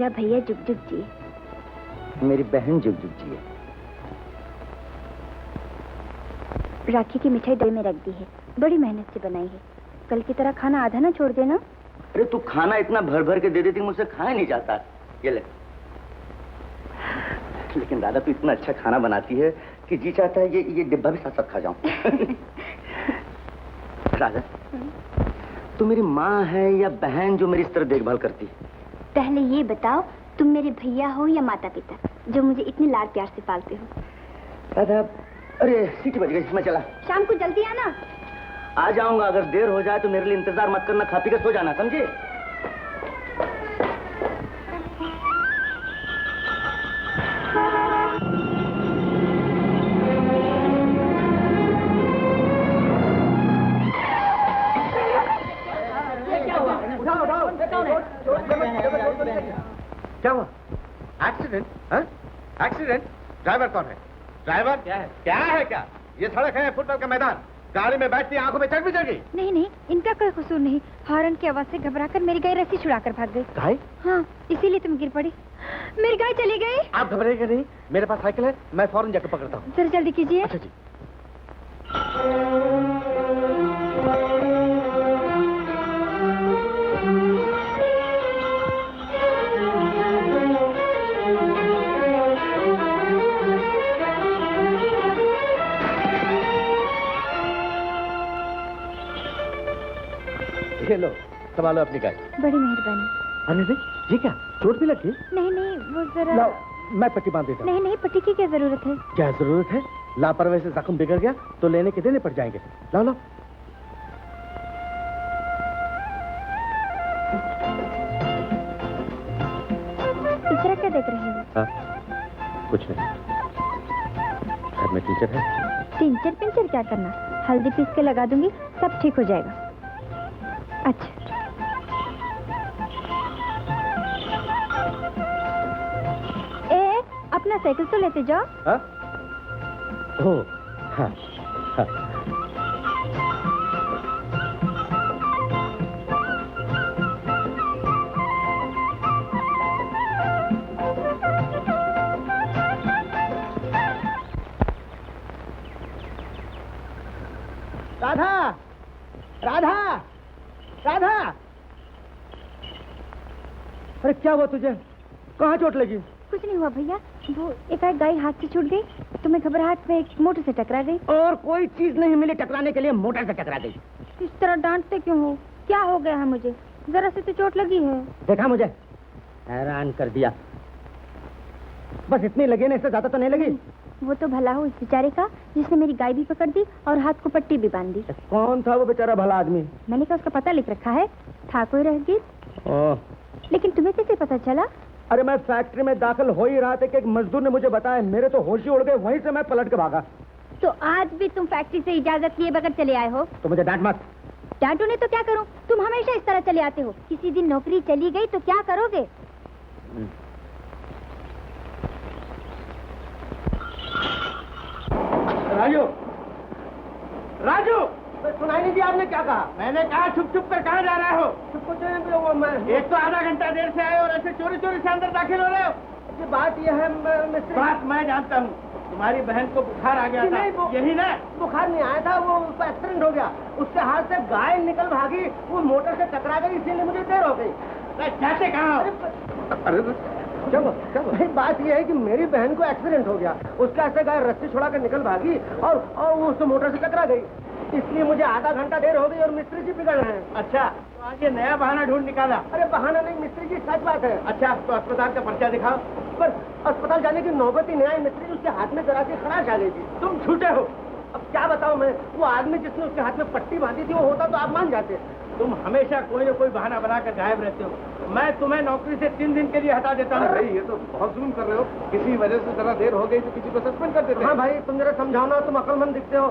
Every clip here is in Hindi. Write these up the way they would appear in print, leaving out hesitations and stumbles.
मेरा भैया जुग जुग जी, मेरी बहन जुग जुग जी है। राखी की मिठाई दही में रख दी है, बड़ी मेहनत से बनाई है। कल की तरह खाना आधा ना छोड़ देना। अरे तू खाना इतना भर भर के दे देती, मुझसे खाया नहीं जाता। ये ले। लेकिन दादा तू इतना अच्छा खाना बनाती है कि जी चाहता है ये डिब्बा भी साथ साथ खा जाऊं। राधा, तू मेरी माँ है या बहन जो मेरी इस तरह देखभाल करती है? पहले ये बताओ, तुम मेरे भैया हो या माता पिता जो मुझे इतने लाड प्यार से पालते हो? राधा, अरे सीटी बज गई, मैं चला। शाम को जल्दी आना। आ जाऊंगा, अगर देर हो जाए तो मेरे लिए इंतजार मत करना, खा पी के सो जाना, समझे? क्या हुआ? एक्सीडेंट? एक्सीडेंट? ड्राइवर कौन है? ड्राइवर क्या है? क्या? ये सड़क है, फुटबॉल का मैदान। गाड़ी में बैठती आंखों में चढ़ भी चढ़ गई। नहीं, इनका कोई कसूर नहीं। हॉर्न की आवाज से घबराकर मेरी गाय रस्सी छुड़ाकर भाग गई। गाय? हाँ, इसीलिए तुम गिर पड़ी। मेरी गाय चली गई। आप घबराइएगा नहीं, मेरे पास साइकिल है, मैं फौरन जाकर पकड़ता हूँ। जरा जल्दी कीजिए। अच्छा जी। लो, संभालो अपनी गाय। बड़ी मेहरबानी। अरे नहीं, ये क्या, चोट भी लगी? नहीं, वो जरा। लाओ, मैं पट्टी बांध देता हूँ। नहीं, पट्टी की क्या जरूरत है? क्या जरूरत है? लापरवाही से जख्म बिगड़ गया तो लेने के देने पड़ जाएंगे। लाओ। इस तरह क्या देख रहे हो? कुछ नहीं, घर में टीचर है। टिंचर क्या करना? हल्दी पीस के लगा दूंगी, सब ठीक हो जाएगा। अच्छा, अपना साइकिल तो लेते जाओ। ओह, हाँ। राधा, अरे क्या हुआ तुझे? कहाँ चोट लगी? कुछ नहीं हुआ भैया, वो एकाएक गाय हाथ से छूट गई तो मैं घबराहट में एक मोटर से टकरा गई। और कोई चीज नहीं मिली टकराने के लिए, मोटर से टकरा गई। इस तरह डांटते क्यों हो? क्या हो गया है मुझे? जरा से तो चोट लगी है। देखा, मुझे हैरान कर दिया। बस इतनी लगी ना, इससे ज्यादा तो नहीं लगी। वो तो भला हो इस बेचारे का जिसने मेरी गाय भी पकड़ दी और हाथ को पट्टी भी बांध दी। कौन था वो बेचारा भला आदमी? मैंने कहा उसका पता लिख रखा है, था कोई रहगीर। लेकिन तुम्हें कैसे पता चला? अरे मैं फैक्ट्री में दाखिल हो ही रहा था कि एक मजदूर ने मुझे बताया, मेरे तो होश ही उड़ गए, वहीं से मैं पलट के भागा। तो आज भी तुम फैक्ट्री से इजाजत लिए बगैर चले आए हो? तो मुझे डांट मत। डांटो नहीं तो क्या करूं? तुम हमेशा इस तरह चले आते हो। किसी दिन नौकरी चली गई तो क्या करोगे? राजू, सुनाई नहीं दिया आपने क्या कहा? मैंने कहा छुप कर कहाँ जा रहे हो? एक तो आधा घंटा देर से आए और ऐसे चोरी से अंदर दाखिल हो रहे हो। बात यह है बात मैं जानता हूँ, तुम्हारी बहन को बुखार आ गया था। यही ना? बुखार नहीं आया था, वो उसका एक्सीडेंट हो गया। उसके हाथ से गाय निकल भागी, वो मोटर से टकरा गई, इसीलिए मुझे देर हो गई। जाते कहाँ? अरे क्या बात यह है कि मेरी बहन को एक्सीडेंट हो गया, उसका ऐसे गाय रस्सी छुड़ा कर निकल भागी और वो उस मोटर से टकरा गई, इसलिए मुझे आधा घंटा देर हो गई और मिस्त्री जी बिगड़ रहे हैं। अच्छा, तो आज ये नया बहाना ढूंढ निकाला? अरे बहाना नहीं मिस्त्री जी, सच बात है। अच्छा, तो अस्पताल का पर्चा दिखाओ। पर अस्पताल जाने की नौबत ही नहीं आई मिस्त्री जी, उसके हाथ में जरा सी खराश आ गई थी। तुम झूठे हो। अब क्या बताऊं मैं, वो आदमी जिसने उसके हाथ में पट्टी बांधी थी वो होता तो आप मान जाते। तुम हमेशा कोई न कोई बहाना बनाकर गायब रहते हो। मैं तुम्हें नौकरी से 3 दिन के लिए हटा देता हूँ। भाई ये तो बहुत जुल्म कर रहे हो, किसी वजह से जरा देर हो गई तो किसी को सस्पेंड कर देते। हाँ भाई, तुम जरा समझाओ ना, तुम अक्लमंद दिखते हो।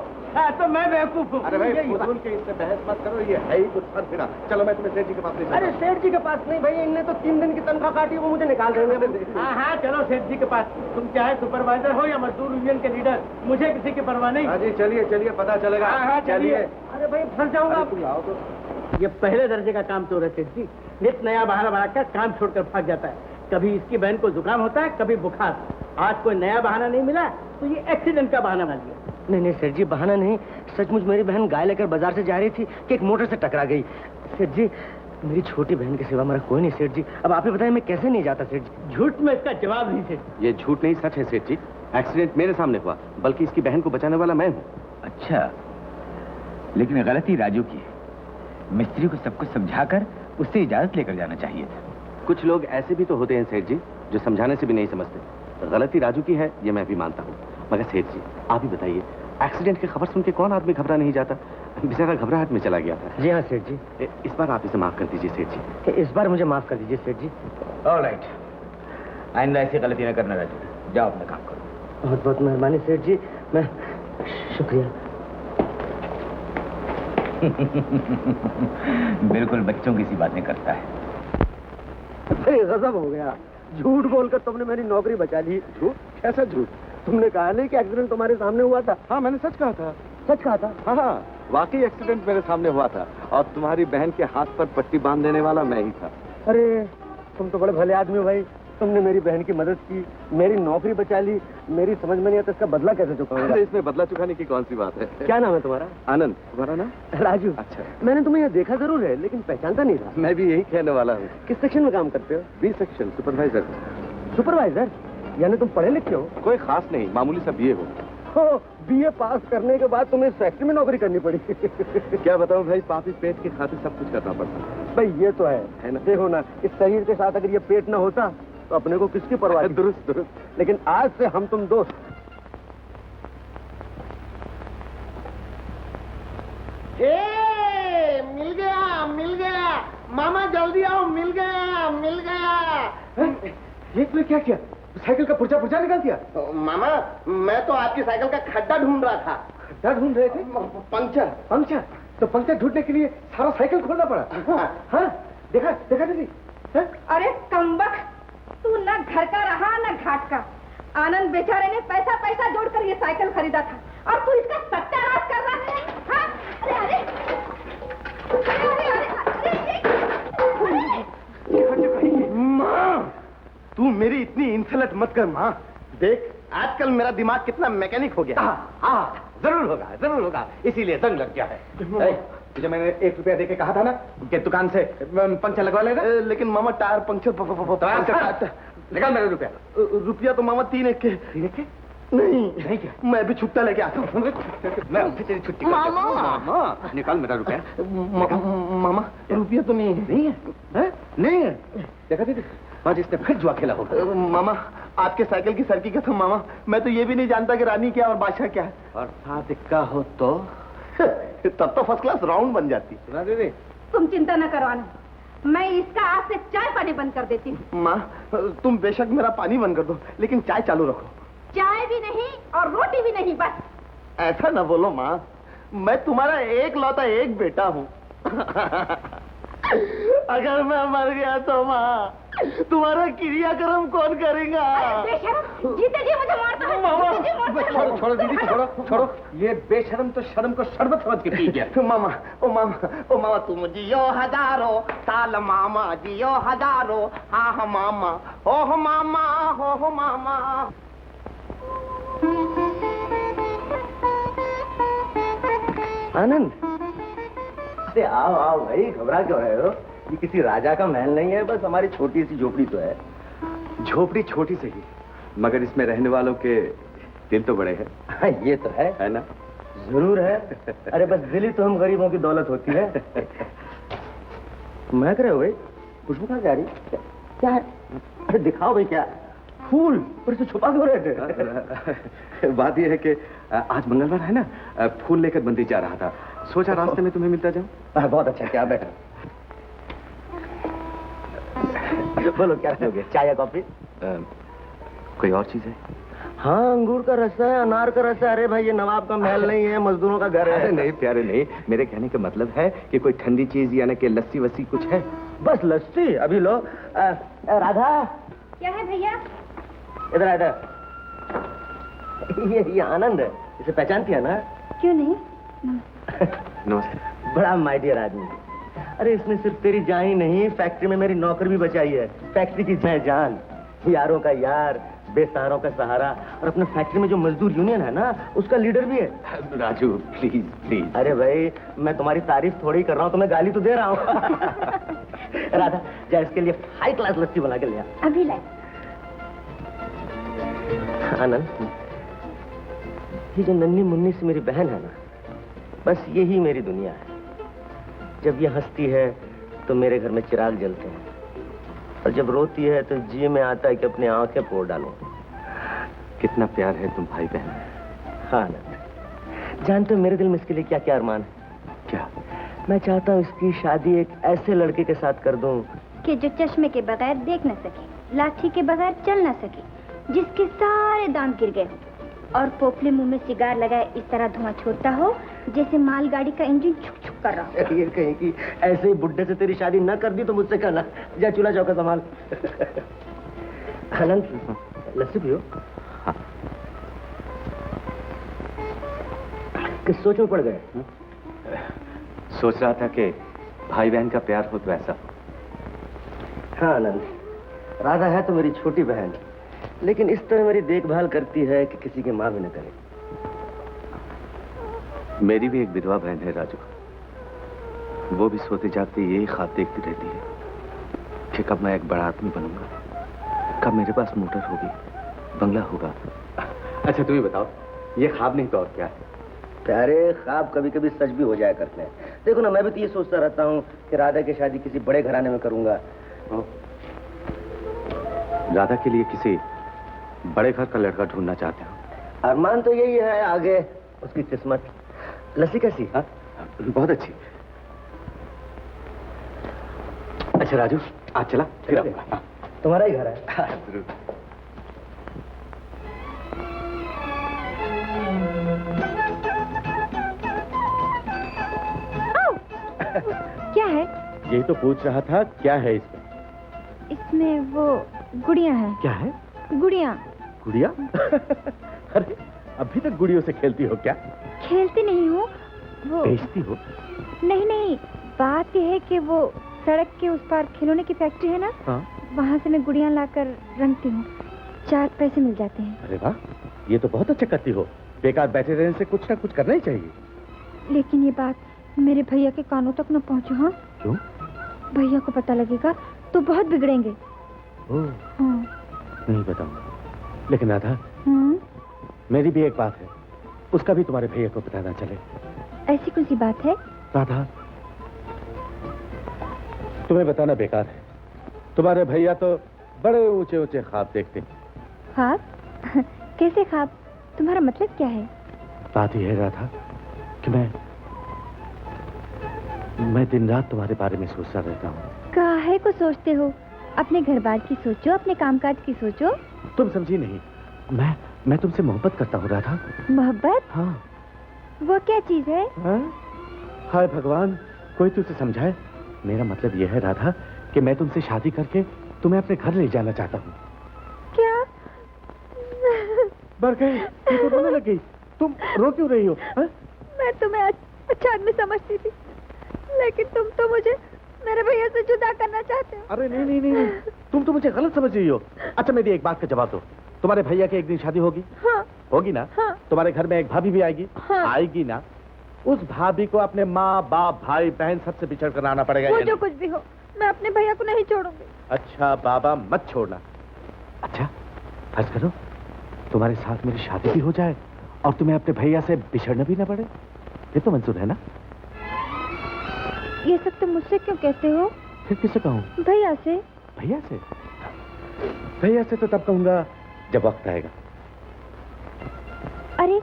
तो मैं बेवकूफ हूँ। अरे भाई फजूल के इससे बहस मत करो, ये है ही कुछ सर फिरा। चलो मैं तुम्हें सेठ जी के पास ले जाऊँ। अरे सेठ जी के पास नहीं भाई, इनने तो 3 दिन की तनख्वाह काटी, वो मुझे निकाल देंगे। हाँ, चलो सेठ जी के पास। तुम चाहे सुपरवाइजर हो या मजदूर यूनियन के लीडर, मुझे किसी की परवाह नहीं। हाँ जी, चलिए पता चलेगा। हाँ, चलिए। अरे भाई फंस जाऊंगा। तुम आओ तो। ये पहले दर्जे का काम चोर है सेठ जी, नित नया बहाना बनाकर काम छोड़कर भाग जाता है। कभी इसकी बहन को जुकाम होता है, कभी बुखार। आज कोई नया बहाना नहीं मिला तो ये एक्सीडेंट का बहाना बना लिया। नहीं नहीं सेठ जी, बहाना नहीं, सचमुच मेरी बहन गाय लेकर बाजार से जा रही थी कि एक मोटर से टकरा गई। सेठ जी, मेरी छोटी बहन के सिवा मेरा कोई नहीं सेठ जी। अब आप ही बताएं मैं कैसे नहीं जाता सेठ जी। झूठ में इसका जवाब नहीं सेठ। ये झूठ नहीं, सच है सेठ जी। एक्सीडेंट मेरे सामने हुआ, बल्कि इसकी बहन को बचाने वाला मैं हूँ। अच्छा, लेकिन गलती राजू की है। मिस्त्री को सब कुछ समझाकर उससे इजाजत लेकर जाना चाहिए था। कुछ लोग ऐसे भी तो होते हैं सेठ जी, जो समझाने से भी नहीं समझते। गलती राजू की है, ये मैं भी मानता हूँ, मगर सेठ जी आप ही बताइए, एक्सीडेंट की खबर सुन के कौन आदमी घबरा नहीं जाता? बेचारा घबराहट में चला गया था। जी हाँ सेठ जी। इस बार आप इसे माफ कर दीजिए सेठ जी। इस बार मुझे माफ कर दीजिए सेठ जी। ऑलराइट, आइंदा ऐसी गलती न करना राजू। जाओ अपना काम करो। बहुत बहुत मेहरबानी सेठ जी, मैं शुक्रिया। बिल्कुल बच्चों की सी बातें करता है। अरे गजब हो गया, झूठ बोलकर तुमने मेरी नौकरी बचा ली। झूठ? कैसा झूठ? तुमने कहा नहीं कि एक्सीडेंट तुम्हारे सामने हुआ था? हाँ, मैंने सच कहा था। सच कहा था? हाँ, वाकई एक्सीडेंट मेरे सामने हुआ था और तुम्हारी बहन के हाथ पर पट्टी बांध देने वाला मैं ही था। अरे तुम तो बड़े भले आदमी हो भाई, तुमने मेरी बहन की मदद की, मेरी नौकरी बचा ली। मेरी समझ में नहीं आता इसका बदला कैसे चुकाऊंगा। इसमें बदला चुकाने की कौन सी बात है? क्या नाम है तुम्हारा? आनंद। तुम्हारा नाम? राजू। अच्छा। मैंने तुम्हें यहाँ देखा जरूर है, लेकिन पहचानता नहीं था। मैं भी यही कहने वाला हूँ। किस सेक्शन में काम करते हो? B section, supervisor. सुपरवाइजर? यानी तुम पढ़े लिखे हो? कोई खास नहीं, मामूली सा बीए हो। बीए पास करने के बाद तुम्हें फैक्ट्री में नौकरी करनी पड़ी। क्या बताऊं भाई, पापी पेट की खातिर सब कुछ करना पड़ता भाई ये तो है ना। देखो ना, इस शरीर के साथ अगर ये पेट ना होता तो अपने को किसकी परवाह थी? दुरुस्त दुरुस्त। लेकिन आज से हम तुम दोस्त। मिल गया, मिल गया मामा, जल्दी आओ, मिल गया, मिल गया। ये तुमने क्या किया? साइकिल का पुर्जा पुर्जा निकाल दिया? मामा, मैं तो आपकी साइकिल का खड्डा ढूंढ रहा था। खड्डा ढूंढ रहे थे? पंक्चर। पंक्चर? तो पंक्चर ढूंढने के लिए सारा साइकिल खोलना पड़ा? हाँ, देखा देखा दीदी। अरे कमबख्त, तू न घर का रहा न घाट का। आनंद बेचारे ने पैसा पैसा जोड़कर ये साइकिल खरीदा था और तू इसका सत्यानाश कर रहा है। हाँ? अरे अरे माँ, तू मेरी इतनी इंसल्ट मत कर माँ। देख आजकल मेरा दिमाग कितना मैकेनिक हो गया। हाँ, जरूर होगा, जरूर होगा, इसीलिए जंग लग गया है। तुझे मैंने 1 रुपया देके कहा था ना कि दुकान से पंचर लगवा लेना। लेकिन मामा टायर पंक्चर निकाल मेरे रुपया। रुपया तो मामा 3 एक के। 3 एक के? नहीं क्या? मैं भी छुट्टा लेके आता हूँ। मैं अभी तेरी छुट्टी मामा, निकाल मेरा रुपया। मामा रुपया तो नहीं है। नहीं है? नहीं है? देखा दीदी, आज इसने फिर जुआ खेला होगा। मामा, आपके साइकिल की सरकी कसम मामा, मैं तो ये भी नहीं जानता कि रानी क्या और बादशाह क्या है। और साथ का हो तो तब तो फर्स्ट क्लास राउंड बन जाती। सुना दीदी? तुम चिंता न करो आनंद, मैं इसका आज से चाय पानी बंद कर देती हूँ। माँ, तुम बेशक मेरा पानी बंद कर दो, लेकिन चाय चालू रखो। चाय भी नहीं और रोटी भी नहीं, बस। ऐसा न बोलो माँ, मैं तुम्हारा एक लौता एक बेटा हूँ। अगर मैं मर गया तो माँ, तुम्हारा क्रियाक्रम कौन करेगा? बेशरम, जीते जी मुझे मारता है। मामा, जीते जी मारता है। छोड़ो छोड़ो दीदी, छोड़ो छोड़ो। ये बेशरम तो शर्म को शरबत समझ के पी गया। मामा, ओ मामा, तुम जियो हजारों साल मामा, जियो हजारों। हाँ मामा, हो मामा, हो मामा। आनंद, अरे आओ आओ भाई, घबरा क्यों रहे हो? ये किसी राजा का महल नहीं है, बस हमारी छोटी सी झोपड़ी तो है। झोपड़ी छोटी से ही, मगर इसमें रहने वालों के दिल तो बड़े हैं। हाँ, ये तो है ना? जरूर है। अरे बस दिल ही तो हम गरीबों की दौलत होती है। महक रहे हो भाई? खुशबू कहाँ जा रही? क्या है? अरे दिखाओ भाई, क्या फूल? पर इसे छुपा क्यों रहे थे? बात यह है कि आज मंगलवार है ना, फूल लेकर मंदिर जा रहा था, सोचा रास्ते में तुम्हें मिलता जाऊं। बहुत अच्छा, क्या बैठा। बोलो क्या लोगे, चाय या कॉफी? कोई और चीज है? हाँ, अंगूर का रस है, अनार का रस है। अरे भाई, ये नवाब का महल नहीं है, मजदूरों का घर है। नहीं प्यारे, नहीं, मेरे कहने का मतलब है कि कोई ठंडी चीज यानी कि लस्सी वस्सी कुछ है? बस लस्सी अभी लो। राधा, क्या है भैया? इधर इधर। ये आनंद है, इसे पहचानती है ना? क्यों नहीं? नमस्ते। बड़ा माय डियर आदमी। अरे इसने सिर्फ तेरी जान ही नहीं, फैक्ट्री में मेरी नौकरी भी बचाई है। फैक्ट्री की जान। यारों का यार, बेसहारों का सहारा, और अपना फैक्ट्री में जो मजदूर यूनियन है ना, उसका लीडर भी है। Raju please please. अरे भाई, मैं तुम्हारी तारीफ थोड़ी कर रहा हूँ, तुम्हें गाली तो दे रहा हूँ। राधा, जा इसके लिए हाई क्लास लस्सी बना के ले आ। अभी लाए। आनंद, ये जो नन्ही मुन्नी सी मेरी बहन है ना, बस यही मेरी दुनिया है। जब ये हंसती है तो मेरे घर में चिराग जलते हैं, और जब रोती है तो जी में आता है कि अपनी आंखें फोड़ डालूं। कितना प्यार है तुम भाई बहन। हाँ आनंद, जानते हो मेरे दिल में इसके लिए क्या क्या अरमान है? क्या? मैं चाहता हूँ इसकी शादी एक ऐसे लड़के के साथ कर दूं कि जो चश्मे के बगैर देख न सके, लाठी के बगैर चल न सके, जिसके सारे दांत गिर गए हो, और पोपले मुंह में सिगार लगाए इस तरह धुआं छोड़ता हो जैसे मालगाड़ी का इंजन छुक छुक कर रहा हो। ये कहीं की ऐसे ही बुड्ढे से तेरी शादी न कर दी तो मुझसे कहना, जा चूल्हा चौका संभाल। आनंद, लस्सी पियो। हाँ। किस सोच में पड़ गए? सोच रहा था कि भाई बहन का प्यार हो तो ऐसा। हाँ आनंद, राधा है तो मेरी छोटी बहन, लेकिन इस तरह मेरी देखभाल करती है कि किसी की माँ भी न करे। मेरी भी एक विधवा बहन है राजू, वो भी सोते जागते यही ख्वाब देखती रहती है कि कब मैं एक बड़ा आदमी बनूंगा, कब मेरे पास मोटर होगी, बंगला होगा। अच्छा तुम ही बताओ, ये ख्वाब नहीं तो और क्या है? प्यारे, ख्वाब कभी कभी सच भी हो जाया करते हैं। देखो ना, मैं भी तो ये सोचता रहता हूँ कि राधा की शादी किसी बड़े घराने में करूंगा। राधा के लिए किसी बड़े घर का लड़का ढूंढना चाहते हो? अरमान तो यही है, आगे उसकी किस्मत। लस्सी कैसी? हाँ, बहुत अच्छी। अच्छा राजू, आज चला फिर आऊंगा। तुम्हारा ही घर है। हाँ, जरूर। क्या है? यही तो पूछ रहा था, क्या है इसमें? इसमें वो गुड़िया है। क्या है? गुड़िया। गुड़िया? अरे अभी तक गुड़ियों से खेलती हो क्या? खेलती नहीं हूँ, वो बेचती हो? नहीं नहीं, बात यह है कि वो सड़क के उस पार खिलौने की फैक्ट्री है ना, हाँ। वहाँ से मैं गुड़िया लाकर रंगती हूँ, 4 पैसे मिल जाते हैं। अरे वाह, ये तो बहुत अच्छा करती हो। बेकार बैठे रहने से कुछ ना कुछ करना ही चाहिए। लेकिन ये बात मेरे भैया के कानों तक न पहुँचे। हाँ, क्यों? भैया को पता लगेगा तो बहुत बिगड़ेंगे। ओह, हाँ। नहीं बताऊंगा। लेकिन राधा, मेरी भी एक बात है, उसका भी तुम्हारे भैया को पता ना चले। ऐसी कौन सी बात है? राधा, तुम्हें बताना बेकार है, तुम्हारे भैया तो बड़े ऊंचे ऊंचे ख्वाब देखते हैं। ख्वाब? कैसे ख्वाब? तुम्हारा मतलब क्या है? बात यह है राधा कि मैं दिन रात तुम्हारे बारे में सोचता रहता हूँ। काहे को सोचते हो? अपने घर बार की सोचो, अपने कामकाज की सोचो। तुम समझी नहीं, मैं तुमसे मोहब्बत करता हूँ राधा। मोहब्बत? हाँ। वो क्या चीज है? हाँ? हाय भगवान, कोई तुझे समझाए। मेरा मतलब यह है राधा कि मैं तुमसे शादी करके तुम्हें अपने घर ले जाना चाहता हूँ। क्या? मर गई, तू तो रोने लग गई। तुम रो क्यों रही हो? हा? मैं तुम्हें अच्छा आदमी समझती थी, लेकिन तुम तो मुझे मेरे भैया से जुदा करना चाहते हो। अरे नहीं नहीं नहीं, तुम तो मुझे गलत समझ रही हो। अच्छा मेरी एक बात का जवाब दो, तुम्हारे भैया की एक दिन शादी होगी? हाँ। होगी ना? हाँ। तुम्हारे घर में एक भाभी भी आएगी? हाँ। आएगी ना? उस भाभी को अपने माँ बाप भाई बहन सबसे बिछड़ कर आना पड़ेगा। वो जो कुछ भी हो, मैं अपने भैया को नहीं छोड़ूंगी। अच्छा बाबा, मत छोड़ना। अच्छा फर्ज करो तुम्हारे साथ मेरी शादी भी हो जाए और तुम्हें अपने भैया से बिछड़ना भी ना पड़े, ये तो मंजूर है ना? ये सब तुम मुझसे क्यों कहते हो? फिर किससे कहूँ? भैया से। भैया से? भैया से तो तब कहूंगा जब वक्त आएगा। अरे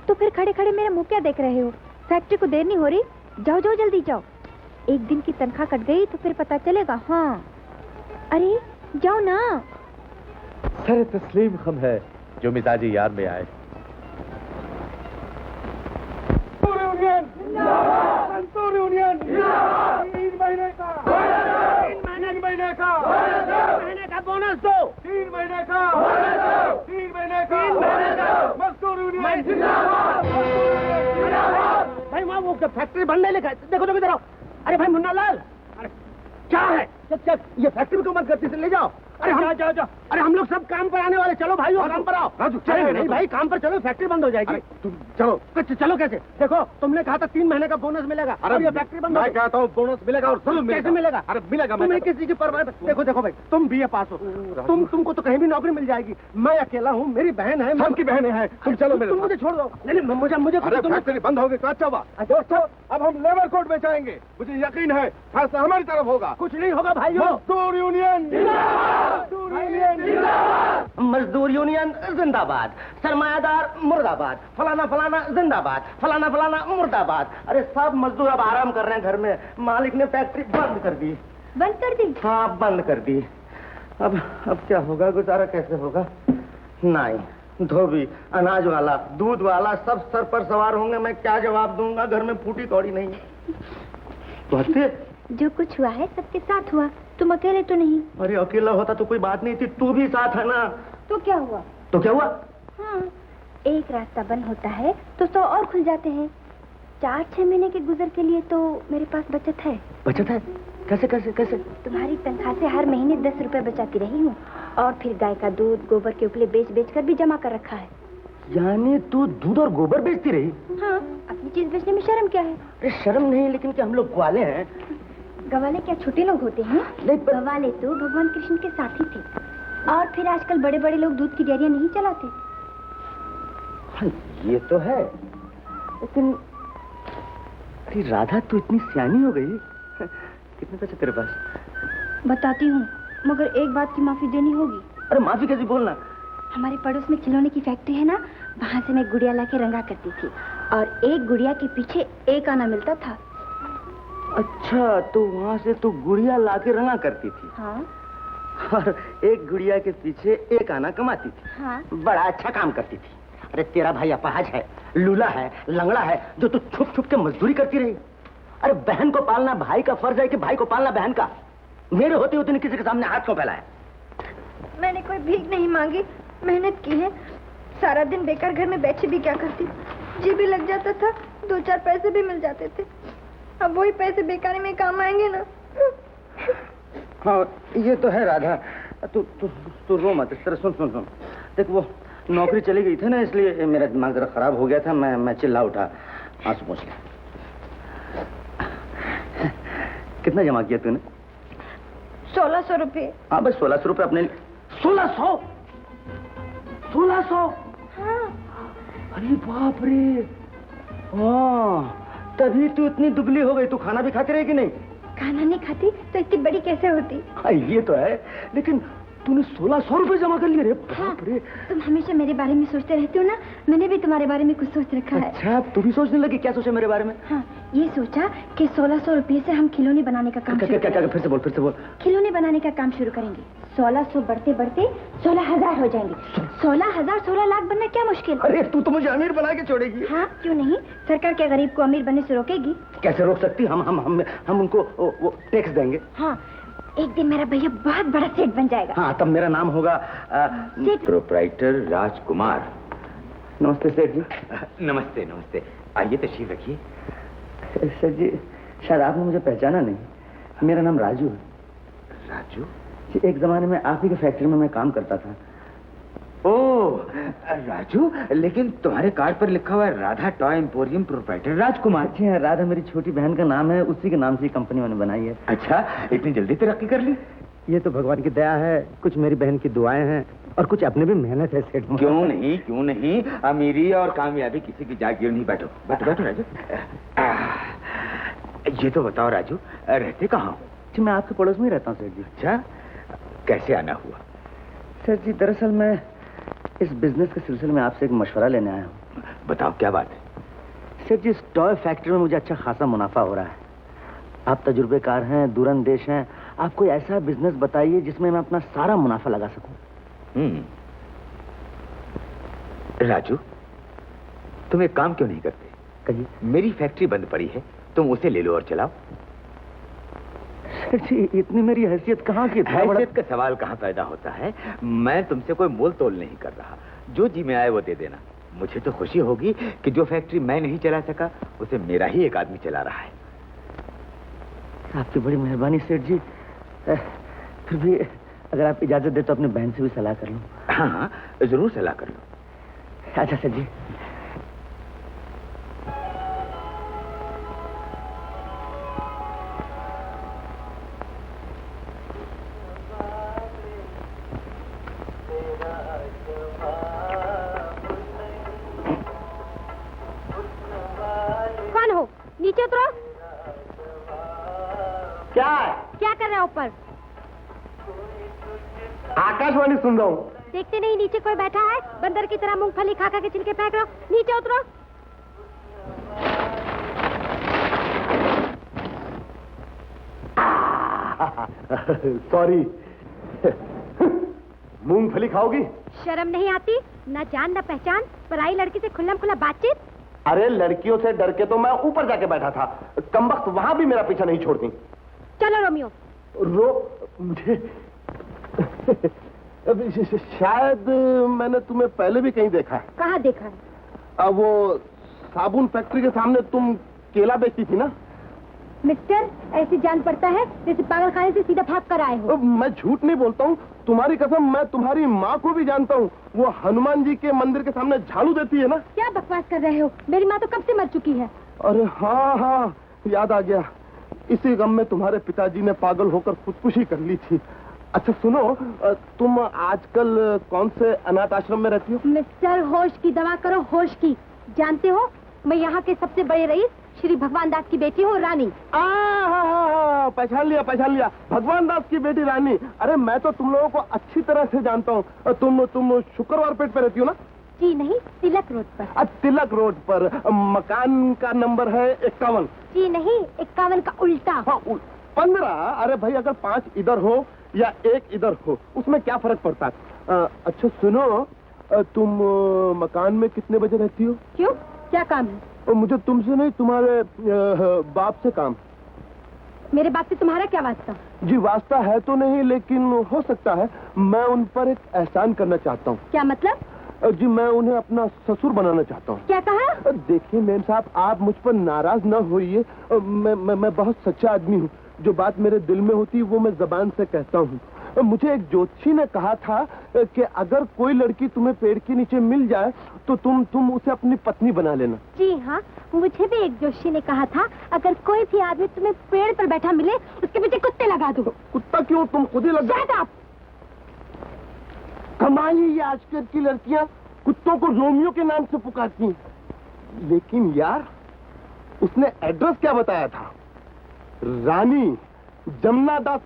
तो फिर खड़े खड़े मेरा मुंह क्या देख रहे हो? फैक्ट्री को देर नहीं हो रही, जाओ जाओ जल्दी जाओ। एक दिन की तनख्वाह कट गई तो फिर पता चलेगा। हाँ, अरे जाओ ना। सर तस्लीम खम है जो मिजाजी यार में आए। संतूर यूनियन 3 महीने का 3 महीने का बोनस दो। 3 महीने का 3 महीने का मजदूर यूनियन जिंदाबाद। भाई वहाँ वो फैक्ट्री बनने लगा, देखो तो इधर आओ। अरे भाई मुन्ना लाल, अरे क्या है? चल ये फैक्ट्री को मत करती से ले जाओ। अरे हम जाओ। अरे हम लोग सब काम पर आने वाले, चलो भाई काम पर आओ। राजू अरे नहीं भाई, काम पर चलो, फैक्ट्री बंद हो जाएगी। तुम चलो। चलो कैसे? देखो तुमने कहा था 3 महीने का बोनस मिलेगा, अरे ये फैक्ट्री बंद हो मैं कहता हूँ बोनस मिलेगा और जरूर कैसे मिलेगा? अरे मिलेगा। तुम्हें किसी की परवाह? देखो भाई, तुम बीए पास हो, तुमको तो कहीं भी नौकरी मिल जाएगी। मैं अकेला हूँ, मेरी बहन है, सबकी बहनें हैं। तुम चलो मेरे तुम मुझे छोड़ दो। नहीं मुझे फैक्ट्री बंद होगी तो अच्छा हुआ। दोस्तों अब हम लेबर कोर्ट में जाएंगे, मुझे यकीन है फैसला हमारी तरफ होगा। कुछ नहीं होगा भाई। मजदूर यूनियन मजदूर यूनियन जिंदाबाद, सरमायादार मुर्दाबाद, फलाना फलाना जिंदाबाद, फलाना फलाना मुर्दाबाद। अरे सब मजदूर अब आराम कर रहे हैं घर में, मालिक ने फैक्ट्री बंद कर दी। बंद कर दी? हाँ बंद कर दी। अब क्या होगा, गुजारा कैसे होगा? नहीं, धोबी, अनाज वाला, दूध वाला सब सर पर सवार होंगे, मैं क्या जवाब दूंगा? घर में फूटी कौड़ी नहीं है। जो कुछ हुआ है सबके साथ हुआ, तुम अकेले तो नहीं। अरे अकेला होता तो कोई बात नहीं थी, तू भी साथ है ना। तो क्या हुआ? तो क्या हुआ? हाँ, एक रास्ता बंद होता है तो 100 और खुल जाते हैं। 4-6 महीने के गुजर के लिए तो मेरे पास बचत है। बचत है? कैसे कैसे कैसे? तुम्हारी तनख्वाह से हर महीने 10 रुपए बचाती रही हूँ, और फिर गाय का दूध, गोबर के उपले बेच कर भी जमा कर रखा है। यानी तू दूध और गोबर बेचती रही? हाँ, अपनी चीज बेचने में शर्म क्या है? अरे शर्म नहीं, लेकिन क्या हम लोग ग्वाले हैं? गवाले क्या छोटे लोग होते हैं? नहीं गवाले तो भगवान कृष्ण के साथी थे, और फिर आजकल बड़े बड़े लोग दूध की डेयरियां नहीं चलाते। हाँ, ये तो है, लेकिन अरे राधा तू इतनी सियानी हो गई। कितने पैसे तेरे पास? बताती हूँ, मगर एक बात की माफी देनी होगी। अरे माफी कैसे बोलना? हमारे पड़ोस में खिलौने की फैक्ट्री है ना, वहाँ से मैं गुड़िया लाके रंगा करती थी, और एक गुड़िया के पीछे 1 आना मिलता था। अच्छा, तो वहाँ से तू गुड़िया लाके रंगा करती थी? हाँ। और एक गुड़िया के पीछे 1 आना कमाती थी? हाँ। बड़ा अच्छा काम करती थी। अरे तेरा भाई अपाहज है, लूला है, लंगड़ा है, जो तू छुप छुप के मजदूरी करती रही। अरे बहन को पालना भाई का फर्ज है कि भाई को पालना बहन का? मेरे होते हुए तूने किसी के सामने हाथ क्यों फैलाया? मैंने कोई भीख नहीं मांगी, मेहनत की है। सारा दिन बेकार घर में बैठी भी क्या करती, जी भी लग जाता था, 2-4 पैसे भी मिल जाते थे। अब वही पैसे बेकारी में काम आएंगे ना। हाँ ये तो है राधा, तू रो मत। इस तरह सुन, देख वो नौकरी चली गई थी ना, इसलिए मेरा दिमाग जरा खराब हो गया था, मैं चिल्ला उठा। आंसू पोंछ ले। कितना जमा किया तूने? 1600 रुपये। हाँ बस 1600 रुपये अपने लिए। 1600? हाँ। अरे बाप रे, हाँ तभी तू इतनी दुबली हो गई। तू खाना भी खाती रही कि नहीं? खाना नहीं खाती तो इतनी बड़ी कैसे होती? हाँ ये तो है, लेकिन तूने 1600 रुपये जमा कर लिए रे। बाप रे। तुम हमेशा मेरे बारे में सोचते रहते हो ना, मैंने भी तुम्हारे बारे में कुछ सोच रखा है। अच्छा, तू भी सोचने लगी? क्या सोचा मेरे बारे में? हाँ, ये सोचा कि 1600 रुपये से हम खिलौने बनाने का काम शुरू करेंगे। फिर से बोल। खिलौने बनाने का काम शुरू करेंगे। 1600 बढ़ते बढ़ते 16,000 हो जाएंगे। 16,000 16 लाख बनना क्या मुश्किल? अरे तू तो मुझे अमीर बना के छोड़ेगी। हाँ क्यों नहीं, सरकार क्या गरीब को अमीर बनने से रोकेगी? कैसे रोक सकती? हम उनको वो टैक्स देंगे। हाँ, एक दिन मेरा भैया बहुत बड़ा सेठ बन जाएगा। हाँ तब मेरा नाम होगा प्रोप्राइटर राजकुमार। नमस्ते सेठ जी। नमस्ते, आइए तशरीफ रखिए। सेठ जी, शायद आपने मुझे पहचाना नहीं, मेरा नाम राजू है। राजू? एक जमाने में आप ही के फैक्ट्री में मैं काम करता था। ओह राजू, लेकिन तुम्हारे कार्ड पर लिखा हुआ है राधा टॉय एम्पोरियम प्रोप्राइटर राजकुमार। जी हाँ, राधा मेरी छोटी बहन का नाम है, उसी के नाम से कंपनी मैंने बनाई है। अच्छा, इतनी जल्दी तरक्की कर ली? ये तो भगवान की दया है, कुछ मेरी बहन की दुआएं हैं और कुछ अपने भी मेहनत है सेठ। क्यों नहीं, अमीरी और कामयाबी किसी की जागीर नहीं। बैठो राजू। ये तो बताओ राजू, रहते कहाँ हो? जी मैं आपके पड़ोस में ही रहता हूँ सेठ जी। अच्छा, कैसे आना हुआ? सेठ जी, दरअसल मैं इस बिजनेस के सिलसिले में आपसे एक मशवरा लेने आया हूँ। बताओ क्या बात है? सेठ जी, इस टॉय फैक्ट्री में मुझे अच्छा खासा मुनाफा हो रहा है। आप तजुर्बेकार हैं, दूरंदेश हैं, आप कोई ऐसा बिजनेस बताइए जिसमें मैं अपना सारा मुनाफा लगा सकूं। राजू, तुम एक काम क्यों नहीं करते? कहिए। मेरी फैक्ट्री बंद पड़ी है, तुम उसे ले लो और चलाओ। सेठ जी, इतनी मेरी हैसियत कहाँ की? हैसियत का सवाल कहाँ पैदा होता है? मैं तुमसे कोई मोल तोल नहीं कर रहा, जो जी में आए वो दे देना। मुझे तो खुशी होगी कि जो फैक्ट्री मैं नहीं चला सका उसे मेरा ही एक आदमी चला रहा है। आपकी बड़ी मेहरबानी सेठ जी। फिर भी अगर आप इजाजत दे तो अपनी बहन से भी सलाह कर लूं। हाँ हाँ, जरूर सलाह कर लो। अच्छा सर जी। कौन हो? नीचे उतरो। क्या है? क्या कर रहे हो ऊपर? आकाशवाणी सुन रहा हूँ। देखते नहीं नीचे कोई बैठा है? बंदर की तरह मूंगफली खा खा के छिलके फेंक रहे हो। नीचे उतरो। सॉरी। मूंगफली खाओगी? शर्म नहीं आती? न जान न पहचान, पराई लड़की से खुल्लम खुल्ला बातचीत। अरे लड़कियों से डर के तो मैं ऊपर जाके बैठा था। कमबख्त वहां भी मेरा पीछा नहीं छोड़ती। चलो रोमियो। मुझे शायद मैंने तुम्हें पहले भी कहीं देखा है। कहाँ देखा है? अब वो साबुन फैक्ट्री के सामने तुम केला बेचती थी ना? मिस्टर, ऐसी जान पड़ता है जैसे पागलखाने से सीधा भाग कर आए हो। मैं झूठ नहीं बोलता हूँ, तुम्हारी कसम, मैं तुम्हारी माँ को भी जानता हूँ। वो हनुमान जी के मंदिर के सामने झाड़ू देती है ना? क्या बकवास कर रहे हो? मेरी माँ तो कब से मर चुकी है। अरे हाँ हाँ, याद आ गया। इसी गम में तुम्हारे पिताजी ने पागल होकर खुदकुशी कर ली थी। अच्छा सुनो, तुम आजकल कौन से अनाथ आश्रम में रहती हो? मिस्टर, होश की दवा करो, होश की। जानते हो, मैं यहाँ के सबसे बड़े रईस श्री भगवान दास की बेटी हूँ, रानी। पहचान लिया, भगवान दास की बेटी रानी। अरे मैं तो तुम लोगों को अच्छी तरह से जानता हूँ। तुम शुक्रवार पेट पे रहती हो ना? जी नहीं, तिलक रोड पर। तिलक रोड पर। मकान का नंबर है 51। जी नहीं, 51 का उल्टा। हाँ, 15। अरे भाई, अगर 5 इधर हो या 1 इधर हो, उसमें क्या फर्क पड़ता है? अच्छा सुनो, तुम मकान में कितने बजे रहती हो? क्यों, क्या काम है? मुझे तुमसे नहीं, तुम्हारे बाप से काम। मेरे बाप से तुम्हारा क्या वास्ता? जी वास्ता है तो नहीं, लेकिन हो सकता है। मैं उन पर एक एहसान करना चाहता हूँ। क्या मतलब? जी मैं उन्हें अपना ससुर बनाना चाहता हूँ। क्या कहा? देखिए मेम साहब, आप मुझ पर नाराज न होइए। मैं बहुत सच्चा आदमी हूँ। जो बात मेरे दिल में होती है वो मैं जबान से कहता हूँ। मुझे एक ज्योतिषी ने कहा था कि अगर कोई लड़की तुम्हें पेड़ के नीचे मिल जाए तो तुम उसे अपनी पत्नी बना लेना। जी हाँ, मुझे भी एक जोशी ने कहा था, अगर कोई भी आदमी तुम्हें पेड़ पर बैठा मिले उसके पीछे कुत्ते लगा दो। कुत्ता क्यों, तुम खुद ही लगा। कमाल ही, ये आजकल की लड़कियां कुत्तों को रोमियो के नाम से पुकारती हैं। लेकिन यार, उसने एड्रेस क्या बताया था? रानी जमुना दास,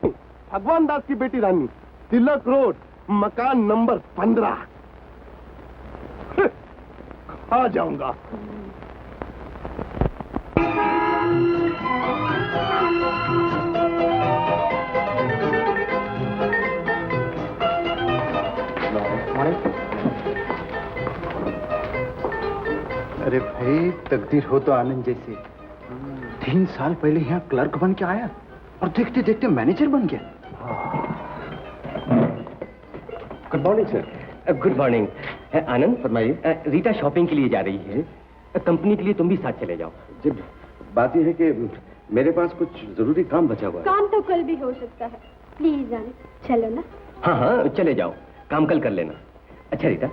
भगवान दास की बेटी रानी, तिलक रोड, मकान नंबर 15। आ जाऊंगा। अरे भाई, तकदीर हो तो आनंद जैसे। 3 साल पहले यहाँ क्लर्क बन के आया और देखते देखते मैनेजर बन गया। Good morning sir. Good morning. Anand, फरमाइए। रीटा शॉपिंग के लिए जा रही है, कंपनी के लिए तुम भी साथ चले जाओ। जी, बात यह है कि मेरे पास कुछ जरूरी काम बचा हुआ है। काम तो कल भी हो सकता है। प्लीज आनंद, चलो ना। हाँ हाँ, चले जाओ, काम कल कर लेना। अच्छा रीटा।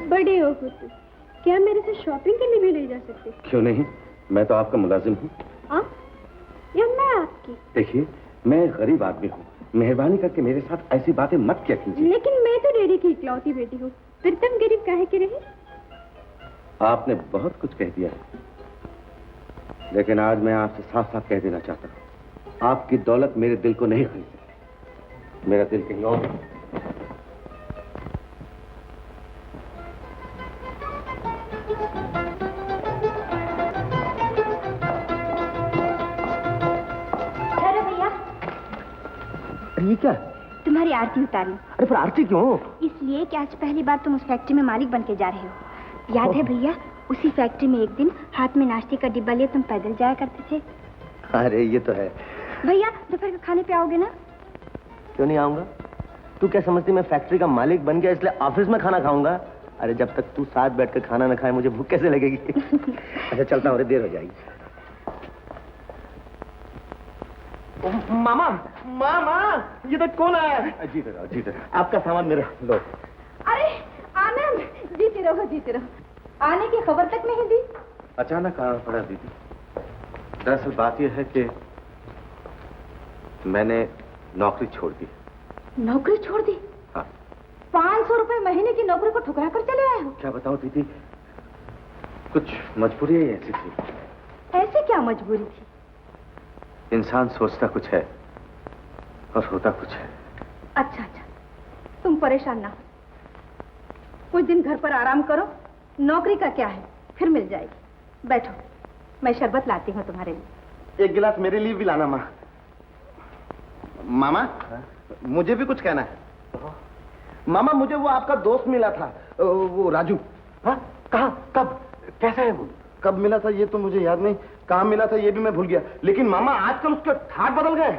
बड़े हो तुम, क्या मेरे से शॉपिंग के लिए भी ले जा सकते? क्यों नहीं, मैं तो आपका मुलाजिम हूँ। या मैं आपकी? देखिए, मैं गरीब आदमी हूँ, मेहरबानी करके मेरे साथ ऐसी बातें मत किया कीजिए। लेकिन मैं तो डैडी की इकलौती बेटी हूँ, फिर तुम गरीब काहे के रहे? आपने बहुत कुछ कह दिया है, लेकिन आज मैं आपसे साफ साफ कह देना चाहता हूँ, आपकी दौलत मेरे दिल को नहीं खरीद सकती। मेरा दिल कहीं और है। ये क्या? तुम्हारी आरती उतारनी। अरे फिर आरती क्यों? इसलिए कि आज पहली बार तुम उस फैक्ट्री में मालिक बन के जा रहे हो। याद है भैया, उसी फैक्ट्री में एक दिन हाथ में नाश्ते का डिब्बा लिए तुम पैदल जाया करते थे। अरे ये तो है। भैया, दोपहर के खाने पे आओगे ना? क्यों नहीं आऊंगा? तू क्या समझती मैं फैक्ट्री का मालिक बन गया इसलिए ऑफिस में खाना खाऊंगा? अरे जब तक तू साथ बैठकर खाना न खाए मुझे भूख कैसे लगेगी? अच्छा चलता हूँ, देर हो जाएगी। मामा मामा, ये तो कौन आया है? जी जरा, जी जरा। आपका सामान मेरा लो। अरे आनंद, जीते रहो जीते रहो। आने की खबर तक नहीं दी। अचानक आना पड़ा दीदी। दरअसल बात यह है कि मैंने नौकरी छोड़ दी। नौकरी छोड़ दी? हाँ। 500 रुपए महीने की नौकरी को ठुकरा कर चले आए हो? क्या बताऊं दीदी, कुछ मजबूरी ही ऐसी थी। ऐसे क्या मजबूरी थी? इंसान सोचता कुछ है और होता कुछ है। अच्छा अच्छा, तुम परेशान ना हो। कुछ दिन घर पर आराम करो, नौकरी का क्या है, फिर मिल जाएगी। बैठो, मैं शरबत लाती हूँ तुम्हारे लिए। एक गिलास मेरे लिए भी लाना माँ। मामा, मुझे भी कुछ कहना है। मामा, मुझे वो आपका दोस्त मिला था, वो राजू। हाँ? कहाँ, कब, कैसा है वो? कब मिला था ये तो मुझे याद नहीं, कहाँ मिला था ये भी मैं भूल गया। लेकिन मामा आजकल उसके ठाट बदल गए।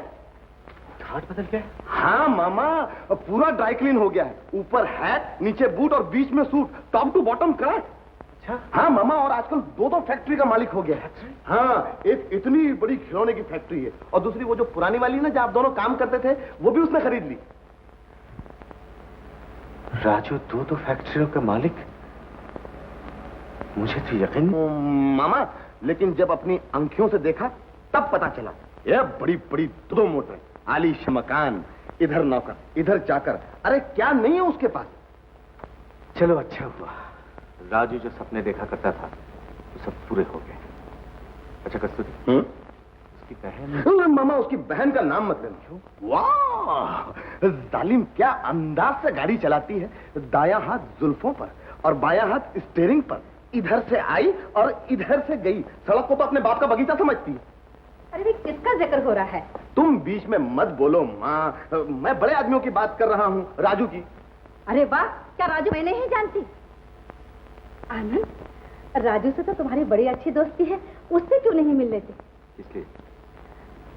ठाट बदल गए? हाँ मामा, पूरा ड्राई क्लीन हो गया है। ऊपर हैट, नीचे बूट और बीच में suit, top to bottom correct. अच्छा? हाँ मामा, और आजकल दो फैक्ट्री का मालिक हो गया है। हाँ, एक इतनी बड़ी खिलौने की फैक्ट्री है और दूसरी वो जो पुरानी वाली ना, जहाँ आप दोनों काम करते थे, वो भी उसने खरीद ली। राजू दो फैक्ट्रियों का मालिक? मुझे तो यकीन नहीं। मामा, लेकिन जब अपनी आंखों से देखा तब पता चला। ये बड़ी बड़ी दो मोटर, आलीशान मकान, इधर नौकर, इधर चाकर, अरे क्या नहीं है उसके पास। चलो अच्छा हुआ, राजू जो सपने देखा करता था वो सब पूरे हो गए। अच्छा कस्तूरी, उसकी बहन? मामा, उसकी बहन का नाम मत लेना। क्यों? वाह, जालिम क्या अंदाज से गाड़ी चलाती है। दायां हाथ जुल्फों पर और बायां हाथ स्टीयरिंग पर, इधर से आई और इधर से गई। सड़क को तो अपने बाप का बगीचा समझती है। अरे भी किसका जिक्र हो रहा है? तुम बीच में मत बोलो माँ, मैं बड़े आदमियों की बात कर रहा हूँ, राजू की। अरे वाह, क्या राजू मैं नहीं जानती? आनंद, राजू से तो तुम्हारी बड़ी अच्छी दोस्ती है, उससे क्यों नहीं मिल लेते? इसलिए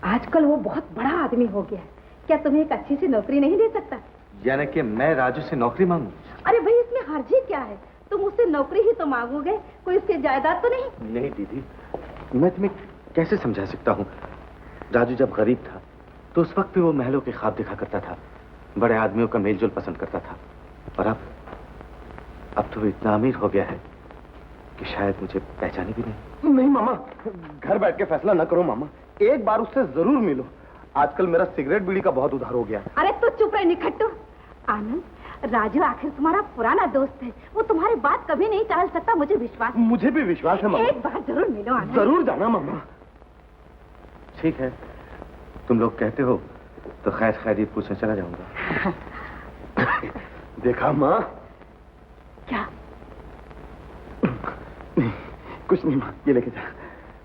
आजकल वो बहुत बड़ा आदमी हो गया है, क्या तुम्हें एक अच्छी सी नौकरी नहीं दे सकता? यानी कि मैं राजू से नौकरी मांगू? अरे भाई, इसमें हर्जी क्या है? तुम उससे नौकरी ही तो मांगोगे, कोई उसकी जायदाद तो नहीं? नहीं दीदी, मैं तुम्हें कैसे समझा सकता हूँ। राजू जब गरीब था तो उस वक्त भी वो महलों के ख्वाब देखा करता था, बड़े आदमियों का मेलजोल पसंद करता था। और अब तो वो इतना अमीर हो गया है कि शायद मुझे पहचाने भी नहीं। नहीं मामा, घर बैठ के फैसला न करो मामा, एक बार उससे जरूर मिलो। आजकल मेरा सिगरेट बीड़ी का बहुत उधार हो गया। अरे तो चुप रहे निखट्टू। आनंद, राजू आखिर तुम्हारा पुराना दोस्त है, वो तुम्हारी बात कभी नहीं टाल सकता, मुझे विश्वास है। मुझे भी विश्वास है मामा। एक बार जरूर मिलो आनंद। जरूर जाना मामा। ठीक है, तुम लोग कहते हो तो खैर खैरियत पूछने चला जाऊंगा। देखा माँ? क्या? नहीं, कुछ नहीं माँ, ये लेके जा।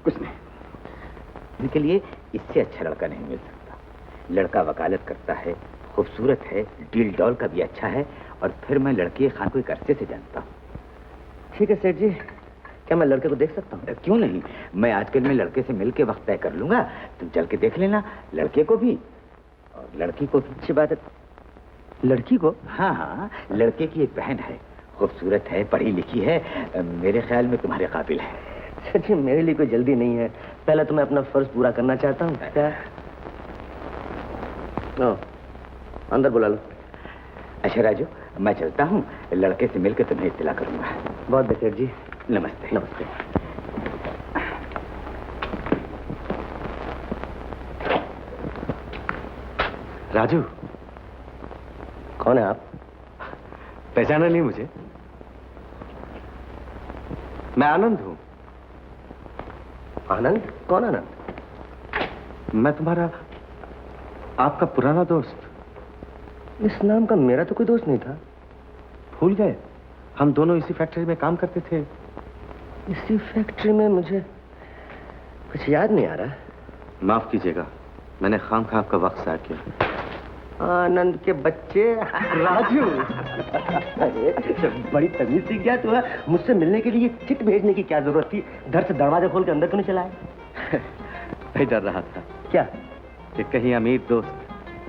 कुछ नहीं। इनके लिए इससे अच्छा लड़का नहीं मिल सकता। लड़का वकालत करता है, खूबसूरत है, डील डॉल का भी अच्छा है, और फिर मैं लड़के खान को एक अरसे से जानता हूँ। ठीक है सेठ जी, क्या मैं लड़के को देख सकता हूँ? क्यों नहीं, मैं आजकल में लड़के से मिलके वक्त तय कर लूंगा। तुम चल के देख लेना, लड़के को भी और लड़की को भी। अच्छी बात है। लड़की को? हाँ हाँ, लड़के की एक बहन है, खूबसूरत है, पढ़ी लिखी है, मेरे ख्याल में तुम्हारे काबिल है। सेठ जी, मेरे लिए कोई जल्दी नहीं है, पहले तो मैं अपना फर्ज पूरा करना चाहता हूँ। क्या? अंदर बुला लो। अच्छा राजू, मैं चलता हूँ, लड़के से मिलकर तुम्हें इत्तला करूंगा। बहुत बढ़िया सेठ जी। नमस्ते। नमस्ते। राजू, कौन है आप? पहचाना नहीं मुझे? मैं आनंद हूँ। आनंद? कौन आनंद? मैं तुम्हारा, आपका पुराना दोस्त। इस नाम का मेरा तो कोई दोस्त नहीं था। भूल गए? हम दोनों इसी फैक्ट्री में काम करते थे। इसी फैक्ट्री में? मुझे कुछ याद नहीं आ रहा। माफ कीजिएगा, मैंने खामखा आपका वक्त ज़ाया किया। आनंद के बच्चे। राजू, अरे बड़ी तमीज सीख गया तू। मुझसे मिलने के लिए चिट भेजने की क्या जरूरत थी? घर से दरवाजा खोल के अंदर क्यों नहीं चला है? मैं डर रहा था क्या? कि कहीं अमीर दोस्त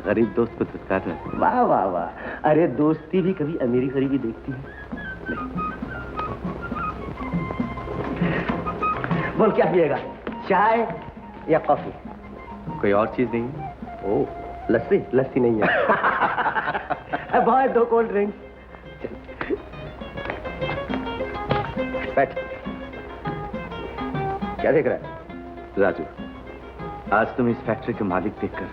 गरीब दोस्त को धुतकार न। वाह वाह वाह, अरे दोस्ती भी कभी अमीरी गरीबी देखती है। बोल क्या पिएगा, चाय या कॉफी? कोई और चीज नहीं? ओ, लस्सी? लस्सी नहीं है। भाई 2 कोल्ड ड्रिंक। बैठ। क्या देख रहा है? राजू, आज तुम इस फैक्ट्री के मालिक देखकर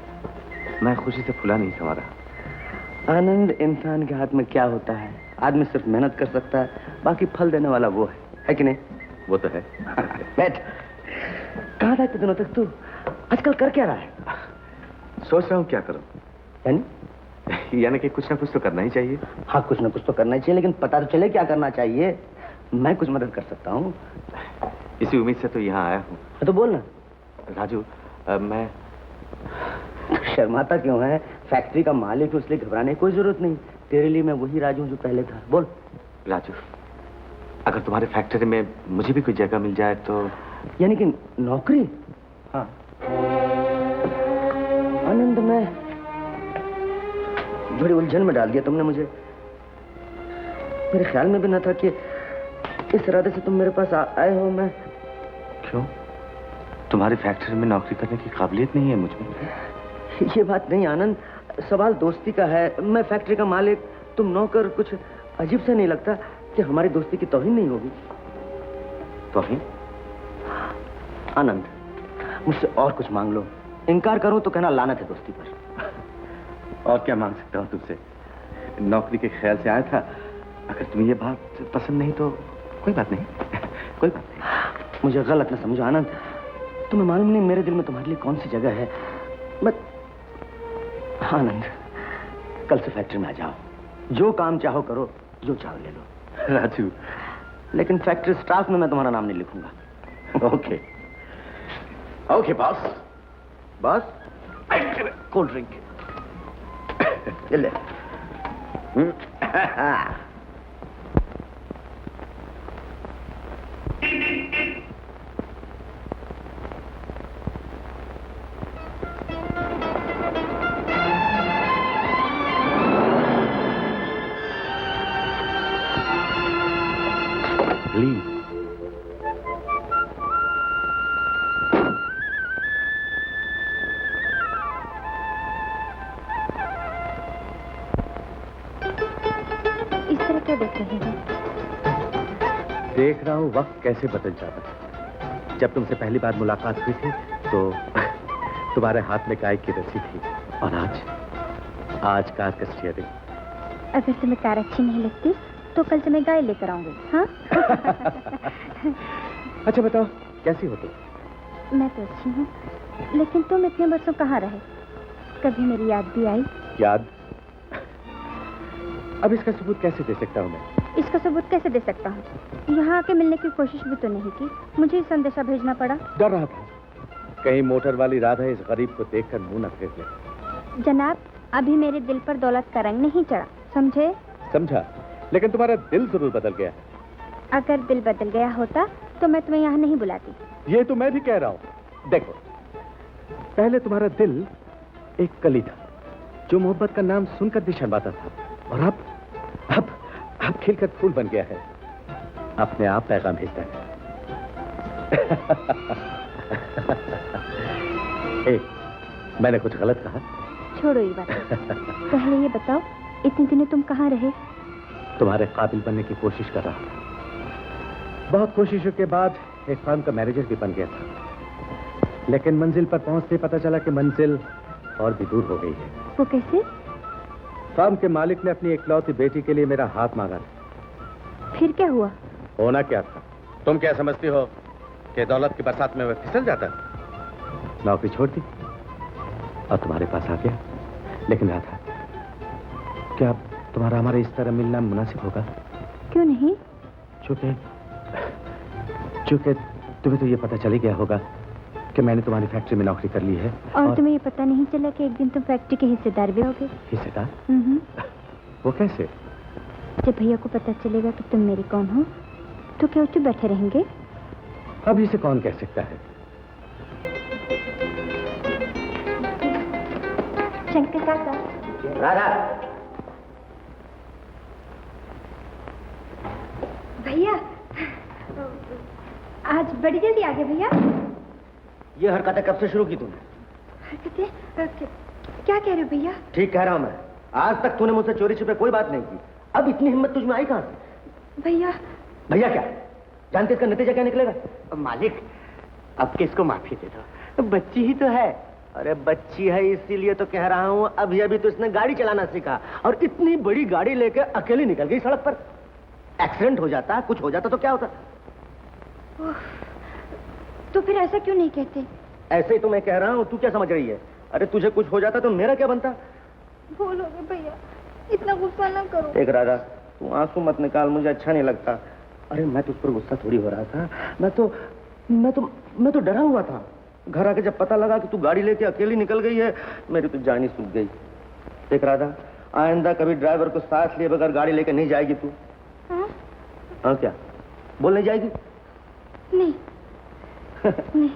मैं खुशी से फुला नहीं समा रहा। आनंद इंसान के हाथ में क्या होता है? आदमी सिर्फ मेहनत कर सकता है, बाकी फल देने वाला वो है कि नहीं? वो तो है। बैठ। कहाँ था इतने दिनों तक तू? आजकल कर क्या रहा है? सोच रहा हूँ क्या करूँ। यानी कि कुछ ना कुछ तो करना ही चाहिए। हाँ, कुछ ना कुछ तो करना ही चाहिए, लेकिन पता तो चले क्या करना चाहिए। मैं कुछ मदद कर सकता हूँ। इसी उम्मीद से तो यहाँ आया हूँ। तो बोल ना। राजू, मैं शर्माता क्यों है? फैक्ट्री का मालिक, उसलिए घबराने की कोई जरूरत नहीं। तेरे लिए मैं वही राजू हूँ जो पहले था। बोल। राजू, अगर तुम्हारे फैक्ट्री में मुझे भी कोई जगह मिल जाए तो। यानी कि नौकरी? हाँ। आनंद, मैं बड़ी उलझन में डाल दिया तुमने मुझे। मेरे ख्याल में भी न था कि इस इरादे से तुम मेरे पास आए हो। मैं क्यों? तुम्हारी फैक्ट्री में नौकरी करने की काबिलियत नहीं है मुझ में? ये बात नहीं आनंद, सवाल दोस्ती का है। मैं फैक्ट्री का मालिक, तुम नौकर। कुछ अजीब से नहीं लगता कि हमारी दोस्ती की तौहीन नहीं होगी? तौहीन? आनंद, मुझसे और कुछ मांग लो। इनकार करूं तो कहना लानत है दोस्ती पर। और क्या मांग सकता हूँ तुमसे? नौकरी के ख्याल से आया था। अगर तुम्हें ये बात पसंद नहीं तो कोई बात नहीं। कोई बात नहीं। मुझे गलत न समझो आनंद, तुम्हें मालूम नहीं मेरे दिल में तुम्हारे लिए कौन सी जगह है। मैं आनंद, कल से फैक्ट्री में आ जाओ। जो काम चाहो करो, जो चाहो ले लो। राजू, लेकिन फैक्ट्री स्टाफ में मैं तुम्हारा नाम नहीं लिखूंगा। Okay okay boss. Boss, cold drink ले। प्लीज। इस तरह क्या देख रहे हैं? देख रहा हूँ वक्त कैसे बदल जाता है। जब तुमसे पहली बार मुलाकात हुई थी तो तुम्हारे हाथ में गाय की रस्सी थी, और आज कार का स्टीयरिंग। अगर तुम्हें कार अच्छी नहीं लगती तो कल से मैं गाय लेकर आऊंगी। हाँ? अच्छा बताओ, कैसी हो तुम? मैं तो अच्छी हूँ, लेकिन तुम इतने वर्षों कहाँ रहे? कभी मेरी याद भी आई? याद? अब इसका सबूत कैसे दे सकता हूँ मैं? इसका सबूत कैसे दे सकता हूँ? यहाँ आके मिलने की कोशिश भी तो नहीं की, मुझे ही संदेशा भेजना पड़ा। डर रहा था कहीं मोटर वाली राधा इस गरीब को देखकर मुंह न फेर ले। जनाब, अभी मेरे दिल पर दौलत का रंग नहीं चढ़ा, समझे? समझा, लेकिन तुम्हारा दिल जरूर बदल गया। अगर दिल बदल गया होता तो मैं तुम्हें यहाँ नहीं बुलाती। ये तो मैं भी कह रहा हूँ। देखो, पहले तुम्हारा दिल एक कली था जो मोहब्बत का नाम सुनकर भी शर्माता था, और अब खिलकर फूल बन गया है। अपने आप पैगाम भेजता है। मैंने कुछ गलत कहा? छोड़ो ये बात। पहले ये बताओ, इतने दिनों तुम कहाँ रहे? तुम्हारे काबिल बनने की कोशिश कर रहा था। बहुत कोशिशों के बाद एक फर्म का मैनेजर भी बन गया था, लेकिन मंजिल पर पहुंचते पता चला कि मंजिल और भी दूर हो गई है। वो कैसे? फर्म के मालिक ने अपनी इकलौती बेटी के लिए मेरा हाथ मांगा। फिर क्या हुआ? होना क्या था? तुम क्या समझती हो कि दौलत की बरसात में वह फिसल जाता है? नौकरी छोड़ दी और तुम्हारे पास आ गया। लेकिन राधा, क्या तुम्हारा हमारा इस तरह मिलना मुनासिब होगा? क्यों नहीं? चूंकि तुम्हें तो ये पता चल ही गया होगा कि मैंने तुम्हारी फैक्ट्री में नौकरी कर ली है। और तुम्हें ये पता नहीं चला कि एक दिन तुम फैक्ट्री के हिस्सेदार भी होगे? हिस्सेदार? वो कैसे? जब भैया को पता चलेगा कि तुम मेरे कौन हो तो क्या चुप बैठे रहेंगे? अब इसे कौन कह सकता है? शंकर काका। राधा। भैया, आज बड़ी जल्दी आ गए भैया। ये हरकतें कब से शुरू की तुमने? हरकतें? क्या कह रहे हो भैया? ठीक कह रहा हूँ मैं। आज तक तूने मुझसे चोरी छुपे कोई बात नहीं की, अब इतनी हिम्मत तुझ में आई कहाँ से? भैया भैया क्या जानते, इसका नतीजा क्या निकलेगा? मालिक अब किसको माफी दे दो, बच्ची ही तो है। अरे बच्ची है इसीलिए तो कह रहा हूँ, अभी अभी तो इसने गाड़ी चलाना सीखा और इतनी बड़ी गाड़ी लेके अकेली निकल गई सड़क पर। एक्सीडेंट हो जाता, कुछ हो जाता तो क्या होता? तो फिर ऐसा क्यों नहीं कहते? ऐसे ही तो मैं कह रहा हूँ, तू क्या समझ रही है? अरे तुझे कुछ हो जाता तो मेरा क्या बनता? भूल हो गई भैया, इतना गुस्सा ना करो। देख राधा, तू आंसू मत निकाल, मुझे अच्छा नहीं लगता। अरे मैं तुझ पर गुस्सा थोड़ी हो रहा था, मैं तो डरा हुआ था। घर आके जब पता लगा कि तू गाड़ी लेके अकेली निकल गई है, मेरी तो जान ही सूख गई। देख राधा, आइंदा कभी ड्राइवर को साथ लिए बगैर गाड़ी लेके नहीं जाएगी तू। हाँ क्या बोल, नहीं जाएगी? नहीं। नहीं।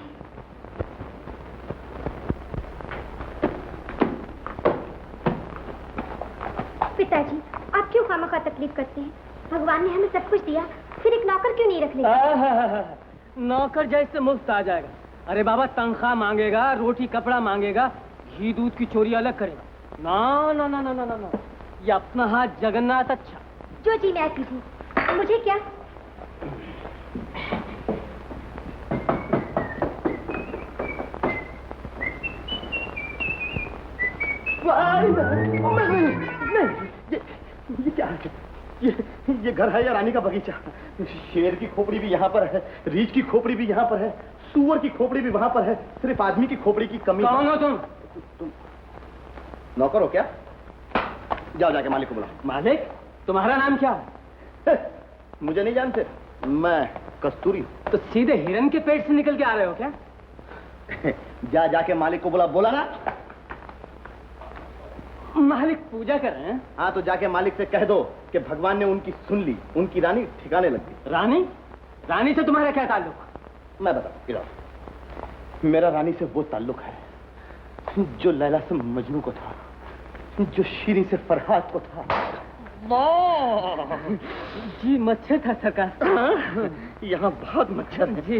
पिताजी, आप क्यों खामखा तकलीफ करते हैं? भगवान ने हमें सब कुछ दिया, फिर एक नौकर क्यों नहीं रख लिया? नौकर जैसे मुफ्त आ जाएगा। अरे बाबा, तनख्वाह मांगेगा, रोटी कपड़ा मांगेगा, घी दूध की चोरी अलग करेगा। ना ना ना ना ना ना ना, ये अपना हाथ जगन्नाथ अच्छा। जो जी मैं कीजिए, मुझे क्या? ये क्या है? ये घर है या रानी का बगीचा? शेर की खोपड़ी भी यहाँ पर है, रीछ की खोपड़ी भी यहाँ पर है, सूअर की खोपड़ी भी वहाँ पर है, सिर्फ आदमी की खोपड़ी की कमी। कौन हो तुम नौकर हो क्या? जाओ जाके मालिक को बुलाओ। मालिक, तुम्हारा नाम क्या है? मुझे नहीं जानते, मैं कस्तूरी। तो सीधे हिरन के पेट से निकल के आ रहे हो क्या? जाके मालिक को बुला। बोला ना मालिक पूजा कर रहे हैं। हाँ, तो जाके मालिक से कह दो कि भगवान ने उनकी सुन ली, उनकी रानी ठिकाने लग गई। रानी? रानी से तुम्हारा क्या ताल्लुक? मैं बताऊं, मेरा रानी से वो ताल्लुक है जो लैला से मजनू को था, जो शीरी से फरहाद को था। जी मच्छर था सरकार। यहाँ बहुत मच्छर है जी।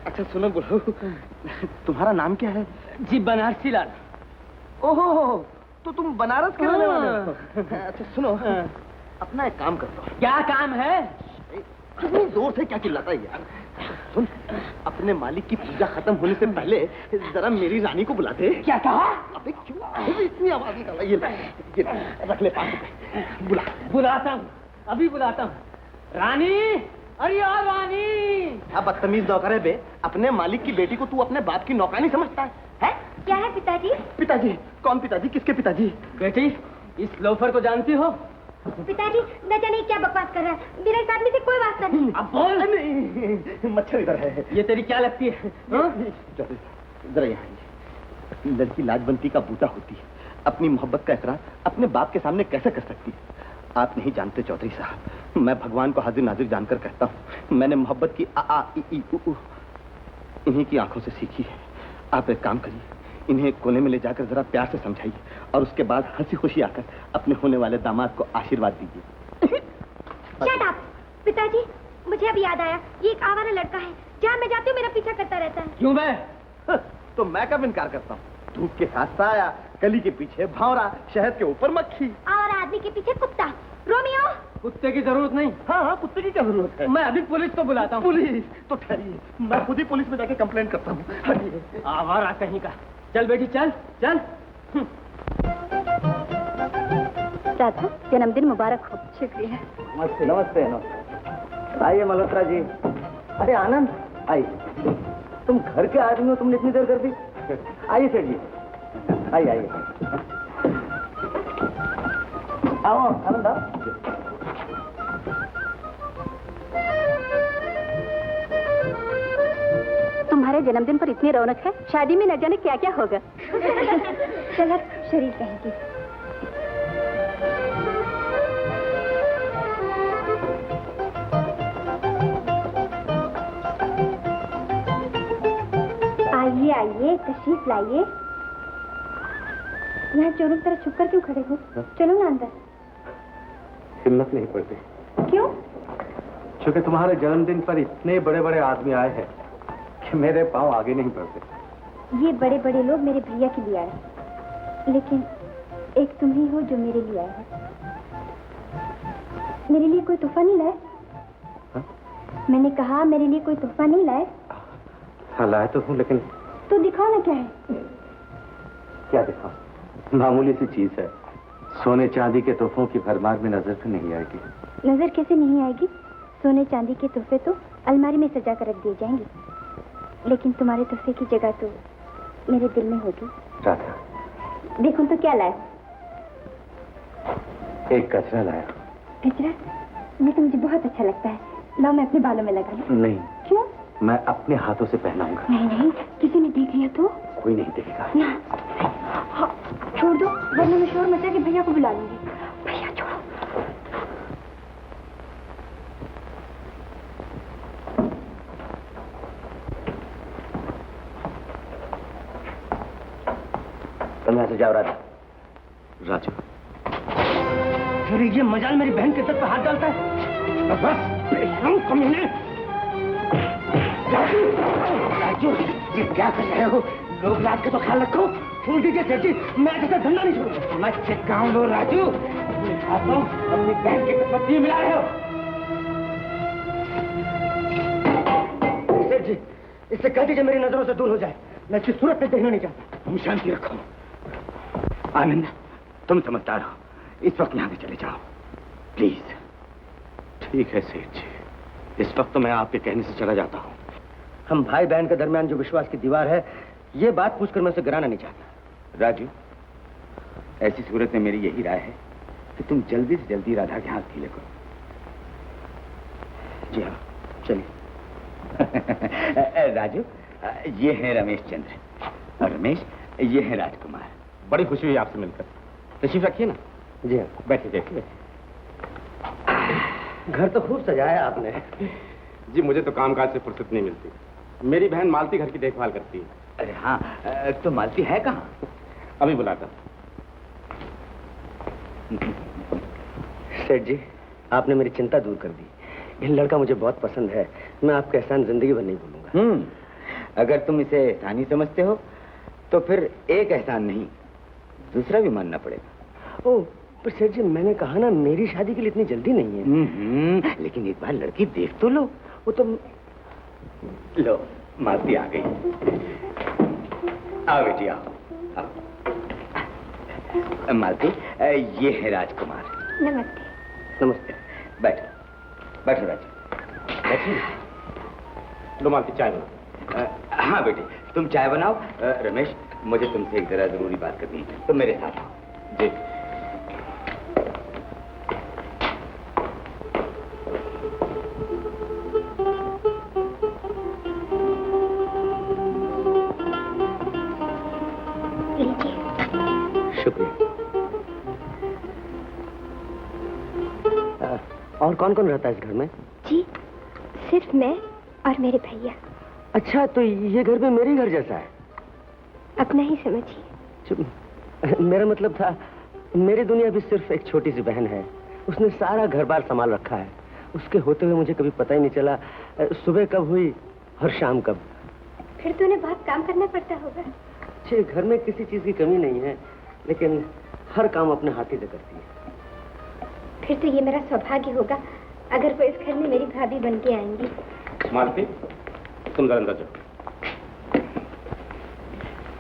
अच्छा सुनो बुढ़ऊ, तुम्हारा नाम क्या है? जी बनारसी लाल। ओहो, तो तुम बनारस के रहने वाले हो? अच्छा सुनो, अपना एक काम कर लो। क्या काम है? कितनी जोर से क्या चिल्लाता है यार? सुन, अपने मालिक की पूजा खत्म होने से पहले जरा मेरी रानी को बुला दे। क्या कहा? अबे क्यों इतनी आवाज निकाला? ये रख ले 5 रुपए। बुलाता हूँ, अभी बुलाता हूँ। रानी, अरे यार रानी। अब बदतमीज नौकर है बे, अपने मालिक की बेटी को तू अपने बाप की नौकरानी समझता है? क्या है पिताजी? पिताजी? कौन पिताजी? किसके पिताजी? बेटी, इस लोफर को जानती हो? पिताजी, न जाने क्या बकवास कर रहा है, मेरे इस आदमी से कोई वास्ता नहीं। अब बोल। नहीं, मच्छर इधर है। ये तेरी क्या लगती है? जरा यहाँ। लड़की लाजवंती का बूटा होती है, अपनी मोहब्बत का इकरार अपने बाप के सामने कैसे कर सकती है? आप नहीं जानते चौधरी साहब, मैं भगवान को हाजिर नाजिर जानकर कहता हूँ, मैंने मोहब्बत की आ ई ई उ इन्हीं की आंखों से सीखी है। आप एक काम करिए, इन्हें कोने में ले जाकर जरा प्यार से समझाइए और उसके बाद हंसी खुशी आकर अपने होने वाले दामाद को आशीर्वाद दीजिए। Shut up! पिताजी, मुझे अब याद आया, ये एक आवारा लड़का है, जहाँ मैं जाती हूँ मेरा पीछा करता रहता है। क्यों मैं? तो मैं कब इनकार करता हूँ? धूप के साथ साया, कली के पीछे भावरा, शहद के ऊपर मक्खी और आदमी के पीछे कुत्ता। रोमियो! कुत्ते की जरूरत नहीं। हाँ, कुत्ते की क्या जरूरत है? मैं अभी पुलिस को बुलाता हूँ। पुलिस? तो ठहरिए, मैं खुद ही पुलिस में जाके कंप्लेंट करता हूँ। आवारा कहीं का। चल बेटी चल चल। राधा, जन्मदिन मुबारक हो। शुक्रिया। नमस्ते नमस्ते नमस्ते। आइए मल्होत्रा जी। अरे आनंद, आइए। तुम घर के आदमी हो, तुमने इतनी देर कर दी? आइए सेठ जी, आइए आइए। आओ आनंद आओ। तुम्हारे जन्मदिन पर इतनी रौनक है, शादी में न जाने क्या क्या होगा। चल अब शरीर कहेगी। आइए आइए, तशरीफ लाइए। यहाँ चोरों की तरह छुप कर क्यों खड़े हो? चलो ना अंदर। हिम्मत नहीं पड़ती। क्यों? क्योंकि तुम्हारे जन्मदिन पर इतने बड़े बड़े आदमी आए हैं कि मेरे पांव आगे नहीं बढ़ते। ये बड़े बड़े लोग मेरे भैया के लिए आए, लेकिन एक तुम ही हो जो मेरे लिए आए हो। मेरे लिए कोई तोहफा नहीं लाए? हाँ? मैंने कहा मेरे लिए कोई तोहफा नहीं लाए? हाँ लाए तो हूँ, लेकिन तो दिखाओ ना क्या है। क्या दिखाऊं? मामूली सी चीज है। सोने चांदी के तोहफों की भरमार में नजर तो नहीं आएगी। नजर कैसे नहीं आएगी? सोने चांदी के तोहफे तो अलमारी में सजा कर रख दिए जाएंगे, लेकिन तुम्हारे तोहफे की जगह तो मेरे दिल में होगी। राधा, देखो तो क्या लाए? एक गजरा लाया। गजरा? ये तो मुझे बहुत अच्छा लगता है। लाओ मैं अपने बालों में लगा लूं। नहीं। क्यों? मैं अपने हाथों से पहनाऊंगा। नहीं नहीं, किसी ने देख लिया तो? कोई नहीं देखेगा। हाँ, छोड़ दो, वरना मैं शोर मचा के भैया को बुला लूंगी। भैया छोड़ो। तुम यहाँ से जाओ राजा। राजू, फिर ये मजाल मेरी बहन के सर पर हाथ डालता है। बस बेशरम कमीने। राजू, ये क्या कर रहे हो? लोग रात का तो ख्याल रखो। छोड़ दीजिए सेठ जी, मैं ऐसा धंधा नहीं छोड़ूंगा। मैं चिपकाऊं लो राजू। अपनी बहन के पत्नी मिला रहे हो। सेठ जी, इससे कह दीजिए मेरी नजरों से दूर हो जाए। मैं इसकी सूरत पे देखना नहीं चाहता। तुम शांति रखो। आनंद, तुम समझदार हो, इस वक्त यहाँ से चले जाओ प्लीज। ठीक है सेठ जी, इस वक्त तो मैं आपके कहने से चला जाता हूँ। हम भाई बहन के दरमियान जो विश्वास की दीवार है, ये बात पूछकर मैं उसे गिराना नहीं चाहता। राजू, ऐसी सूरत में मेरी यही राय है कि तुम जल्दी से जल्दी राधा के हाथ ढीले करो। जी हाँ, चलिए। राजू, ये है रमेश चंद्र और रमेश ये है राजकुमार। बड़ी खुशी हुई आपसे मिलकर। तशरीफ रखिए ना। जी हाँ, बैठिए बैठिए। घर तो खूब सजाया आपने। जी मुझे तो कामकाज से फुर्सत नहीं मिलती। मेरी बहन मालती घर की देखभाल करती है। अरे हाँ, तो मालती है कहाँ? अभी बुलाता। सेठ जी, आपने मेरी चिंता दूर कर दी। ये लड़का मुझे बहुत पसंद है। मैं आपका एहसान जिंदगी भर नहीं भूलूंगा। अगर तुम इसे एहसान समझते हो तो फिर एक एहसान नहीं, दूसरा भी मानना पड़ेगा। ओह, पर सेठ जी मैंने कहा ना, मेरी शादी के लिए इतनी जल्दी नहीं है। लेकिन एक बार लड़की देख तो लो। वो तो लो, मालती आ गई। आओ बेटी आओ, आओ। मालती, ये है राजकुमार। नमस्ते। नमस्ते। बैठो बैठो राजू, बैठिए। लो मालती, चाय बना। हाँ बेटी, तुम चाय बनाओ। रमेश, मुझे तुमसे एक जरा जरूरी बात करनी है, तुम मेरे साथ आओ। जी। शुक्रिया। और कौन कौन रहता है इस घर में? जी, सिर्फ मैं और मेरे भैया। अच्छा, तो ये घर में मेरे घर जैसा है? अपना ही समझिए। मेरा मतलब था, मेरी दुनिया भी सिर्फ एक छोटी सी बहन है। उसने सारा घर बार संभाल रखा है। उसके होते हुए मुझे कभी पता ही नहीं चला सुबह कब हुई और शाम कब। फिर तो उन्हें बहुत काम करना पड़ता होगा। अच्छे घर में किसी चीज की कमी नहीं है, लेकिन हर काम अपने हाथी से करती है। फिर तो ये मेरा सौभाग्य होगा अगर वो इस घर में मेरी भाभी बन के आएंगी। मालती, तुम जरा अंदर जाओ।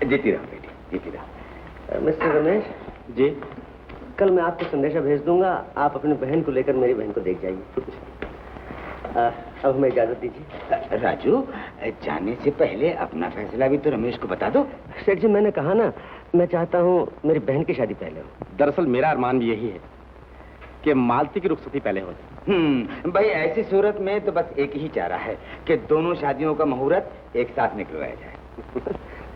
जीती रहो बेटी, जीती रहो। मिस्टर रमेश जी। कल मैं आपको संदेशा भेज दूंगा। आप अपनी बहन को लेकर मेरी बहन को देख जाइए। अब हमें इजाजत दीजिए। राजू, जाने से पहले अपना फैसला भी तो रमेश को बता दो। सेठ जी, मैंने कहा ना, मैं चाहता हूँ मेरी बहन की शादी पहले हो। दरअसल मेरा अरमान भी यही है कि मालती की रुखसती पहले हो जाए। भाई ऐसी सूरत में तो बस एक ही चारा है कि दोनों शादियों का मुहूर्त एक साथ निकलवाया जाए।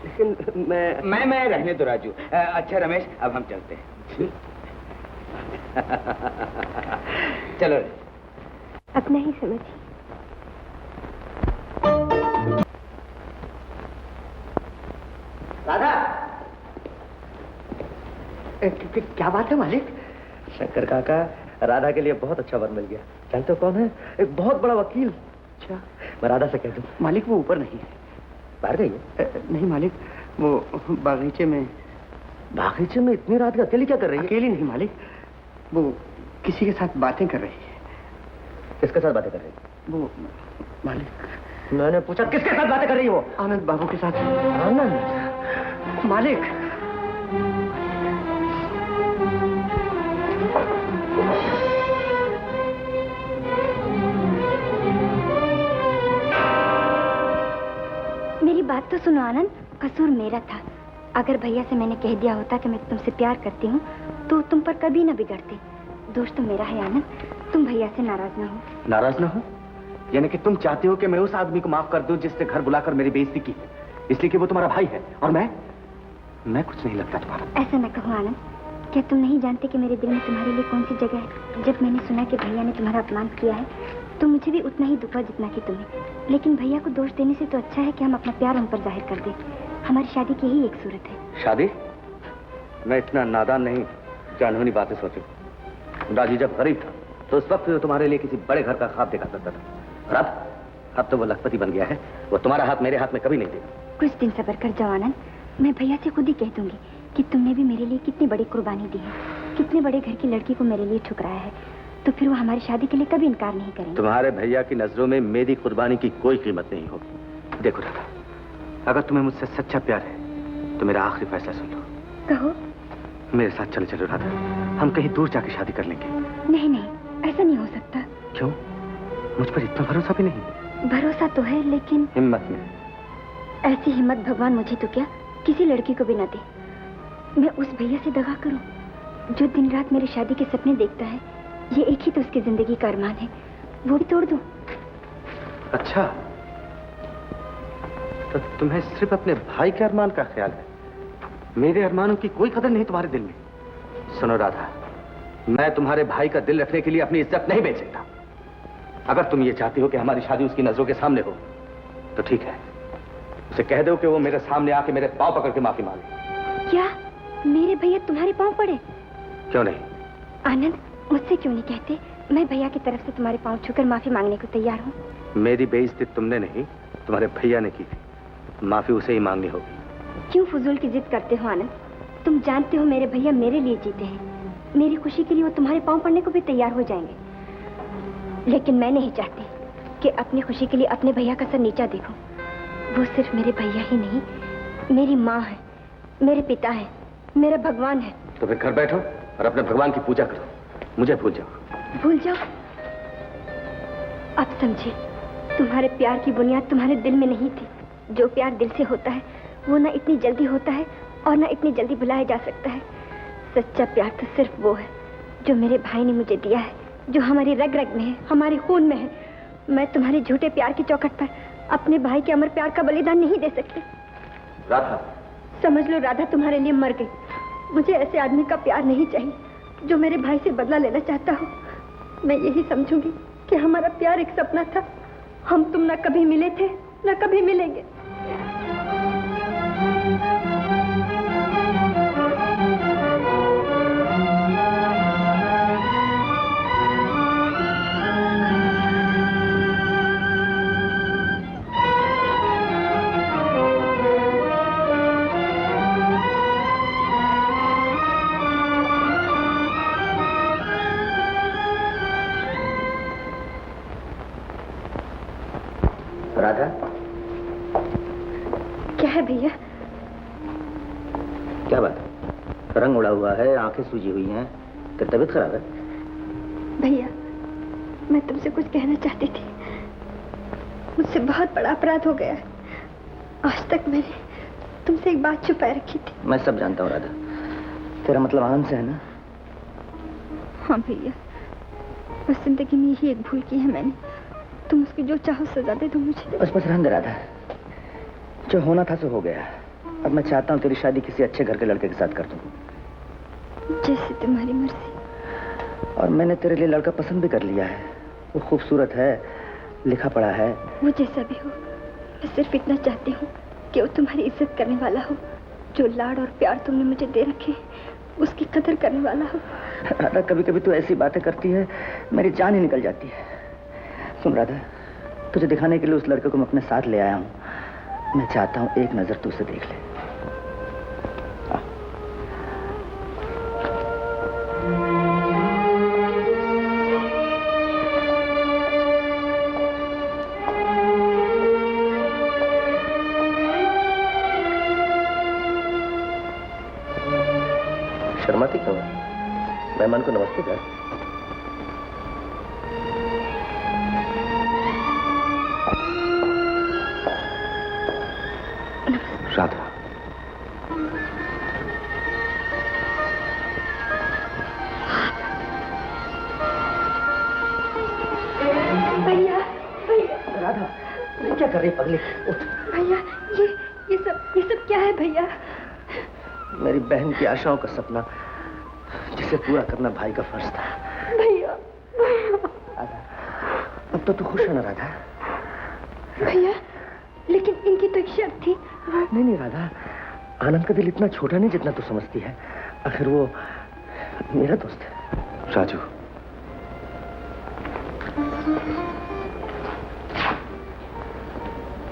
लेकिन मैं रहने दो राजू। अच्छा रमेश, अब हम चलते हैं। चलो। अपना ही समझिए। राधा, क्या बात है मालिक? शंकर काका, राधा के लिए बहुत अच्छा वर मिल गया। जानते हो कौन है? एक बहुत बड़ा वकील। अच्छा, मैं राधा से कह दूं। मालिक वो ऊपर नहीं है। बाहर गई है? नहीं मालिक, वो बागीचे में बागीचे में इतनी रात को अकेली क्या कर रही है? अकेली नहीं मालिक, वो किसी के साथ बातें कर रही है। किसके साथ बातें कर रही है? वो मालिक, मैंने पूछा किसके साथ बातें कर रही है वो? आनंद बाबू के साथ। आनंद? मालिक, मेरी बात तो सुनो आनंद, कसूर मेरा था। अगर भैया से मैंने कह दिया होता कि मैं तुमसे प्यार करती हूँ तो तुम पर कभी न बिगड़ते। दोष तो मेरा है आनंद, तुम भैया से नाराज ना हो। नाराज ना हो? यानी कि तुम चाहते हो कि मैं उस आदमी को माफ कर दूं जिसने घर बुलाकर मेरी बेइज्जती की है, इसलिए कि वो तुम्हारा भाई है और मैं कुछ नहीं लगता तुम्हारा। ऐसा न कहो आनंद, क्या तुम नहीं जानते कि मेरे दिल में तुम्हारे लिए कौन सी जगह है? जब मैंने सुना कि भैया ने तुम्हारा अपमान किया है तो मुझे भी उतना ही दुख हुआ जितना कि तुम्हें। लेकिन भैया को दोष देने से तो अच्छा है कि हम अपना प्यार उन पर जाहिर कर दें। हमारी शादी की ही एक सूरत है। शादी? मैं इतना नादान नहीं जानवनी बातें सोचूं। राजू जब गरीब था तो उस वक्त तुम्हारे लिए किसी बड़े घर का ख्वाब देखा करता था, और अब तो वो लखपति बन गया है। वो तुम्हारा हाथ मेरे हाथ में कभी नहीं देगा। कुछ दिन सब्र कर जाओ आनंद, मैं भैया से खुद ही कह दूंगी कि तुमने भी मेरे लिए कितनी बड़ी कुर्बानी दी है, कितने बड़े घर की लड़की को मेरे लिए ठुकराया है, तो फिर वो हमारी शादी के लिए कभी इनकार नहीं करेंगे। तुम्हारे भैया की नजरों में मेरी कुर्बानी की कोई कीमत नहीं होगी। देखो राधा, अगर तुम्हें मुझसे सच्चा प्यार है तो मेरा आखिरी फैसला सुन लो। कहो। मेरे साथ चलो चलो राधा, हम कहीं दूर जाके शादी कर लेंगे। नहीं नहीं, ऐसा नहीं हो सकता। क्यों? मुझ पर इतना भरोसा भी नहीं? भरोसा तो है, लेकिन हिम्मत में। ऐसी हिम्मत भगवान मुझे तो क्या किसी लड़की को भी न दे। मैं उस भैया से दगा करूं जो दिन रात मेरी शादी के सपने देखता है। ये एक ही तो उसकी जिंदगी का अरमान है, वो भी तोड़ दूं। अच्छा, तो तुम्हें सिर्फ अपने भाई के अरमान का ख्याल है, मेरे अरमानों की कोई कदर नहीं तुम्हारे दिल में। सुनो राधा, मैं तुम्हारे भाई का दिल रखने के लिए अपनी इज्जत नहीं बेच सकता। अगर तुम ये चाहती हो कि हमारी शादी उसकी नजरों के सामने हो तो ठीक है, उसे कह दो कि वो मेरे सामने आके मेरे पांव पकड़ के माफी मांगे। क्या मेरे भैया तुम्हारे पांव पड़े? क्यों नहीं? आनंद, मुझसे क्यों नहीं कहते? मैं भैया की तरफ से तुम्हारे पांव छूकर माफी मांगने को तैयार हूँ। मेरी बेइज्जती तुमने नहीं, तुम्हारे भैया ने की थी, माफी उसे ही मांगनी होगी। क्यों फजूल की जिद करते हो आनंद? तुम जानते हो मेरे भैया मेरे लिए जीते हैं, मेरी खुशी के लिए वो तुम्हारे पांव पड़ने को भी तैयार हो जाएंगे। लेकिन मैं नहीं चाहती कि अपनी खुशी के लिए अपने भैया का सर नीचा देखो। वो सिर्फ मेरे भैया ही नहीं, मेरी माँ है, मेरे पिता है, मेरा भगवान है। तो फिर घर बैठो और अपने भगवान की पूजा करो, मुझे भूल जाओ। भूल जाओ? अब समझे, तुम्हारे प्यार की बुनियाद तुम्हारे दिल में नहीं थी। जो प्यार दिल से होता है वो ना इतनी जल्दी होता है और ना इतनी जल्दी भुलाया जा सकता है। सच्चा प्यार तो सिर्फ वो है जो मेरे भाई ने मुझे दिया है, जो हमारी रग रग में है, हमारे खून में है। मैं तुम्हारे झूठे प्यार की चौखट पर अपने भाई के अमर प्यार का बलिदान नहीं दे सकती। राधा, समझ लो राधा तुम्हारे लिए मर गई। मुझे ऐसे आदमी का प्यार नहीं चाहिए जो मेरे भाई से बदला लेना चाहता हो। मैं यही समझूंगी कि हमारा प्यार एक सपना था। हम तुम न कभी मिले थे न कभी मिलेंगे। राधा, क्या है भैया? क्या बात है? रंग उड़ा हुआ है, आंखें सूजी हुई हैं, तेरी तबीयत खराब है? भैया, मैं तुमसे कुछ कहना चाहती थी। मुझसे बहुत बड़ा अपराध हो गया है। आज तक मैंने तुमसे एक बात छुपाए रखी थी। मैं सब जानता हूँ राधा, तेरा मतलब आनंद से है ना? हाँ भैया, बस जिंदगी में यही एक भूल की है मैंने। तुम उसकी जो चाहो सजा दे दो मुझे। बस रहने दे राधा, जो होना था सो हो गया। अब मैं चाहता हूँ तेरी शादी किसी अच्छे घर के लड़के के साथ कर दूँ। जैसे तुम्हारी मर्जी। और मैंने तेरे लिए लड़का पसंद भी कर लिया है। वो खूबसूरत है, लिखा पढ़ा है। वो जैसा भी हो, मैं सिर्फ इतना चाहती हूँ कि वो तुम्हारी इज्जत करने वाला हो। जो लाड और प्यार तुमने मुझे दे रखे उसकी कदर करने वाला हो। राधा, कभी कभी तू ऐसी बातें करती है मेरी जान ही निकल जाती है। सुन राधा, तुझे दिखाने के लिए उस लड़के को मैं अपने साथ ले आया हूँ। मैं चाहता हूँ एक नजर तू उसे देख ले। शर्माती क्यों? मेहमान को नमस्ते कर। राधा, भैया भैया। राधा, तू क्या कर रही पगली? उठ। भैया ये सब क्या है भैया? मेरी बहन की आशाओं का सपना जिसे पूरा करना भाई का फर्ज था। भैया राधा, अब तो तू खुश है ना राधा? भैया लेकिन इनकी तो एक शर्त थी। नहीं राधा, आनंद का दिल इतना छोटा नहीं जितना तू समझती है। आखिर वो मेरा दोस्त है। राजू,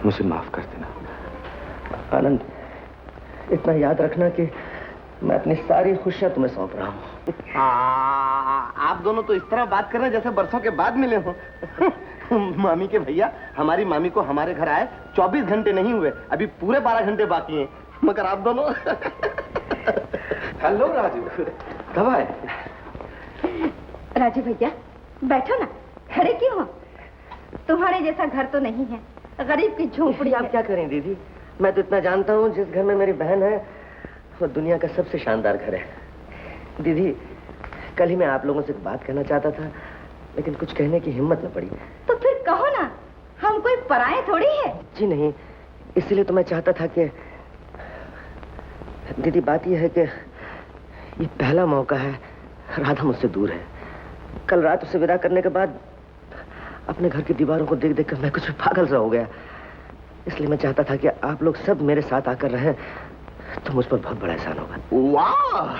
मुझे माफ कर देना। आनंद, इतना याद रखना कि मैं अपनी सारी खुशियां तुम्हें सौंप रहा हूँ। आप दोनों तो इस तरह बात कर रहे हैं जैसे बरसों के बाद मिले हो। मामी के भैया, हमारी मामी को हमारे घर आए 24 घंटे नहीं हुए, अभी पूरे 12 घंटे बाकी हैं, मगर आप दोनों। हेलो राजू, कब आए? राजू भैया बैठो ना, खड़े क्यों हो? तुम्हारे जैसा घर तो नहीं है, गरीब की झोपड़ी। आप क्या करें दीदी, मैं तो इतना जानता हूँ जिस घर में मेरी बहन है वो दुनिया का सबसे शानदार घर है। दीदी, कल ही मैं आप लोगों से एक बात कहना चाहता था, लेकिन कुछ कहने की हिम्मत न पड़ी। तो फिर कहो ना, हम कोई पराये थोड़ी है। जी नहीं, इसलिए तो मैं चाहता था कि दीदी, बात यह है कि ये पहला मौका है, राधा मुझसे दूर है। कल रात उसे विदा करने के बाद अपने घर की दीवारों को देख देख कर मैं कुछ पागल सा हो गया। इसलिए मैं चाहता था कि आप लोग सब मेरे साथ आकर रहें, तो मुझ पर बहुत बड़ा एहसान होगा। वाह,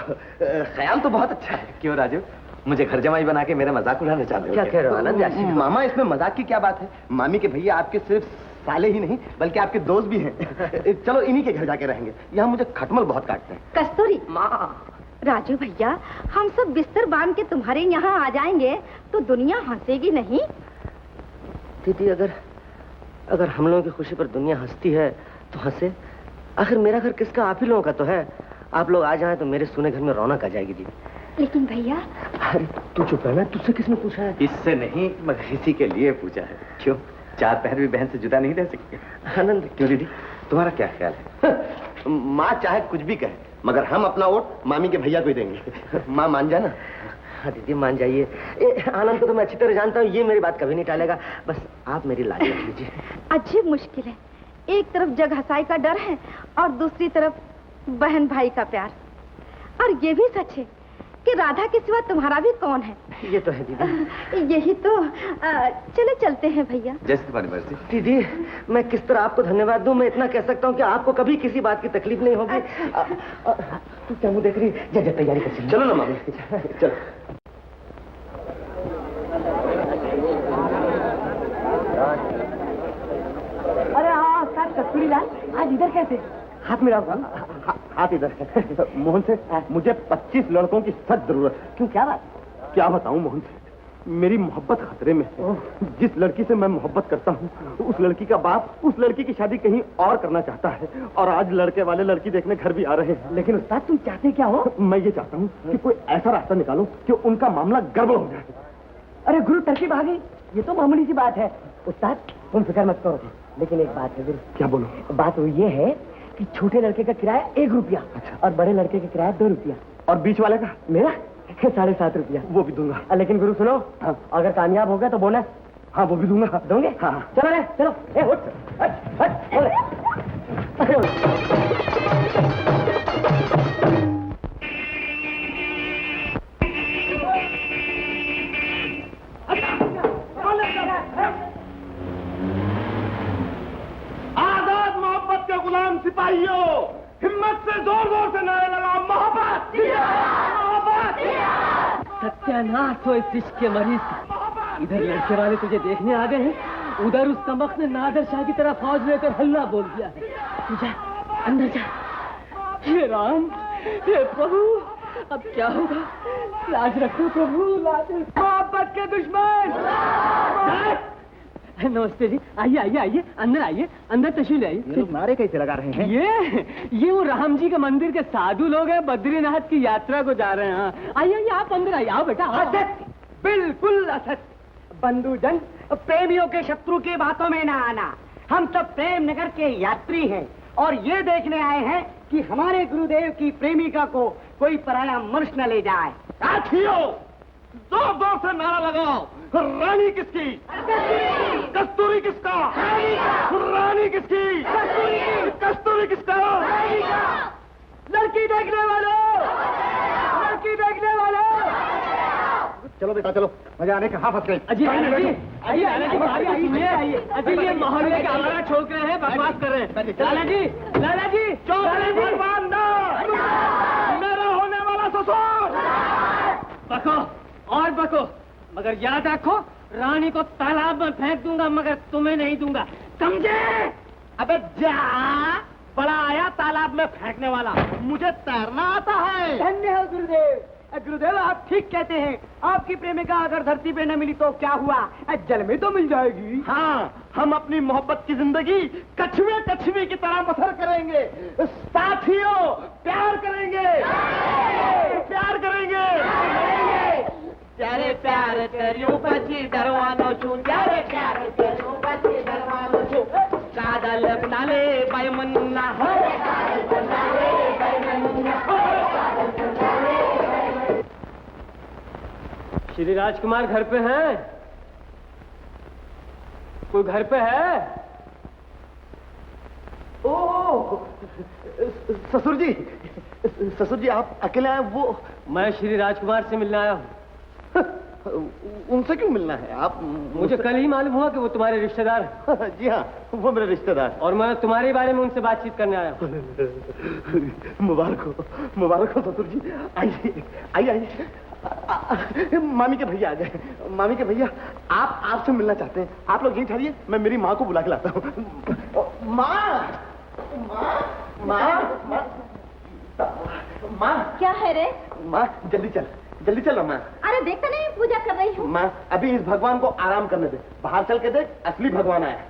ख्याल तो बहुत अच्छा है। क्यों राजू, मुझे घर जमाई बना के मेरा मजाक उड़ाना चाहते हो? क्या कह रहे हो आनंद? मामा, इसमें मजाक की क्या बात है? मामी के भैया आपके सिर्फ साले ही नहीं बल्कि आपके दोस्त भी हैं। चलो इन्हीं के घर जाके रहेंगे, यहाँ मुझे खटमल बहुत काटते हैं। कस्तूरी माँ, राजू भैया, हम सब बिस्तर बांध के तुम्हारे यहाँ आ जाएंगे तो दुनिया हंसेगी नहीं? दीदी, अगर हम लोगों की खुशी पर दुनिया हंसती है तो हंसे। आखिर मेरा घर किसका? आप ही लोगों का तो है। आप लोग आ जाएं तो मेरे सूने घर में रौनक आ जाएगी दीदी। लेकिन भैया। अरे तू चुप रहना, तुझसे किसने पूछा है? इससे नहीं, मगर इसी के लिए पूछा है। क्यों, 4 पहर भी बहन से जुदा नहीं रह सकते? आनंद, क्यों दीदी, तुम्हारा क्या ख्याल है? माँ चाहे कुछ भी कहे, मगर हम अपना वोट मामी के भैया को ही देंगे। माँ मान जाना। हाँ दीदी, मान जाइए। आनंद को तो मैं अच्छी तरह जानता हूँ, ये मेरी बात कभी नहीं टालेगा। बस आप मेरी लाज रख लीजिए। अजीब मुश्किल है, एक तरफ जग हसाई का डर है और दूसरी तरफ बहन भाई का प्यार। और ये भी सच है कि राधा के सिवा तुम्हारा भी कौन है। ये तो है दीदी। यही तो। चले चलते हैं भैया। जैसे तुम्हारी मर्जी। दीदी, मैं किस तरह आपको धन्यवाद दूं? मैं इतना कह सकता हूँ कि आपको कभी किसी बात की तकलीफ नहीं होगी। तू क्या मुंह देख रही है? जा तैयारी कर। चलो ना मामी, चलो। अरे हाँ कस्तूरी लाल, आज इधर कैसे? हाथ मिलाओ। हाथ इधर है। मोहन से मुझे 25 लड़कों की सख्त जरूरत। क्यों, क्या बात? क्या बताऊं मोहन से, मेरी मोहब्बत खतरे में है। जिस लड़की से मैं मोहब्बत करता हूँ उस लड़की का बाप उस लड़की की शादी कहीं और करना चाहता है, और आज लड़के वाले लड़की देखने घर भी आ रहे हैं। लेकिन उस्ताद, तुम चाहते क्या हो? मैं ये चाहता हूँ कि कोई ऐसा रास्ता निकालो कि उनका मामला गड़बड़ हो जाए। अरे गुरु, तरकीब आ गई। ये तो मामूली सी बात है। उस्ताद, तुम फिक्र मत करो, लेकिन एक बात है गुरु। क्या बोलो? बात वो ये है कि छोटे लड़के का किराया 1 रुपया। अच्छा। और बड़े लड़के का किराया 2 रुपया। और बीच वाले का? मेरा 7.5 रुपया। वो भी दूंगा। लेकिन गुरु सुनो, हाँ। अगर कामयाब होगा तो बोनस। हाँ, वो भी दूंगा। दोगे? हाँ। चलो रे, चलो। ए, उठ, हट, हट, बोले। अरे, आजाद मोहब्बत के गुलाम सिपाहियों, हिम्मत से जोर जोर से नारे लगाओ, मोहब्बत मोहब्बत। सत्यानाश हो इस इश्क के मरीज। इधर लड़के वाले तुझे देखने आ गए हैं, उधर उस कमबख्त ने नादर शाह की तरह फौज लेकर हल्ला बोल दिया है। तू जा, अंदर जा। हे राम, हे प्रभु, अब क्या होगा? लाज रखो प्रभु, लाज। मोहब्बत के दुश्मन, नमस्ते जी, आइए आइए आइए, अंदर आइए, अंदर तशरीफ आइए। ये लोग नारे कैसे लगा रहे हैं? ये वो राम जी के मंदिर के साधु लोग हैं, बद्रीनाथ की यात्रा को जा रहे हैं। हाँ, आइए आइए, आप अंदर आइए, आओ बेटा। असत्य, बिल्कुल असत्य। बंधुजन, प्रेमियों के शत्रु की बातों में ना आना। हम सब प्रेम नगर के यात्री हैं और ये देखने आए हैं कि हमारे गुरुदेव की प्रेमिका को कोई पराया मनुष्य न ले जाए। साथियों, जोर जोर से नारा लगाओ, रानी किसकी? कस्तूरी किसका? रानी किसकी? कस्तूरी किसका? लड़की देखने वालों, लड़की देखने वालों, चलो बेटा चलो, मजा आने कहाँ फंस गए? अजी आइए आइए आइए, अजी ये मोहल्ले के आवारा छोकरे हैं, बकवास कर रहे हैं। लाला जी, लाला जी, भगवान मेरा होने वाला ससुर। बको और बको, मगर याद रखो, रानी को तालाब में फेंक दूंगा मगर तुम्हें नहीं दूंगा, समझे? अबे जा, बड़ा आया तालाब में फेंकने वाला, मुझे तैरना आता है। धन्य हो गुरुदेव। गुरुदेव आप ठीक कहते हैं, आपकी प्रेमिका अगर धरती पे न मिली तो क्या हुआ, जल में तो मिल जाएगी। हाँ, हम अपनी मोहब्बत की जिंदगी कछुए कछुवी की तरह बसर करेंगे। साथियों, प्यार करेंगे, प्यार करेंगे। प्यारे प्यार करियो पची दरवानो छू, प्यारे प्यार करियो पची दरवानो छू, कादल बनाले बैमन्ना हो, कादल बनाले बैमन्ना हो। श्री राजकुमार घर पे हैं? कोई घर पे है? ओ ससुर जी आप अकेले आए? वो मैं श्री राजकुमार से मिलने आया हूँ। उनसे क्यों मिलना है? आप मुझे कल ही मालूम हुआ कि वो तुम्हारे रिश्तेदार हैं। जी हाँ, वो मेरे रिश्तेदार। और मैं तुम्हारे बारे में उनसे बातचीत करने आया हूँ। मुबारक हो ससुर जी। आइए आइए आइए। मामी के भैया आ गए। मामी के भैया आप आपसे मिलना चाहते हैं। आप लोग यहीं ठहरिए, मैं मेरी माँ को बुला के लाता हूँ। माँ, माँ, क्या है रे? माँ जल्दी चलो माँ। अरे देखता नहीं पूजा कर रही हूँ। माँ अभी इस भगवान को आराम करने दे, बाहर चल के देख असली भगवान आया।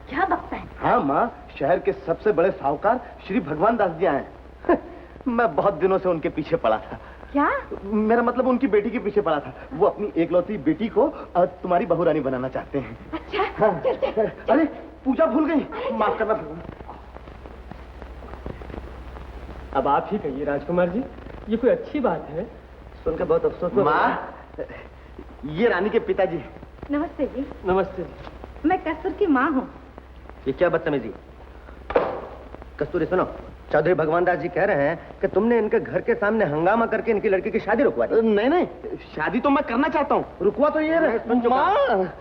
क्या बकता है? हाँ माँ, शहर के सबसे बड़े साहूकार श्री भगवान दास जी आए। मैं बहुत दिनों से उनके पीछे पड़ा था। क्या? मेरा मतलब उनकी बेटी के पीछे पड़ा था। वो अपनी एकलौती बेटी को तुम्हारी बहू रानी बनाना चाहते हैं। अच्छा हाँ। चल। अरे पूजा भूल गई, माफ करना भगवान। अब आप ही कहिए राजकुमार जी, ये कोई अच्छी बात है? सुनकर बहुत अफसोस हुआ। माँ, ये रानी के पिताजी। नमस्ते जी। नमस्ते जी। मैं कस्तूर की माँ हूँ। ये क्या बदतमीजी? कस्तूरी सुनो, चौधरी भगवान दास जी कह रहे हैं कि तुमने इनके घर के सामने हंगामा करके इनकी लड़की की शादी रुकवा दी। नहीं, शादी तो मैं करना चाहता हूँ, रुकवा तो ये रहे। माँ,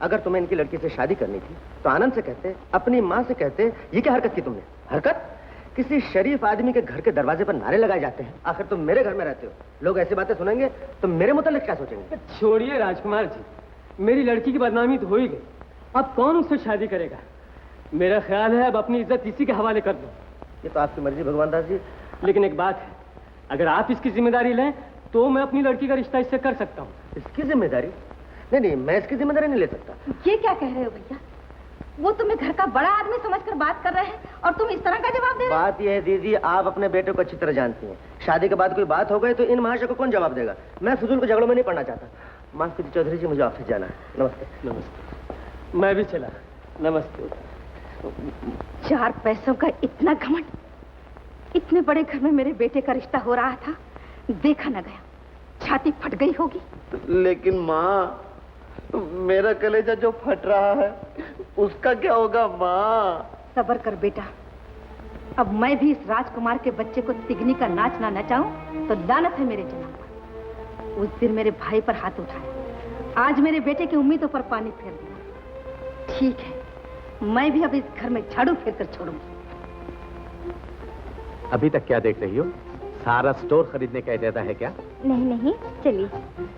अगर तुम्हें इनकी लड़की से शादी करनी थी तो आनंद से कहते, अपनी माँ से कहते। ये क्या हरकत की तुमने? हरकत? किसी शरीफ आदमी के घर के दरवाजे पर नारे लगाए जाते हैं। आखिर तुम मेरे घर में रहते हो, लोग ऐसी बातें सुनेंगे तो मेरे मुतालिक क्या सोचेंगे? छोड़िए राजकुमार जी, मेरी लड़की की बदनामी तो हो ही गई, अब कौन उससे शादी करेगा? मेरा ख्याल है अब अपनी इज्जत इसी के हवाले कर दो। ये तो आपकी मर्जी भगवान दास जी। लेकिन एक बात है, अगर आप इसकी जिम्मेदारी लें तो मैं अपनी लड़की का रिश्ता इससे कर सकता हूँ। इसकी जिम्मेदारी? नहीं, मैं इसकी जिम्मेदारी नहीं ले सकता। ये क्या कह रहे हो भैया? वो तुम्हें घर का बड़ा आदमी समझकर बात कर रहे हैं और तुम इस तरह का जवाब दे रहे हो? बात यह है दीदी, आप अपने बेटे को अच्छी तरह जानती हैं। शादी के बाद कोई बात हो गई तो इन महाशय को कौन जवाब देगा? मैं फजूल के झगड़ों में नहीं पड़ना चाहता। माफ कीजिए चौधरी जी, मुझे ऑफिस जाना है। नमस्ते। नमस्ते। मैं भी चला। नमस्ते। 4 पैसों का इतना घमंड, इतने बड़े घर में मेरे बेटे का रिश्ता हो रहा था, देखा न गया, छाती फट गई होगी। लेकिन माँ, मेरा कलेजा जो फट रहा है उसका क्या होगा माँ? सब्र कर बेटा, अब मैं भी इस राजकुमार के बच्चे को तिगनी का नाच ना नचाऊं तो लानत है मेरे जनाब पर। उस दिन मेरे भाई पर हाथ उठाए, आज मेरे बेटे की उम्मीदों पर पानी फेर दिया। ठीक है, मैं भी अब इस घर में झाड़ू फेर कर छोड़ूंगी। अभी तक क्या देख रही हो? सारा स्टोर खरीदने का इरादा है क्या? नहीं, चलिए।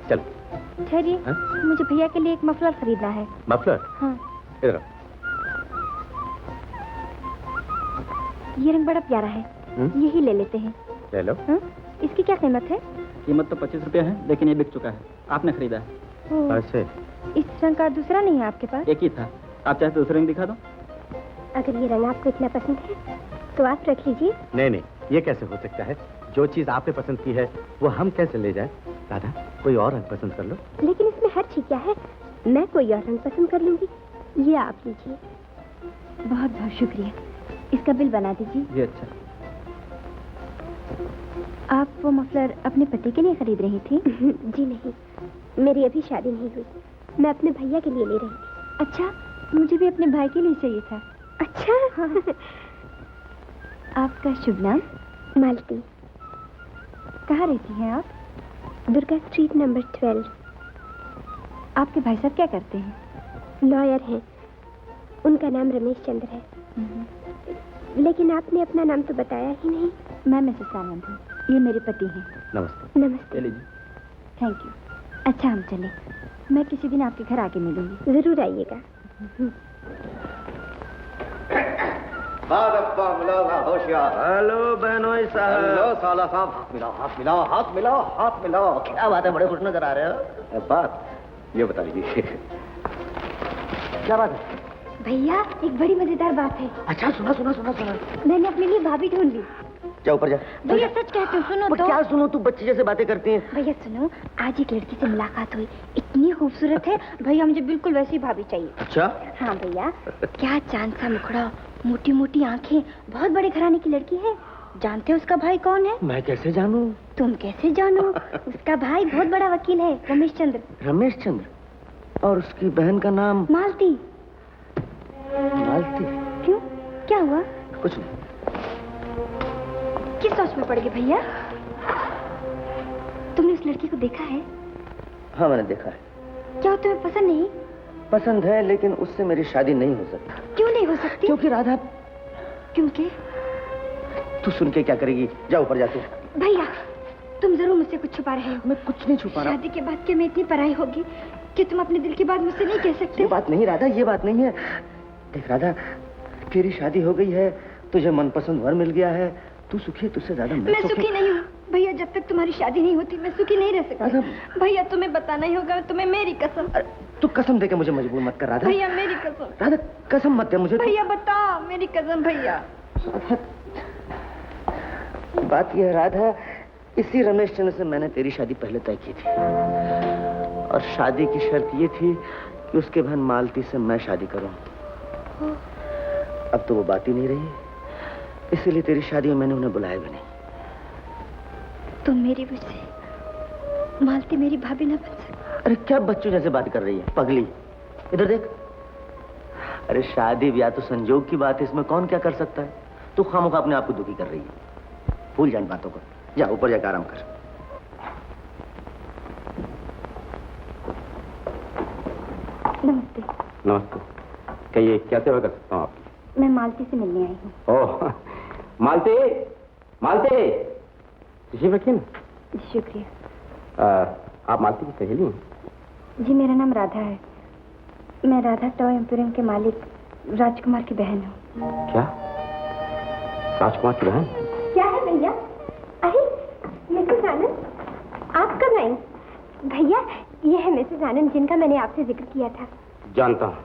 चल। ठहरिए, मुझे भैया के लिए एक मफलर खरीदना है। मफलर? हाँ। इधर आओ। ये रंग बड़ा प्यारा है, यही ले लेते हैं। ले लो। इसकी क्या कीमत है? कीमत तो 25 रुपया है, लेकिन ये बिक चुका है, आपने खरीदा है। ऐसे इस रंग का दूसरा नहीं है आपके पास? एक ही था, आप चाहे तो दूसरे रंग दिखा दो। अगर ये रंग आपको इतना पसंद है तो आप रख लीजिए। नहीं नहीं, ये कैसे हो सकता है? जो चीज आपने पसंद की है वो हम कैसे ले जाए? राधा, कोई और रंग पसंद कर लो। लेकिन इसमें हर चीज क्या है, मैं कोई और रंग पसंद कर लूंगी। ये आप लीजिए। बहुत बहुत शुक्रिया। इसका बिल बना दीजिए। जी अच्छा। आप वो मफलर अपने पति के लिए खरीद रही थी? जी नहीं, मेरी अभी शादी नहीं हुई, मैं अपने भैया के लिए ले रही थी। अच्छा, मुझे भी अपने भाई के लिए चाहिए था। अच्छा। हाँ। आपका शुभ नाम? मालती। कहाँ रहती हैं आप? Durga street number 12। आपके भाई साहब क्या करते हैं? लॉयर हैं, उनका नाम रमेश चंद्र है। लेकिन आपने अपना नाम तो बताया ही नहीं। मैं मिसेस आनंद हूँ, ये मेरे पति हैं। नमस्ते। नमस्ते। Thank you. अच्छा हम चलें, मैं किसी दिन आपके घर आके मिलूंगी। जरूर आइएगा। हेलो बहनोई साहब। हेलो साला साहब, हाथ मिलाओ, हाथ मिलाओ, हाथ मिलाओ, हाथ मिलाओ। क्या बात है, बड़े खुश नजर आ रहे हो। बात ये बता दीजिए, क्या बात है? भैया एक बड़ी मजेदार बात है। अच्छा सुना सुना सुना सुना। मैंने अपने लिए भाभी ढूंढ ली। जा ऊपर जा। भैया सच कहती हूँ, सुनो तो। क्या सुनो, तू बच्ची जैसे बातें करती है। भैया सुनो, आज एक लड़की से मुलाकात हुई, इतनी खूबसूरत है भैया, मुझे बिल्कुल वैसी भाभी चाहिए। अच्छा? हाँ भैया, क्या चांद सा मुखड़ा, मोटी मोटी आंखें, बहुत बड़े घराने की लड़की है। जानते हो उसका भाई कौन है? मैं कैसे जानूं? तुम कैसे जानो? उसका भाई बहुत बड़ा वकील है, रमेश चंद्र। रमेश चंद्र? और उसकी बहन का नाम? मालती। मालती? क्यों, क्या हुआ? कुछ नहीं। किस सोच में पड़ गए भैया? तुमने उस लड़की को देखा है? हाँ मैंने देखा है। क्या तुम्हें पसंद नहीं? पसंद है, लेकिन उससे मेरी शादी नहीं हो सकती। क्यों नहीं हो सकती? क्योंकि राधा। क्योंकि? तू सुन के क्या करेगी? जा ऊपर जा तू। भैया तुम जरूर मुझसे कुछ छुपा रहे हो। मैं कुछ नहीं छुपा रहा। शादी के बाद क्या मैं इतनी पराई होगी कि तुम अपने दिल की बात मुझसे नहीं कह सकते? ये बात नहीं राधा, ये बात नहीं है। देख राधा, तेरी शादी हो गई है, तुझे मनपसंद वर मिल गया है, तू सुखी है, तुझसे ज्यादा मैं सुखी नहीं हूँ भैया। जब तक तुम्हारी शादी नहीं होती मैं सुखी नहीं रह सकती। भैया तुम्हें बताना ही होगा, तुम्हें मेरी कसम। तू कसम देके मुझे मजबूर मत कर राधा। भैया मेरी कसम। राधा कसम मत दे मुझे। भैया बता, मेरी कसम भैया। बात यह है राधा, इसी रमेश चंद्र से मैंने तेरी शादी पहले तय की थी, और शादी की शर्त ये थी कि उसके बहन मालती से मैं शादी करूं। अब तो वो बात ही नहीं रही, इसीलिए तेरी शादी में मैंने उन्हें बुलाया भी नहीं। तुम मेरी वजह से मालती मेरी भाभी न बन सकती। अरे क्या बच्चों जैसे बात कर रही है पगली, इधर देख। अरे शादी ब्याह तो संजोग की बात है, इसमें कौन क्या कर सकता है। तू खामोखा अपने आप को दुखी कर रही है। भूल जान बातों को, जा ऊपर जाकर आराम कर। नमस्ते। नमस्ते। कहिए क्या सेवा कर सकता हूँ आपकी? मैं मालती से मिलने आई हूँ। ओह मालती, मालती ऋषि वकील। शुक्रिया। आप मालती की सहेली हैं? जी मेरा नाम राधा है, मैं राधा टॉय एम्पोरियम के मालिक राजकुमार की बहन हूँ। क्या? राजकुमार की बहन? क्या है भैया? अरे मिसेस आनंद, आप कब आई? भैया ये है मिसेस आनंद जिनका मैंने आपसे जिक्र किया था। जानता हूँ,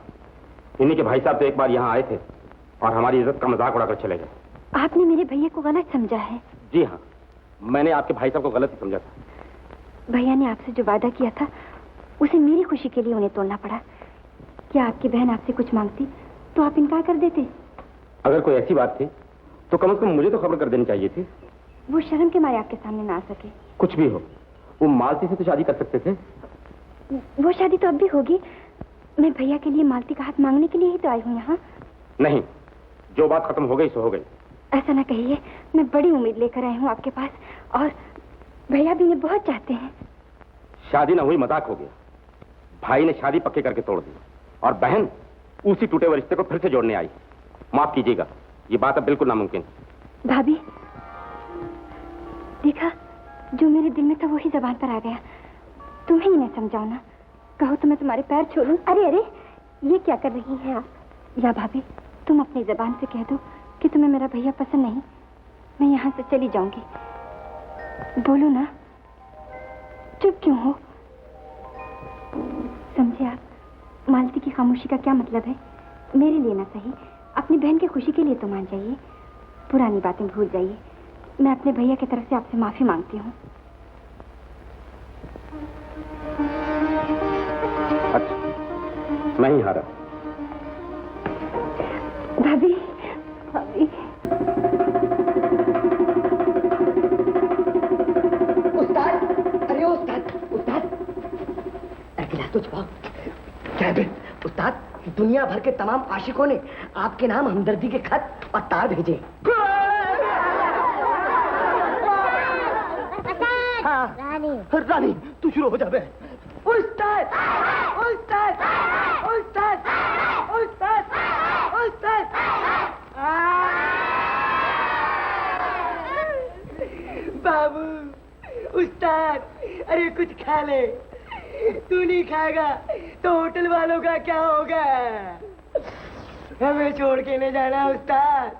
इन्हीं के भाई साहब तो एक बार यहाँ आए थे और हमारी इज्जत का मजाक उड़ाकर चले गए। आपने मेरे भैया को गलत समझा है। जी हाँ, मैंने आपके भाई साहब को गलत ही समझा था। भैया ने आपसे जो वादा किया था उसे मेरी खुशी के लिए उन्हें तोड़ना पड़ा। क्या आपकी बहन आपसे कुछ मांगती तो आप इनकार कर देते? अगर कोई ऐसी बात थी तो कम से कम मुझे तो खबर कर देनी चाहिए थी। वो शर्म के मारे आपके सामने ना आ सके। कुछ भी हो, वो मालती से तो शादी कर सकते थे। वो शादी तो अब भी होगी। मैं भैया के लिए मालती का हाथ मांगने के लिए ही तो आई हूँ यहाँ। नहीं, जो बात खत्म हो गई सो हो गई। ऐसा ना कहिए, मैं बड़ी उम्मीद लेकर आई हूँ आपके पास, और भैया भी इन्हें बहुत चाहते हैं। शादी ना हुई मजाक हो गया। भाई ने शादी पक्के करके तोड़ दी और बहन उसी टूटे हुए रिश्ते को फिर से जोड़ने आई। माफ कीजिएगा, ये बात अब बिल्कुल नामुमकिन। भाभी देखा, जो मेरे दिल में था वही जबान पर आ गया। तुम्हें ही नहीं समझाओ ना, कहो तो मैं तुम्हारे पैर छोड़ूं। अरे अरे ये क्या कर रही हैं आप? या भाभी तुम अपनी जबान से कह दो कि तुम्हें मेरा भैया पसंद नहीं, मैं यहाँ से चली जाऊंगी। बोलो ना, चुप क्यों हो? खामोशी का क्या मतलब है? मेरे लिए ना सही, अपनी बहन की खुशी के लिए तो मान जाइए। पुरानी बातें भूल जाइए। मैं अपने भैया की तरफ से आपसे माफी मांगती हूँ। अच्छा, मैं ही हारा। भाभी, भाभी। उस्ताद, अरे उस्ताद, उस्ताद, अरे गिलास तो छुपाओ। क्या है उस्ताद? दुनिया भर के तमाम आशिकों ने आपके नाम हमदर्दी के खत और तार भेजे। रानी, तू शुरू हो जा बे। उस्ताद, उस्ताद, उस्ताद, उस्ताद, उस्ताद। बाबू, उस्ताद, अरे कुछ खा ले। तू नहीं खाएगा तो होटल वालों का क्या होगा? हमें छोड़ के नहीं जाना उस्ताद,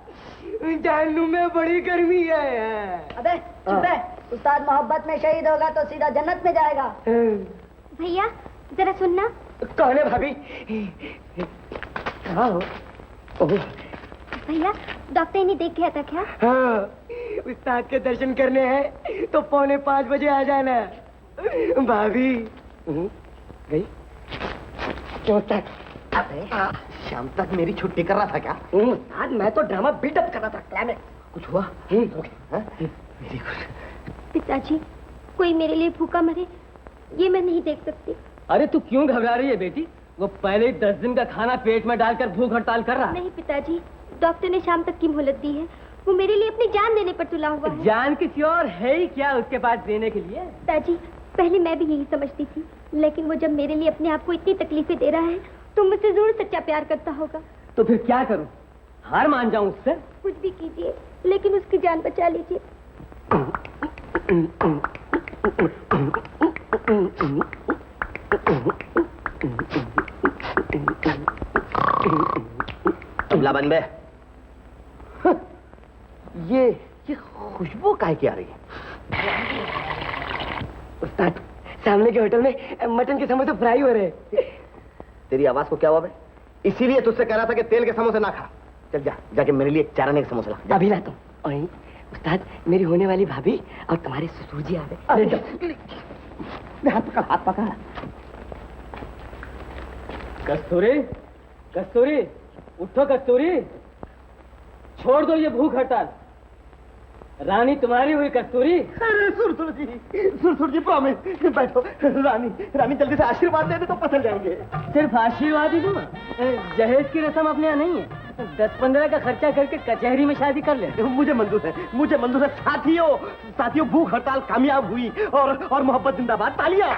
जहन्नुम में बड़ी गर्मी है। अबे चुप है। उस्ताद मोहब्बत में शहीद होगा तो सीधा जन्नत में जाएगा। भैया जरा सुनना। कौन है भाभी? हाँ भैया, डॉक्टर इन्हें देख गया था क्या? हाँ, उस्ताद के दर्शन करने हैं तो 4:45 बजे आ जाना। भाभी गई क्यों तक? शाम तक मेरी छुट्टी कर रहा था क्या? आज मैं तो ड्रामा बिल्डअप कर रहा था। क्लाइमैक्स कुछ हुआ? मेरी खुश। पिताजी, कोई मेरे लिए भूखा मरे ये मैं नहीं देख सकती। अरे तू क्यों घबरा रही है बेटी? वो पहले ही 10 दिन का खाना पेट में डालकर भूख हड़ताल कर रहा है। नहीं पिताजी, डॉक्टर ने शाम तक की मोहलत दी है। वो मेरे लिए अपनी जान देने पर तुला हुआ है। जान किसी और है ही क्या उसके पास देने के लिए? पिताजी, पहले मैं भी यही समझती थी, लेकिन वो जब मेरे लिए अपने आप को इतनी तकलीफें दे रहा है तो मुझसे जरूर सच्चा प्यार करता होगा। तो फिर क्या करूं? हार मान जाऊं उससे? कुछ भी कीजिए, लेकिन उसकी जान बचा लीजिए। तबला बन बे। ये खुशबू काहे की आ रही है? उस्ताद, सामने के होटल में मटन के समोसे फ्राई हो रहे हैं। तेरी आवाज को क्या हुआ बे? इसीलिए तुझसे कह रहा था कि तेल के समोसे ना खा। चल जा, जाके मेरे लिए 4 आने के समोसे ला। अभी लाता हूँ। और उस्ताद, मेरी होने वाली भाभी और तुम्हारे ससुर जी आ गए। अरे हाथ पकड़, हाथ पकड़। कस्तूरी, कस्तूरी, उठो कस्तूरी, छोड़ दो ये भूख हड़ताल। रानी तुम्हारी हुई कस्तूरी। अरे सुरसुर जी प्रॉमिस, बैठो। रानी जल्दी से आशीर्वाद दे दे तो पसंद जाएंगे। सिर्फ आशीर्वाद ही दूंगा? जहेज की रस्म अपने यहाँ नहीं है। 10-15 का खर्चा करके कचहरी में शादी कर ले। मुझे मंजूर है। साथियों, भूख हड़ताल कामयाब हुई और मोहब्बत जिंदाबाद। तालियां।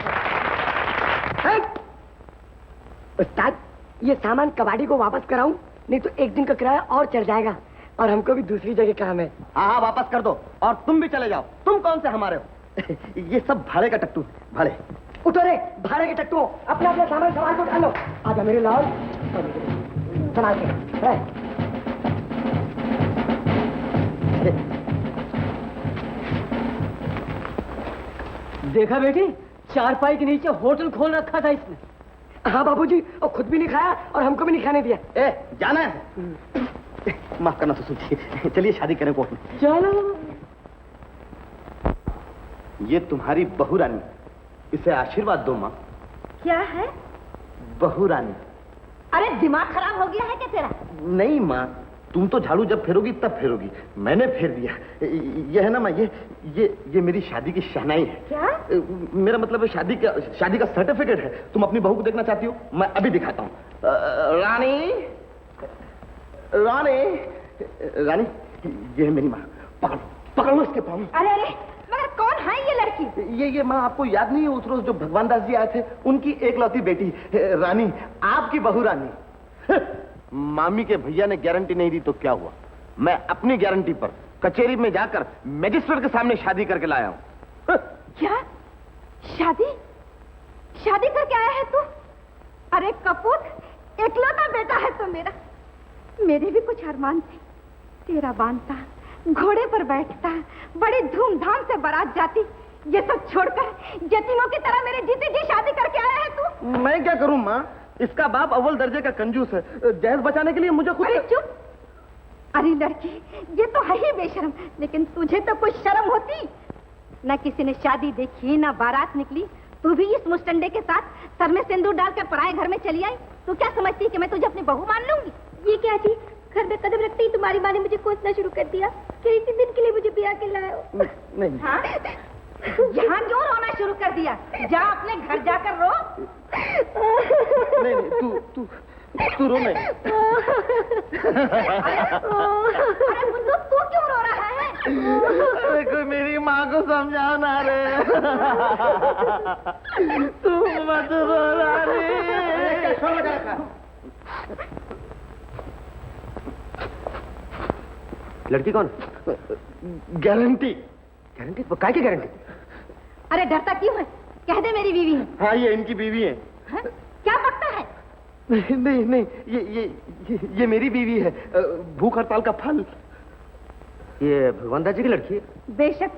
उस्ताद, ये सामान कबाड़ी को वापस कराऊं, नहीं तो 1 दिन का किराया और चढ़ जाएगा और हमको भी दूसरी जगह काम है। हाँ, वापस कर दो और तुम भी चले जाओ। तुम कौन से हमारे हो? ये सब भाड़े का टट्टू। भाड़े। उठो रे भाड़े के टट्टू, अपना अपना सामान संभाल को डालो। आजा मेरे लाल, संभाल के। देखा बेटी, चारपाई के नीचे होटल खोल रखा था इसने। हाँ बाबूजी, और खुद भी नहीं खाया और हमको भी नहीं खाने दिया। जाना है। माफ करना ससुर जी, चलिए शादी करें कोर्ट में। चलो। ये तुम्हारी बहू रानी, इसे आशीर्वाद दो माँ। क्या है? बहू रानी। अरे दिमाग खराब हो गया है क्या तेरा? नहीं माँ, तुम तो झाड़ू जब फेरोगी तब फेरोगी, मैंने फेर दिया। ये है ना माँ, ये मेरी शादी की शहनाई है। क्या? मेरा मतलब है शादी का सर्टिफिकेट है। तुम अपनी बहू को देखना चाहती हो? मैं अभी दिखाता हूँ। रानी, ये है मेरी माँ। पकड़ो इसके पाँव। अरे मगर कौन है ये लड़की? ये माँ, आपको याद नहीं है उस रोज जो भगवान दास जी आए थे, उनकी एकलौती बेटी रानी, आपकी बहू रानी। मामी के भैया ने गारंटी नहीं दी तो क्या हुआ? मैं अपनी गारंटी पर कचहरी में जाकर मजिस्ट्रेट के सामने शादी करके लाया हूँ। क्या? शादी करके आया है तू? अरे कपूत, एकलौता बेटा है तो मेरे भी कुछ अरमान थे। तेरा बांधता, घोड़े पर बैठता, बड़ी धूमधाम से बारात जाती, ये सब छोड़कर यतीमों की तरह मेरे जीते जी शादी करके आया है तू। मैं क्या करूं माँ? इसका बाप अव्वल दर्जे का कंजूस है। जहेज बचाने के लिए मुझे खुद... अरे चुप! अरे लड़की, ये तो है ही बेशर्म, लेकिन तुझे तो कुछ शर्म होती। न किसी ने शादी देखी, न बारात निकली, तू भी इस मुस्टंडे के साथ सर में सिंदूर डालकर पराए घर में चली आई। तू क्या समझती कि मैं तुझे अपनी बहू मान लूंगी? ये क्या जी, घर में कदम रखते ही तुम्हारी माँ ने मुझे कोसना शुरू कर दिया कि इसी दिन के लिए मुझे ब्याह के लाए हो। नहीं। हाँ? यहाँ क्यों रोना शुरू कर दिया? जा अपने घर जाकर रो। नहीं, तू रो नहीं। अरे बुद्धू, तू क्यों रो रहा है? अरे कोई मेरी माँ को समझाओ ना रे। तू मत रो रे। लड़की कौन? गारंटी। गारंटी? वो काय की गारंटी? अरे डरता क्यों है? कह दे मेरी बीवी है। हाँ, ये इनकी बीवी है। हाँ? क्या पकता है? नहीं, ये मेरी बीवी है। भूख हड़ताल का फल। ये भगवान दास जी की लड़की है? बेशक।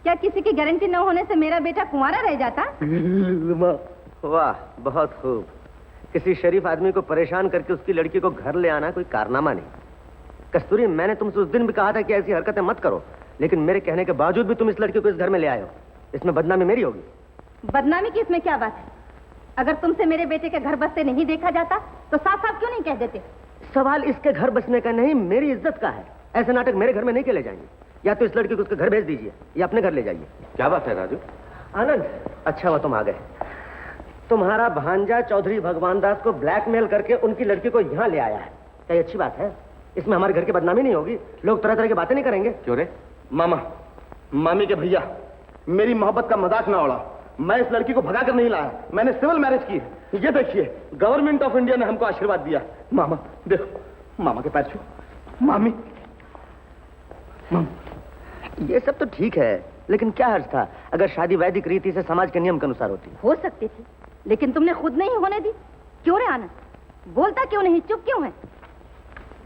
क्या किसी की गारंटी न होने से मेरा बेटा कुंवारा रह जाता? वाह, बहुत खूब। किसी शरीफ आदमी को परेशान करके उसकी लड़की को घर ले आना कोई कारनामा नहीं। कस्तूरी, मैंने तुमसे उस दिन भी कहा था कि ऐसी हरकतें मत करो, लेकिन मेरे कहने के बावजूद भी तुम इस लड़की को इस घर में ले आए हो। इसमें बदनामी मेरी होगी। बदनामी की इसमें क्या बात है? अगर तुमसे मेरे बेटे के घर बसते नहीं देखा जाता तो साफ साफ क्यों नहीं कह देते? सवाल इसके घर बसने का नहीं, मेरी इज्जत का है। ऐसे नाटक मेरे घर में नहीं खेले जाएंगे। या तो इस लड़की को उसके घर भेज दीजिए या अपने घर ले जाइए। क्या बात है राजू? आनंद, अच्छा हुआ तुम आ गए। तुम्हारा भांजा चौधरी भगवान दास को ब्लैकमेल करके उनकी लड़की को यहाँ ले आया है। क्या ये अच्छी बात है? इसमें हमारे घर की बदनामी नहीं होगी? लोग तरह तरह की बातें नहीं करेंगे? क्यों रे? मामा, मामी के भैया, मेरी मोहब्बत का मजाक ना उड़ा। मैं इस लड़की को भगा कर नहीं लाया, मैंने सिविल मैरिज की। ये देखिए, गवर्नमेंट ऑफ इंडिया ने हमको आशीर्वाद दिया। मामा देखो, मामा के पैर छू। मामी, ये सब तो ठीक है, लेकिन क्या हर्ज था अगर शादी वैदिक रीति से समाज के नियम के अनुसार होती? हो सकती थी, लेकिन तुमने खुद नहीं होने दी। क्यों रे आनंद? बोलता क्यों नहीं, चुप क्यों है?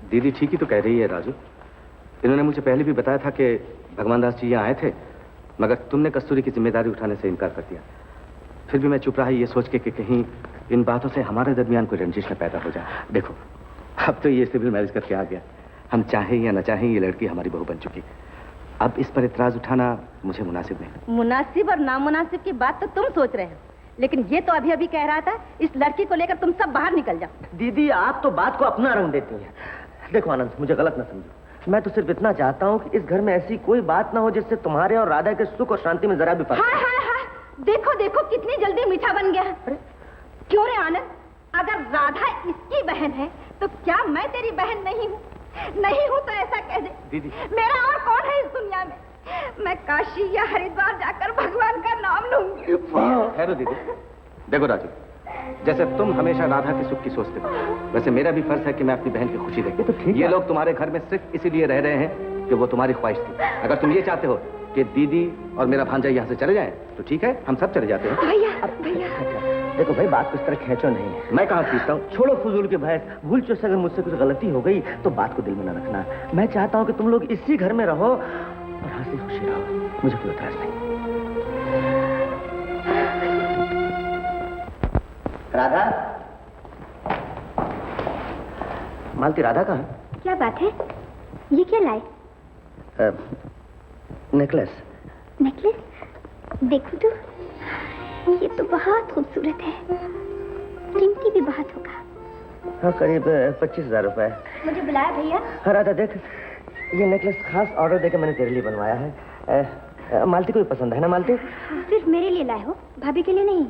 दीदी ठीक ही तो कह रही है राजू। इन्होंने मुझे पहले भी बताया था कि भगवान दास जी यहाँ आए थे, मगर तुमने कस्तूरी की जिम्मेदारी उठाने से इनकार कर दिया। फिर भी मैं चुप रहा ये सोच के कि कहीं इन बातों से हमारे दरमियान कोई रंजिश न पैदा हो जाए। देखो, अब तो ये सिविल मैरिज करके आ गया। हम चाहे या न चाहें ये लड़की हमारी बहू बन चुकी। अब इस पर इतराज उठाना मुझे मुनासिब नहीं। मुनासिब और नामुनासिब की बात तो तुम सोच रहे हो, लेकिन ये तो अभी अभी कह रहा था इस लड़की को लेकर तुम सब बाहर निकल जाओ। दीदी, आप तो बात को अपना रंग देती हैं। देखो आनंद, मुझे गलत न समझो। मैं तो सिर्फ इतना चाहता हूँ कि इस घर में ऐसी कोई बात ना हो जिससे तुम्हारे और राधा के सुख और शांति में जरा भी फर्क। हाँ हाँ हाँ, देखो देखो कितनी जल्दी मीठा बन गया। क्यों रे आनंद, अगर राधा इसकी बहन है तो क्या मैं तेरी बहन नहीं हूँ? नहीं हूँ तो ऐसा कह दे। दीदी, मेरा और कौन है इस दुनिया में? मैं काशी या हरिद्वार जाकर भगवान का नाम लूंगी। ठहरो दीदी। देखो राजू, जैसे तुम हमेशा राधा के सुख की सोचते हो, वैसे मेरा भी फर्ज है कि मैं अपनी बहन की खुशी देखूं। ये लोग तुम्हारे घर में सिर्फ इसीलिए रह रहे हैं कि वो तुम्हारी ख्वाहिश थी। अगर तुम ये चाहते हो कि दीदी और मेरा भांजा यहाँ से चले जाएं, तो ठीक है, हम सब चले जाते हैं। देखो भाई, बात को इस तरह खींचो नहीं। मैं कहाँ खींचता हूँ? छोड़ो फजूल के बहस। भूल चूक से अगर मुझसे कुछ गलती हो गई तो बात को दिल में न रखना। मैं चाहता हूँ कि तुम लोग इसी घर में रहो और हंसी खुशी रहो। मुझे कोई एतराज नहीं। राधा, मालती, राधा कहाँ? क्या बात है? ये क्या लाए? नेकलेस। नेकलेस? देखो तो, ये तो बहुत खूबसूरत है। कीमती भी बहुत होगा। हाँ, करीब 25,000 रुपए। मुझे बुलाया भैया? हाँ राधा, देख, ये नेकलेस खास ऑर्डर देकर मैंने तेरे लिए बनवाया है। मालती को भी पसंद है ना मालती? सिर्फ मेरे लिए लाए हो, भाभी के लिए नहीं?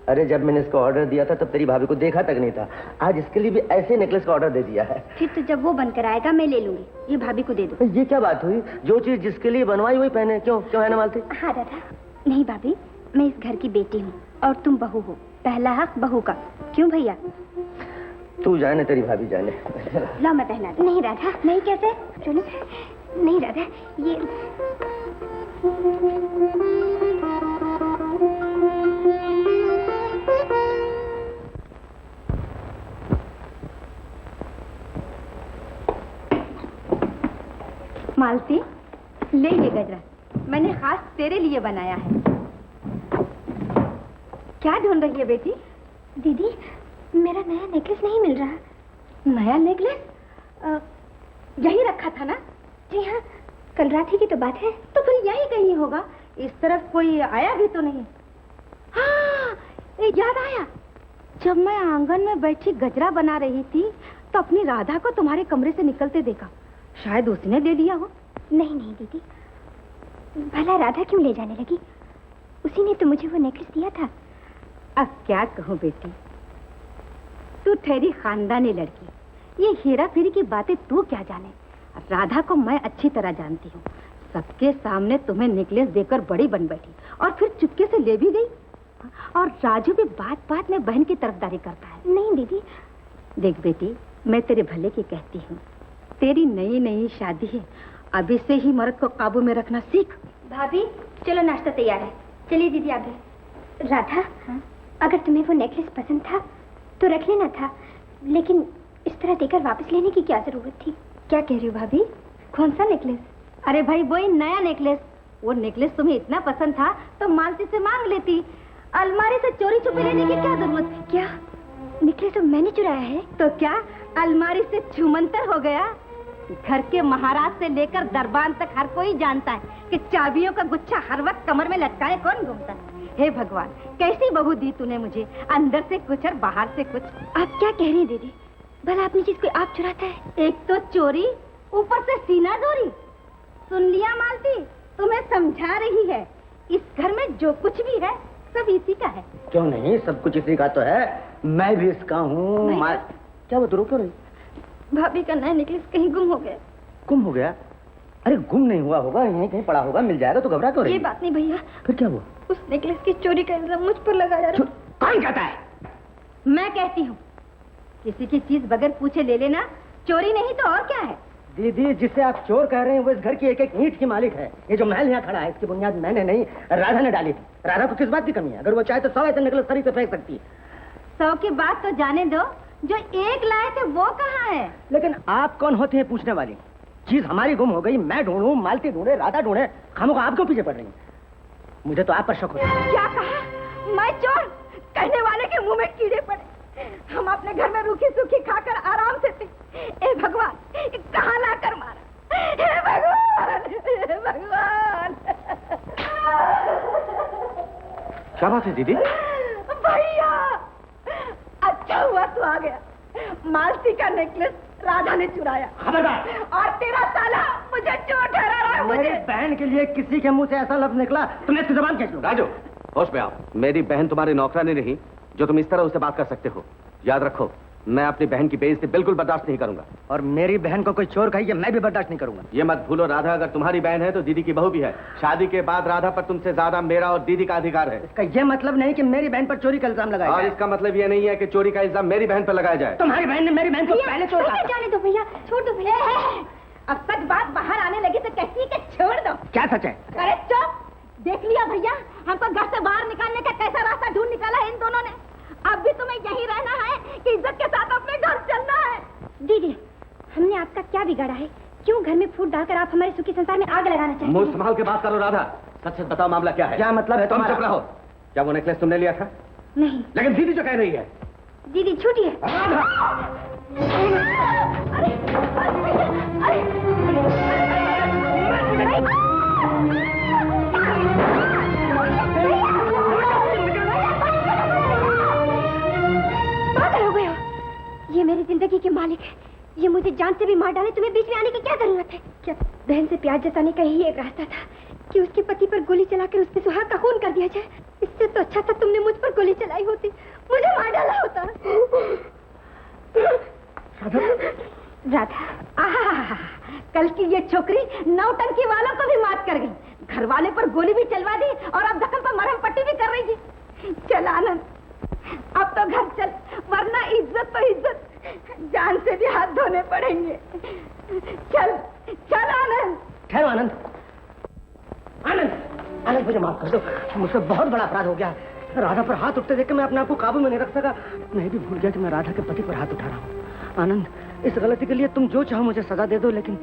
अरे जब मैंने इसको ऑर्डर दिया था तब तेरी भाभी को देखा तक नहीं था। आज इसके लिए भी ऐसे नेकलेस का ऑर्डर दे दिया है। फिर तो जब वो बनकर आएगा मैं ले लूंगी। ये भाभी को दे दो। ये क्या बात हुई? जो चीज जिसके लिए बनवाई वही पहने। क्यों क्यों है ना मालती? हाँ राधा। नहीं भाभी, मैं इस घर की बेटी हूँ और तुम बहू हो। पहला हक बहू का। क्यों भैया? तू जाने, तेरी भाभी जाने। ला मैं पहना दूं। नहीं राधा, नहीं। कैसे? चलो। नहीं राधा, ये मालती, ले ये गजरा, मैंने खास तेरे लिए बनाया है। क्या ढूंढ रही है बेटी? दीदी, मेरा नया नेकलेस नहीं मिल रहा। नया नेकलेस? यही रखा था ना? जी हाँ, कल रात ही की तो बात है। तो फिर यही कहीं होगा। इस तरफ कोई आया भी तो नहीं। हाँ, याद आया। जब मैं आंगन में बैठी गजरा बना रही थी तो अपनी राधा को तुम्हारे कमरे से निकलते देखा। शायद उसने ले लिया हो। नहीं नहीं दीदी, भला राधा क्यों ले जाने लगी? उसी ने तो मुझे वो नेकलेस दिया था। अब क्या कहूँ बेटी, तू ठहरी खानदानी लड़की, ये हेरा फेरी की बातें तू क्या जाने। राधा को मैं अच्छी तरह जानती हूँ। सबके सामने तुम्हें नेकलेस देकर बड़ी बन बैठी और फिर चुपके से ले भी गई। और राजू भी बात बात में बहन की तरफदारी करता है। नहीं दीदी। देख बेटी, मैं तेरे भले की कहती हूँ। तेरी नई नई शादी है, अभी से ही मर्द को काबू में रखना सीख। भाभी चलो, नाश्ता तैयार है। चलिए दीदी आगे। राधा, अगर तुम्हें वो नेकलेस पसंद था तो रख लेना था, लेकिन इस तरह देकर वापस लेने की क्या जरूरत थी? क्या कह रही हो भाभी? कौन सा नेकलेस? अरे भाई वही नया नेकलेस। वो नेकलेस तुम्हें इतना पसंद था तो मालती से मांग लेती। अलमारी से चोरी छुपे लेने की क्या जरूरत थी? क्या नेकलेस तो मैंने चुराया है? तो क्या अलमारी से छूमंतर हो गया? घर के महाराज से लेकर दरबान तक हर कोई जानता है कि चाबियों का गुच्छा हर वक्त कमर में लटकाए कौन घूमता है। हे भगवान, कैसी बहू दी तूने मुझे, अंदर से कुछ और बाहर से कुछ। आप क्या कह रही हैं दीदी? भला अपनी चीज कोई आप चुराता है? एक तो चोरी, ऊपर से सीना चोरी। सुन लिया मालती, तुम्हें समझा रही है। इस घर में जो कुछ भी है सब इसी का है। क्यों नहीं, सब कुछ इसी का तो है। मैं भी इसका हूँ। क्या वो क्यों रही? भाभी का नया नेकलेस कहीं गुम हो गया। गुम हो गया? अरे गुम नहीं हुआ होगा, यहीं कहीं पड़ा होगा, मिल जाएगा। तो घबरा क्यों रही? ये बात नहीं भैया। फिर क्या हुआ? उस नेकलेस की चोरी का इल्जाम मुझ पर लगाया। कौन कहता है? मैं कहती हूँ। किसी की चीज बगैर पूछे ले लेना चोरी नहीं तो और क्या है? दीदी, जिसे आप चोर कह रहे हैं वो इस घर की एक एक ईंट की मालिक है। ये जो महल यहाँ खड़ा है इसकी बुनियाद मैंने नहीं, राधा ने डाली थी। राधा को किस बात की कमी है? अगर वो चाहे तो 100 ऐसे नेकलेस सरी से फेंक सकती है। 100 की बात तो जाने दो, जो एक लाए थे वो कहाँ है? लेकिन आप कौन होते हैं पूछने वाली? चीज हमारी गुम हो गई, मैं ढूंढूं, मालती ढूंढे, राधा ढूंढे, खामों आप क्यों पीछे पड़ रही हैं? मुझे तो आप पर शक होता है। क्या कहा? मैं चोर? कहने वाले के मुंह में कीड़े पड़े। हम अपने घर में रूखी सूखी खाकर आराम से थे। ए भगवान, कहाँ ला कर मारा? हे भगवान, हे भगवान। क्या बात है दीदी? भैया, अच्छा हुआ तू आ गया। मालती का नेकलेस राधा ने चुराया। और तेरा साला मुझे चोर ठहरा रहा है। मेरी बहन के लिए किसी के मुंह से ऐसा लफ्ज निकला तो मैं इसकी जुबान खींच लूंगा। राजू, होश में आओ। मेरी बहन तुम्हारी नौकरानी नहीं जो तुम इस तरह उससे बात कर सकते हो। याद रखो, मैं अपनी बहन की बेइज्जती बिल्कुल बर्दाश्त नहीं करूंगा। और मेरी बहन को कोई चोर कही मैं भी बर्दाश्त नहीं करूंगा। ये मत भूलो, राधा अगर तुम्हारी बहन है तो दीदी की बहू भी है। शादी के बाद राधा पर तुमसे ज्यादा मेरा और दीदी का अधिकार है। इसका ये मतलब नहीं कि मेरी बहन पर चोरी का इल्जाम लगाया और इसका मतलब ये नहीं है कि चोरी का इल्जाम मेरी बहन पर लगाया जाए। तुम्हारी बहन ने मेरी बहन को पहले चोर कहा। जाने दो भैया, छोड़ दो भैया। अब सच बात बाहर आने लगी तो कहती है कि छोड़ दो। क्या सच है? अरे चुप! देख लिया भैया, हमको घर से बाहर निकालने का कैसा रास्ता ढूंढ निकाला है इन दोनों ने। अब भी तुम्हें यही रहना है कि इज्जत के साथ अपने घर चलना है। दीदी, हमने आपका क्या बिगाड़ा है? क्यों घर में फूट डालकर आप हमारे सुखी संसार में आग लगाना चाहते हैं? मुंह संभाल के बात करो राधा। सच सच बताओ, मामला क्या है? क्या मतलब है? तुम चुप रहो। क्या वो नेकलेस तुमने लिया था? नहीं। लेकिन दीदी जो कह रही है। दीदी छूटिए। ये मेरी जिंदगी के मालिक है। ये मुझे जान से भी मार डाले, तुम्हें बीच में आने की क्या जरूरत है? क्या बहन से प्यार जताने का यही एक रास्ता था कि उसके पति पर गोली चलाकर उसके सुहाग का खून कर दिया जाए? इससे तो अच्छा था तुमने मुझ पर गोली चलाई होती, मुझे मार डाला होता। राधा, कल की ये छोकरी नौटंकी वालों को भी मात कर गई। घर वाले पर गोली भी चलवा दी और अब जख्म पर मरहम पट्टी भी कर रही थी। चल आनंद, अब तो घर चल, वरना इज्जत तो इज्जत, जान से भी हाथ धोने पड़ेंगे। चल चल आनंद। ठहरो आनंद। आनंद, आनंद मुझे माफ कर दो, मुझसे बहुत बड़ा अपराध हो गया। राधा पर हाथ उठते देख के मैं अपने आप को काबू में नहीं रख सका। मैं भी भूल गया कि मैं राधा के पति पर हाथ उठा रहा हूँ। आनंद, इस गलती के लिए तुम जो चाहो मुझे सजा दे दो, लेकिन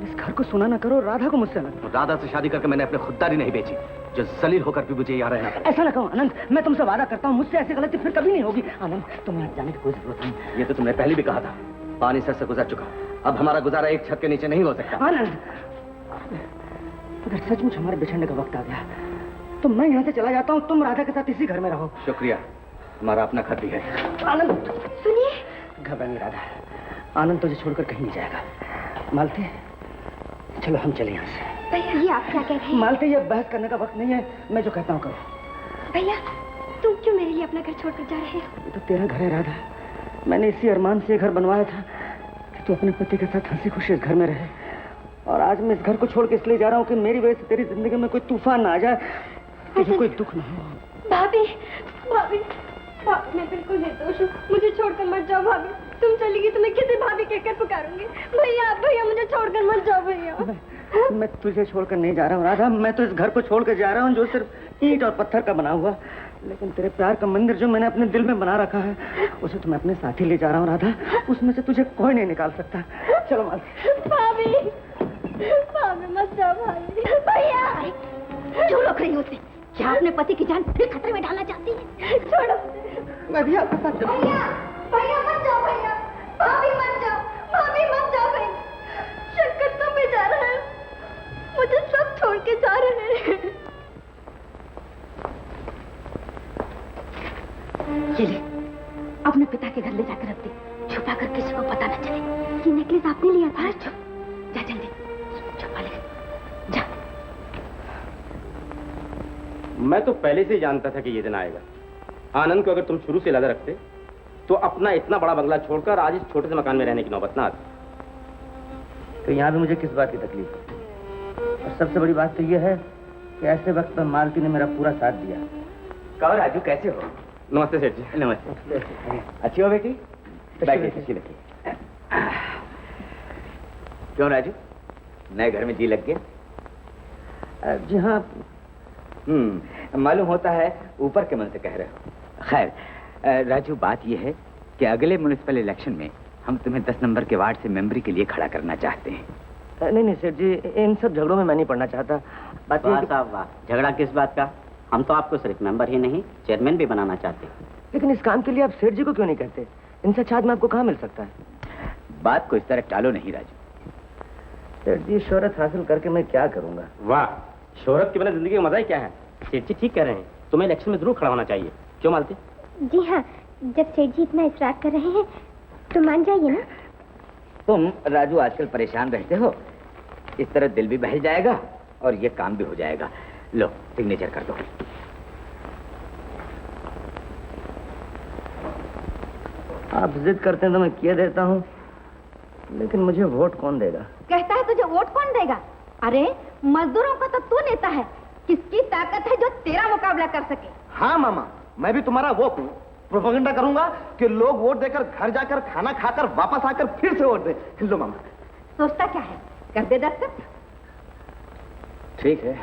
इस इस घर को सुना ना करो, राधा को मुझसे अलग। राधा से शादी करके मैंने अपनी खुददारी नहीं बेची, जो जलील होकर भी मुझे यहाँ रहना पड़ा। ऐसा ना कहो आनंद, मैं तुमसे वादा करता हूँ मुझसे ऐसी गलती फिर कभी नहीं होगी। आनंद, तुम्हें यहाँ जाने की कोई जरूरत नहीं। ये तो तुमने पहले भी कहा था। पानी सर से गुजर चुका, अब हमारा गुजारा एक छत के नीचे नहीं हो सकता। आनंद, अगर सचमुच हमारे बिछड़ने का वक्त आ गया तो मैं यहाँ से चला जाता हूँ, तुम राधा के साथ इसी घर में रहो। शुक्रिया, हमारा अपना घर भी है। आनंद सुनिए, घबरा नहीं राधा, आनंद तुझे छोड़कर कहीं नहीं जाएगा। मालती, चलो हम चले यहाँ से। भैया, ये आप क्या कह रहे हैं? मालती, ये बहस करने का वक्त नहीं है, मैं जो कहता हूँ करो। भैया, तुम क्यों मेरे लिए अपना घर छोड़कर जा रहे हो? ये तो तेरा घर है राधा, मैंने इसी अरमान से घर बनवाया था कि तू अपने पति के साथ हंसी खुशी इस घर में रहे। और आज मैं इस घर को छोड़ के इसलिए जा रहा हूँ कि मेरी वजह से तेरी जिंदगी में कोई तूफान ना आ जाए, तुझे कोई दुख ना हो। भाभी, भाभी, मैं बिल्कुल निर्दोष हूँ, मुझे छोड़कर मत जाओ भाभी। तुम चलेगी तो मैं किसी भाभी कहकर पुकारूंगी। भैया, भैया मुझे छोड़कर मत जाओ भैया। मैं तुझे छोड़कर नहीं जा रहा हूँ राधा, मैं तो इस घर को छोड़कर जा रहा हूँ जो सिर्फ ईंट और पत्थर का बना हुआ, लेकिन तेरे प्यार का मंदिर जो मैंने अपने दिल में बना रखा है उसे तो मैं अपने साथ ही ले जा रहा हूँ राधा, उसमें से तुझे कोई नहीं निकाल सकता। चलो मालती। भाभी, भाभी मत जाओ भाभी। भैया, क्यों रोक रही हो उसे? क्या अपने पति की जान फिर खतरे में डालना चाहती है? छोड़ो, मैं भी आपके साथ चलूं। भैया, भैया मत जाओ भैया, भाभी मत जाओ, भाभी मत जाओ भैया। शंकर तुम भी जा रहे हैं, मुझे सब छोड़ के जा रहे हैं। ये ले, अपने पिता के घर ले जाकर रख दे, छुपा कर किसी को पता न चले। ये नेकलेस आपने लिया था? जा जल्दी, छुपा ले, जा। मैं तो पहले से जानता था कि ये दिन आएगा। आनंद को अगर तुम शुरू से लगा रखते तो अपना इतना बड़ा बंगला छोड़कर आज इस छोटे से मकान में रहने की नौबत ना आती। तो यहाँ भी मुझे किस बात की तकलीफ है? और सबसे बड़ी बात तो यह है कि ऐसे वक्त पर मालती ने मेरा पूरा साथ दिया। कहो राजू, कैसे हो? नमस्ते सेठ जी। नमस्ते। अच्छी हो बेटी? बैठिए, खुशी लगी। क्यों राजू, नए घर में जी लग गया? जी हाँ। मालूम होता है ऊपर के मन से कह रहे हो। खैर राजू, बात यह है कि अगले म्युनिसिपल इलेक्शन में हम तुम्हें 10 नंबर के वार्ड से मेंबरी के लिए खड़ा करना चाहते हैं। नहीं सेठ जी, इन सब झगड़ों में मैं नहीं पड़ना चाहता। बात साहब, वाह, झगड़ा किस बात का? हम तो आपको सिर्फ मेंबर ही नहीं, चेयरमैन भी बनाना चाहते हैं। लेकिन इस काम के लिए आप सेठ जी को क्यों नहीं कहते? इनसे अच्छा आदमी आपको कहाँ मिल सकता है? बात को इस तरह टालो नहीं राजू। सेठ जी, शोहरत हासिल करके मैं क्या करूंगा? वाह, शोहरत के बिना जिंदगी का मजा ही क्या है। सेठ जी ठीक कह रहे हैं, तुम्हें इलेक्शन में जरूर खड़ा होना चाहिए। क्यों मालती? जी हाँ, जब सेठ जी इतना इसरार कर रहे हैं तो मान जाइए ना। तुम राजू आजकल परेशान रहते हो, इस तरह दिल भी बहल जाएगा और ये काम भी हो जाएगा। लो, सिग्नेचर कर दो। आप जिद करते हैं तो मैं किए देता हूँ, लेकिन मुझे वोट कौन देगा? कहता है तुझे वोट कौन देगा? अरे मजदूरों का तो तू नेता है, किसकी ताकत है जो तेरा मुकाबला कर सके? हाँ मामा, मैं भी तुम्हारा वो हूँ। प्रोपेगेंडा करूंगा कि लोग वोट देकर घर जाकर खाना खाकर वापस आकर फिर से वोट दे। लो मामा। सोचता क्या है, कर दे दस्तखत। ठीक है,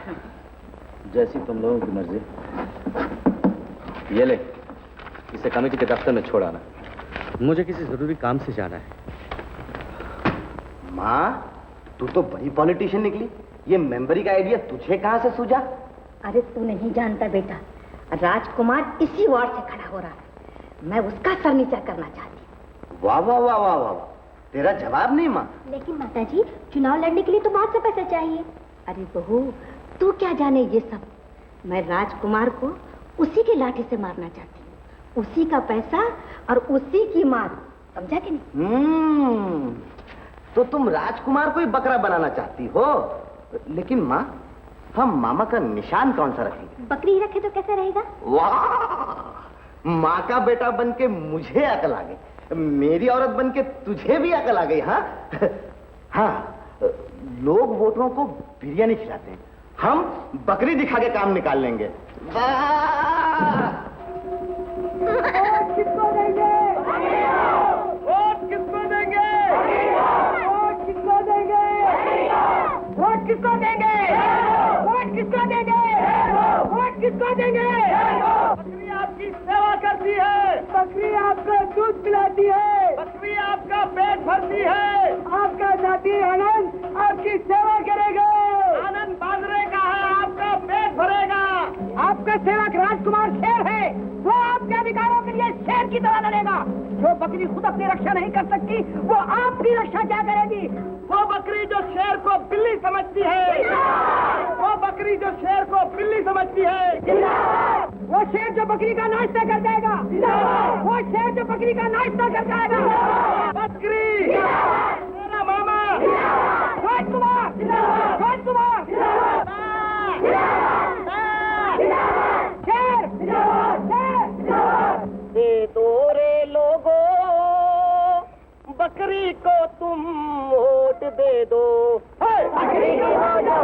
जैसी तुम लोगों की मर्जी। ये ले, इसे कमेटी के दफ्तर में छोड़ आना, मुझे किसी जरूरी काम से जाना है। माँ, तू तो बड़ी पॉलिटिशियन निकली, ये मेंबरी का आइडिया तुझे कहाँ से सूझा? अरे तू नहीं जानता बेटा, राजकुमार इसी वार्ड से खड़ा हो रहा है, मैं उसका सर नीचा करना चाहती हूँ। वाह वाह वाह वाह वाह, तेरा जवाब नहीं माँ। लेकिन माताजी, चुनाव लड़ने के लिए तो बहुत सा पैसा चाहिए। अरे बहू, तू क्या जाने ये सब। मैं राजकुमार को उसी की लाठी से मारना चाहती हूँ, उसी का पैसा और उसी की मार, समझा कि नहीं? तो तुम राजकुमार को ही बकरा बनाना चाहती हो। लेकिन माँ, हम मामा का निशान कौन सा रखेंगे? बकरी ही रखे तो कैसा रहेगा? वाह, माँ का बेटा बन के मुझे अकल आ गई, मेरी औरत बन के तुझे भी अकल आ गई। हाँ हाँ, लोग वोटरों को बिरयानी खिलाते हैं, हम बकरी दिखा के काम निकाल लेंगे। वोट किसको देंगे? वोट किसको देंगे? वोट किसको देंगे? वोट किसको देंगे? वोट किसको देंगे? वोट किसको देंगे? बकरी आपकी सेवा करती है, बकरी आपको दूध पिलाती है, बकरी आपका पेट भरती है, आपका साथी आनंद आपकी सेवा करेगा। आनंद बाजरे का है, आपका पेट भरेगा। आपका सेवक राजकुमार शेर है, वो आपके अधिकारों के लिए शेर की तरह लड़ेगा। जो बकरी खुद अपनी रक्षा नहीं कर सकती, वो आपकी रक्षा क्या करेगी? वो बकरी जो शेर को बिल्ली समझती है, वो बकरी जो शेर को बिल्ली समझती है, वो शेर जो बकरी का नाश्ता कर जाएगा, वो शेर जो बकरी का नाश्ता कर जाएगा। बकरी मेरा मामा राजकुमार, राजकुमार, शेर, दे दो रे लोगो, बकरी को तुम वोट दे दो। बकरी को वोट दो।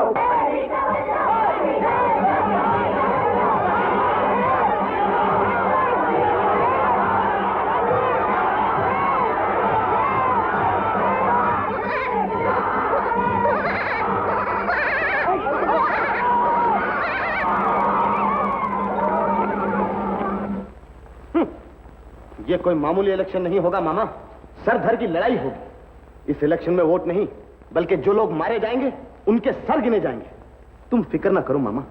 ये कोई मामूली इलेक्शन नहीं होगा मामा, सर धर की लड़ाई होगी। इस इलेक्शन में वोट नहीं, बल्कि जो लोग मारे जाएंगे उनके सर गिने जाएंगे। तुम फिक्र ना करो मामा,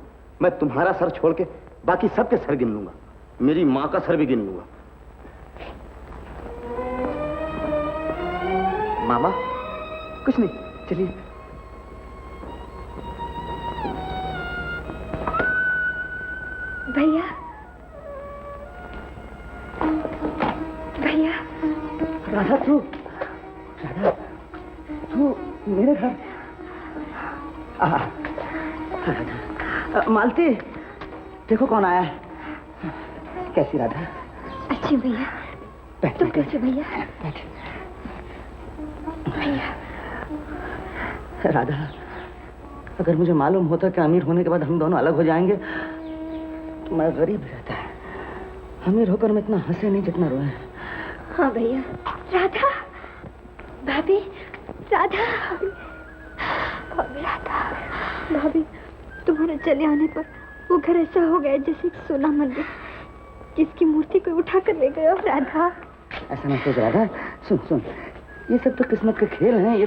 मैं तुम्हारा सर छोड़ के बाकी सबके सर गिन लूंगा, मेरी माँ का सर भी गिन लूंगा। मामा कुछ नहीं, चलिए। भैया, भैया। राधा तू, राधा तू मेरे घर। मालती, देखो कौन आया है। कैसी राधा? अच्छी भैया। तुम कैसे भैया? भैया। राधा, अगर मुझे मालूम होता कि अमीर होने के बाद हम दोनों अलग हो जाएंगे तो मैं गरीब रहता है। अमीर होकर मैं इतना हंसे नहीं जितना रोए। हाँ भैया। राधा, भाभी, राधा, भाभी, राधा, भाभी, तुम्हारे चले आने पर वो घर ऐसा हो गया जैसे एक सोना मंदिर जिसकी मूर्ति कोई उठा कर ले गया। राधा, ऐसा ना सोच राधा। सुन सुन, ये सब तो किस्मत के खेल हैं। ये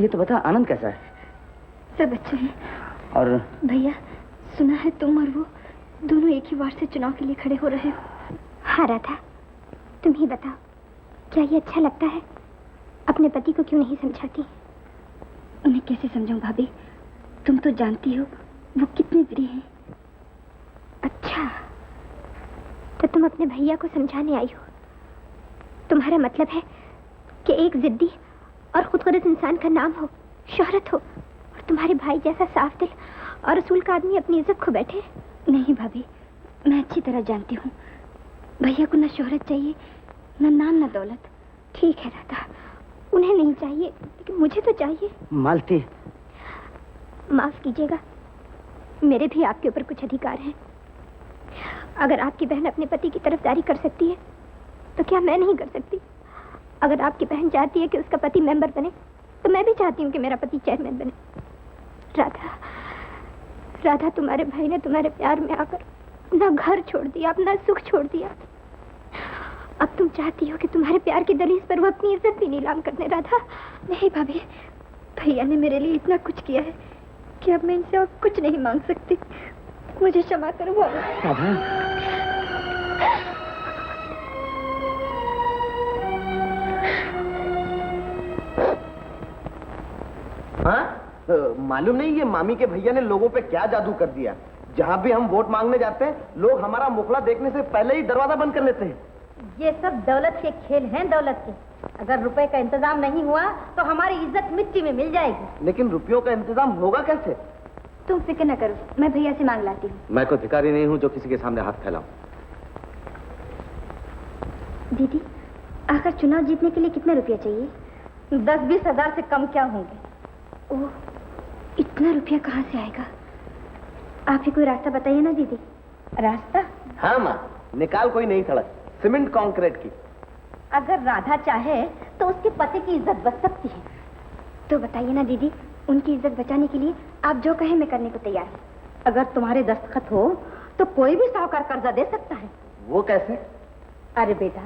तो बता, आनंद कैसा है? सब अच्छे हैं। और भैया, सुना है तुम और वो दोनों एक ही वार्ड से चुनाव के लिए खड़े हो रहे हो। हाँ राधा, तुम ही बताओ, क्या ये अच्छा लगता है? अपने पति को क्यों नहीं समझाती? उन्हें कैसे समझाऊं भाभी? तुम तो जानती हो वो कितने बुरे हैं। अच्छा, तो तुम अपने भैया को समझाने आई हो। तुम्हारा मतलब है कि एक जिद्दी और खुदगर्ज इंसान का नाम हो, शोहरत हो, और तुम्हारे भाई जैसा साफ दिल और असूल का आदमी अपनी इज्जत खो बैठे। नहीं भाभी, मैं अच्छी तरह जानती हूँ भैया को न शोहरत चाहिए, न नाम, न दौलत। ठीक है राधा, उन्हें नहीं चाहिए, लेकिन मुझे तो चाहिए। मालती, माफ कीजिएगा, मेरे भी आपके ऊपर कुछ अधिकार हैं। अगर आपकी बहन अपने पति की तरफदारी कर सकती है तो क्या मैं नहीं कर सकती? अगर आपकी बहन चाहती है कि उसका पति मेंबर बने तो मैं भी चाहती हूँ कि मेरा पति चेयरमैन बने। राधा, राधा, तुम्हारे भाई ने तुम्हारे प्यार में आकर अपना घर छोड़ दिया, अपना सुख छोड़ दिया। अब तुम चाहती हो कि तुम्हारे प्यार की दलील पर वो अपनी इज्जत भी नीलाम करने। राधा, नहीं भाभी, भैया ने मेरे लिए इतना कुछ किया है कि अब मैं इनसे और कुछ नहीं मांग सकती। मुझे क्षमा करो राधा। हाँ, मालूम नहीं ये मामी के भैया ने लोगों पे क्या जादू कर दिया। जहाँ भी हम वोट मांगने जाते हैं, लोग हमारा मुखड़ा देखने से पहले ही दरवाजा बंद कर लेते हैं। ये सब दौलत के खेल हैं, दौलत के। अगर रुपए का इंतजाम नहीं हुआ तो हमारी इज्जत मिट्टी में मिल जाएगी। लेकिन रुपयों का इंतजाम होगा कैसे? तुम फिक्र न करो, मैं भैया से मांग लाती हूँ। मैं कोई भिखारी नहीं हूँ जो किसी के सामने हाथ फैलाऊं। दीदी, आखिर चुनाव जीतने के लिए कितना रुपया चाहिए? 10-20 हजार से कम क्या होंगे? ओह, इतना रुपया कहाँ से आएगा? आप ही कोई रास्ता बताइए ना दीदी। रास्ता? हाँ माँ, निकाल कोई नई सड़क, सीमेंट कंक्रीट की। अगर राधा चाहे तो उसके पति की इज्जत बच सकती है। तो बताइए ना दीदी, उनकी इज्जत बचाने के लिए आप जो कहें मैं करने को तैयार हूँ। अगर तुम्हारे दस्तखत हो तो कोई भी साहूकार कर्जा दे सकता है। वो कैसे? अरे बेटा,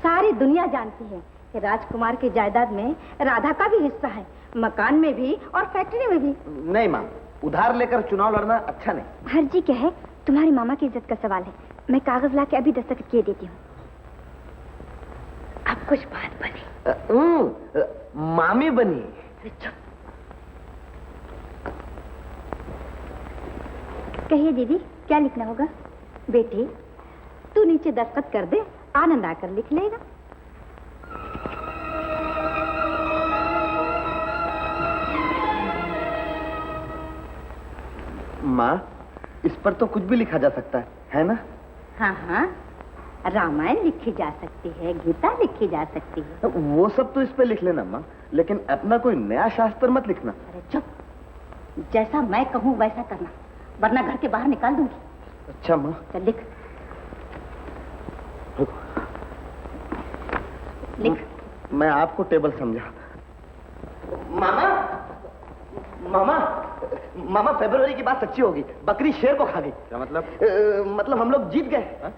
सारी दुनिया जानती है कि राजकुमार की जायदाद में राधा का भी हिस्सा है, मकान में भी और फैक्ट्री में भी। नहीं माँ, उधार लेकर चुनाव लड़ना अच्छा नहीं। हर्जी क्या है, तुम्हारी मामा की इज्जत का सवाल है। मैं कागज ला के अभी दस्तखत किए देती हूँ। अब कुछ बात बनी। मामी बनी। कहिए दीदी, क्या लिखना होगा? बेटी, तू नीचे दस्तखत कर दे, आनंद आकर लिख लेगा। माँ, इस पर तो कुछ भी लिखा जा सकता है ना? हाँ हाँ, रामायण लिखी जा सकती है, गीता लिखी जा सकती है। वो सब तो इस पे लिख लेना माँ, लेकिन अपना कोई नया शास्त्र मत लिखना। अरे चुप, जैसा मैं कहूँ वैसा करना, वरना घर के बाहर निकाल दूंगी। अच्छा माँ। चल लिख लिख। मैं आपको टेबल समझा। मामा, मामा, मामा, फरवरी की बात सच्ची होगी। बकरी शेर को खा गई। क्या मतलब? मतलब हम लोग जीत गए।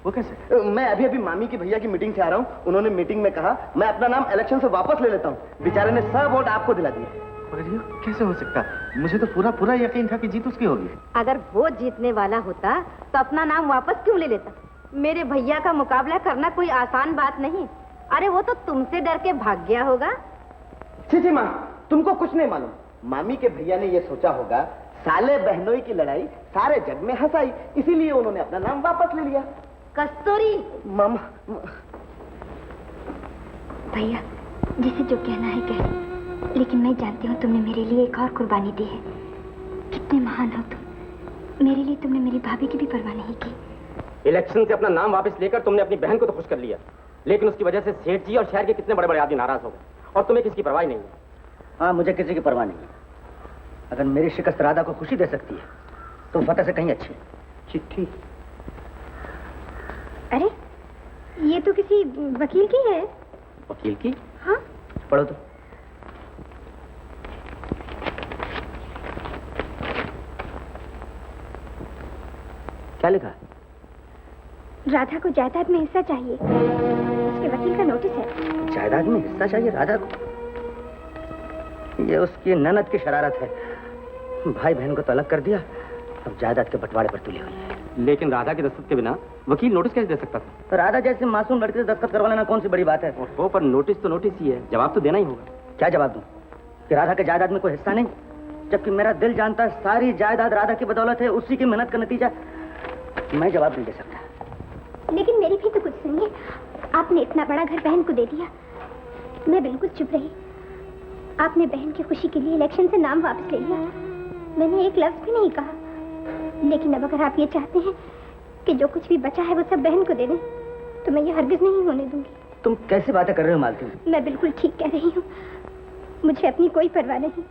वो कैसे? मैं अभी अभी मामी की भैया की मीटिंग से आ रहा हूँ। उन्होंने मीटिंग में कहा मैं अपना नाम इलेक्शन से वापस ले लेता हूँ। बेचारे ने सब वोट आपको दिला दिए। कैसे हो सकता? मुझे तो पूरा पूरा यकीन था कि जीत उसकी होगी। अगर वो जीतने वाला होता तो अपना नाम वापस क्यों ले लेता? मेरे भैया का मुकाबला करना कोई आसान बात नहीं। अरे वो तो तुमसे डर के भाग गया होगा। छी माँ, तुमको कुछ नहीं मालूम। मामी के भैया ने ये सोचा होगा साले बहनोई की लड़ाई सारे जग में हंसाई, इसीलिए उन्होंने अपना नाम वापस ले लिया। कस्तूरी। मामा। भैया, जिसे जो कहना है कह, लेकिन मैं जानती हूँ तुमने मेरे लिए एक और कुर्बानी दी है। कितने महान हो तुम। मेरे लिए तुमने मेरी भाभी की भी परवाह नहीं की। इलेक्शन से अपना नाम वापस लेकर तुमने अपनी बहन को तो खुश कर लिया, लेकिन उसकी वजह से सेठ जी और शहर के कितने बड़े बड़े आदमी नाराज हो गए, और तुम्हें किसकी परवाह नहीं है। हाँ, मुझे किसी की परवाह नहीं है। अगर मेरी शिकस्त राधा को खुशी दे सकती है तो फतेह से कहीं अच्छी। चिट्ठी? अरे ये तो किसी वकील की है। वकील की? हाँ। पढ़ो तो। क्या लिखा है? राधा को जायदाद में हिस्सा चाहिए। उसके वकील का नोटिस है। जायदाद में हिस्सा चाहिए राधा को? ये उसकी ननद की शरारत है। भाई बहन को तो अलग कर दिया, अब जायदाद के बंटवारे पर तुली हुई है। लेकिन राधा के दस्तखत के बिना वकील नोटिस कैसे दे सकता था? तो राधा जैसे मासूम लड़के से दस्तखत करवा लेना कौन सी बड़ी बात है? वो पर नोटिस तो नोटिस ही है, जवाब तो देना ही होगा। क्या जवाब दूं कि राधा के जायदाद में कोई हिस्सा नहीं, जबकि मेरा दिल जानता है सारी जायदाद राधा की बदौलत है, उसी की मेहनत का नतीजा। मैं जवाब नहीं दे सकता। लेकिन मेरी भी तो कुछ सुनिए। आपने इतना बड़ा घर बहन को दे दिया, मैं बिल्कुल चुप रही। आपने बहन की खुशी के लिए इलेक्शन से नाम वापस ले लिया, मैंने एक लफ्ज भी नहीं कहा। लेकिन अब अगर आप ये चाहते हैं कि जो कुछ भी बचा है वो सब बहन को दे दें, तो मैं ये हरगिज नहीं होने दूंगी। तुम कैसी बातें कर रहे हो मालती? मैं बिल्कुल ठीक कह रही हूँ। मुझे अपनी कोई परवाह नहीं,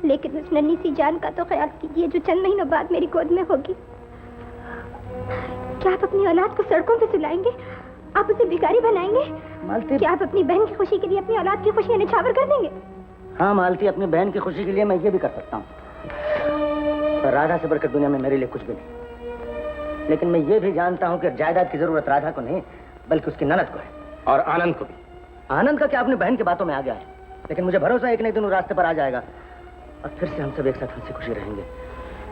लेकिन उस नन्ही सी जान का तो ख्याल कीजिए जो चंद महीनों बाद मेरी गोद में होगी। क्या आप अपनी औलाद को सड़कों पे सुलाएंगे? आप उसे भिखारी बनाएंगे? मालती, क्या आप अपनी बहन की खुशी के लिए अपनी औलाद की खुशियां निछावर कर देंगे? हाँ मालती, अपनी बहन की खुशी के लिए मैं ये भी कर सकता हूँ, पर राधा से बढ़कर दुनिया में मेरे लिए कुछ भी नहीं। लेकिन मैं ये भी जानता हूँ कि जायदाद की जरूरत राधा को नहीं बल्कि उसकी ननद को है, और आनंद को भी। आनंद का क्या अपनी बहन की बातों में आ गया है, लेकिन मुझे भरोसा है कि एक दिन रास्ते पर आ जाएगा और फिर से हम सब एक साथ हंसी खुशी रहेंगे।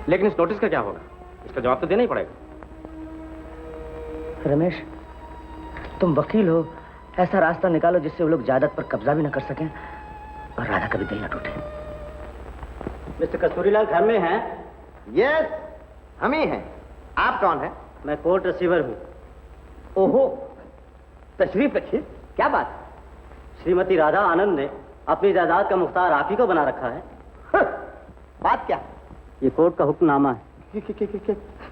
लेकिन इस नोटिस का क्या होगा? इसका जवाब तो देना ही पड़ेगा। रमेश, तुम वकील हो, ऐसा रास्ता निकालो जिससे वो लोग जायदाद पर कब्जा भी न कर सकें और राधा का भी दिल न टूटे। मिस्टर कस्तूरीलाल घर में हैं? यस, हम ही हैं। आप कौन हैं? मैं कोर्ट रिसीवर हूँ। ओहो, तशरीफ रखिए। क्या बात? श्रीमती राधा आनंद ने अपनी जायदाद का मुख्तार आप ही को बना रखा है। बात क्या? ये कोर्ट का हुक्मनामा है।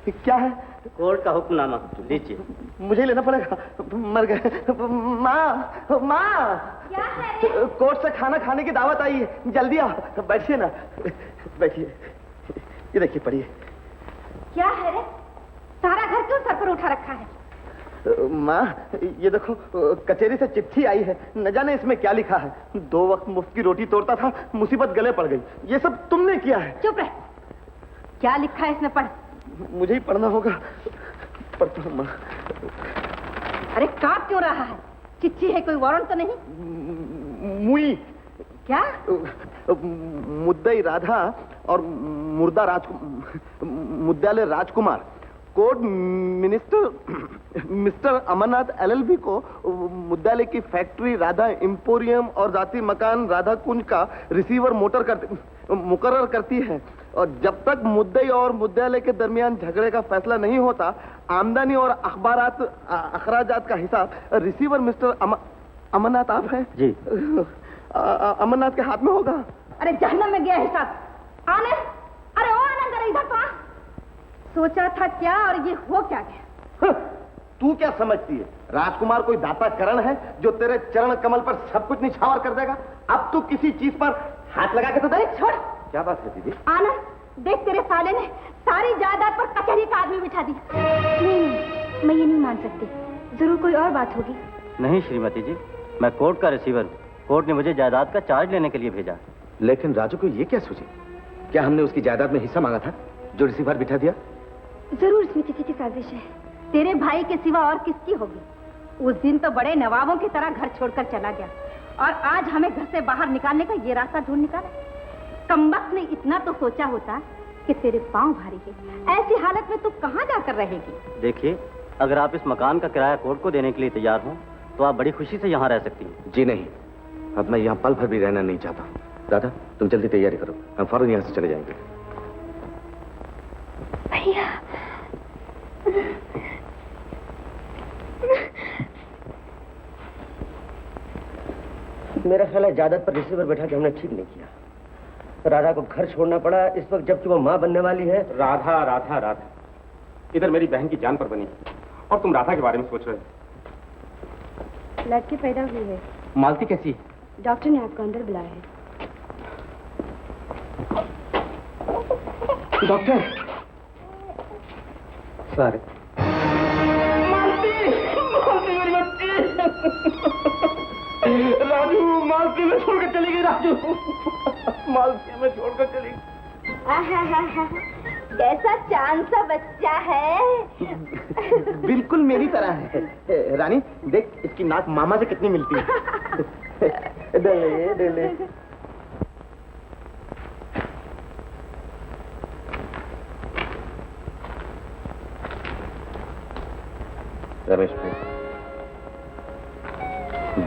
क्या है? कोर्ट का हुक्मनामा, लीजिए। मुझे लेना पड़ेगा, मर गए। माँ, माँ, क्या है? कोर्ट से खाना खाने की दावत आई है, जल्दी आओ। बैठिए ना, बैठिए। ये देखिए, पढ़िए। क्या है रे? सारा घर क्यों सर पर उठा रखा है? माँ, ये देखो, कचहरी से चिट्ठी आई है, न जाने इसमें क्या लिखा है। 2 वक्त मुफ्त की रोटी तोड़ता था, मुसीबत गले पड़ गई। ये सब तुमने किया है। चुप रह। क्या लिखा है इसमें? पढ़। मुझे ही पढ़ना होगा। पढ़ता हूँ माँ। अरे कांप क्यों रहा है? चिट्ठी है, कोई वारंट तो नहीं? मुई क्या? मुद्दई राधा और मुद्दालय राजकुमार कोर्ट मिस्टर अमरनाथ एलएलबी को मुद्दालय की फैक्ट्री राधा इंपोरियम और जाति मकान राधा कुंज का रिसीवर मुकर्रर करती है, और जब तक मुद्दई और मुद्दालय के दरमियान झगड़े का फैसला नहीं होता, आमदनी और अखराजात का हिसाब रिसीवर मिस्टर अमरनाथ आप हैं जी। अमरनाथ के हाथ में होगा। अरे जहन्नम में गया हिसाब। आनंद, अरे ओ आनंद, अरे इधर तो आ। सोचा था क्या और ये हो क्या गया? तू क्या समझती है राजकुमार कोई दाता करण है जो तेरे चरण कमल पर सब कुछ निछावर कर देगा? अब तू किसी चीज पर हाथ लगा के तो देख। छोड़। क्या बात है दीदी? आनंद, देख तेरे साले ने सारी जायदाद पर कचहरी का आदमी बिठा दी। नहीं, मैं ये नहीं मान सकती। जरूर कोई और बात होगी। नहीं श्रीमती जी, मैं कोर्ट का रिसीवर हूँ। कोर्ट ने मुझे जायदाद का चार्ज लेने के लिए भेजा। लेकिन राजू को ये क्या सूझी? क्या हमने उसकी जायदाद में हिस्सा मांगा था जो रिसीवर बिठा दिया? जरूर इसमें किसी की साजिश है। तेरे भाई के सिवा और किसकी होगी? उस दिन तो बड़े नवाबों की तरह घर छोड़कर चला गया, और आज हमें घर से बाहर निकालने का ये रास्ता ढूंढ निकाला। कमबख्त ने इतना तो सोचा होता कि तेरे पांव भारी है। ऐसी हालत में तू कहाँ जाकर रहेगी? देखिए, अगर आप इस मकान का किराया कोर्ट को देने के लिए तैयार हो तो आप बड़ी खुशी से यहाँ रह सकती हैं। जी नहीं, अब मैं यहाँ पल भर भी रहना नहीं चाहता। दादा, तुम जल्दी तैयारी करो, हम फौरन यहाँ से चले जाएंगे। भैया, मेरा ख्याल है जायदाद पर रिसीवर बैठा के हमने ठीक नहीं किया। राधा को घर छोड़ना पड़ा इस वक्त जबकि वो माँ बनने वाली है। राधा राधा राधा, इधर मेरी बहन की जान पर बनी और तुम राधा के बारे में सोच रहे हो। लड़की पैदा हुई है। मालती कैसी? डॉक्टर ने आपको अंदर बुलाया है। डॉक्टर सर, राजू मालती में छोड़कर चली गई। राजू मालती में छोड़कर चली गई। कैसा चांद सा बच्चा है। बिल्कुल मेरी तरह है। रानी देख, इसकी नाक मामा से कितनी मिलती है। दे ले। रमेश भाई,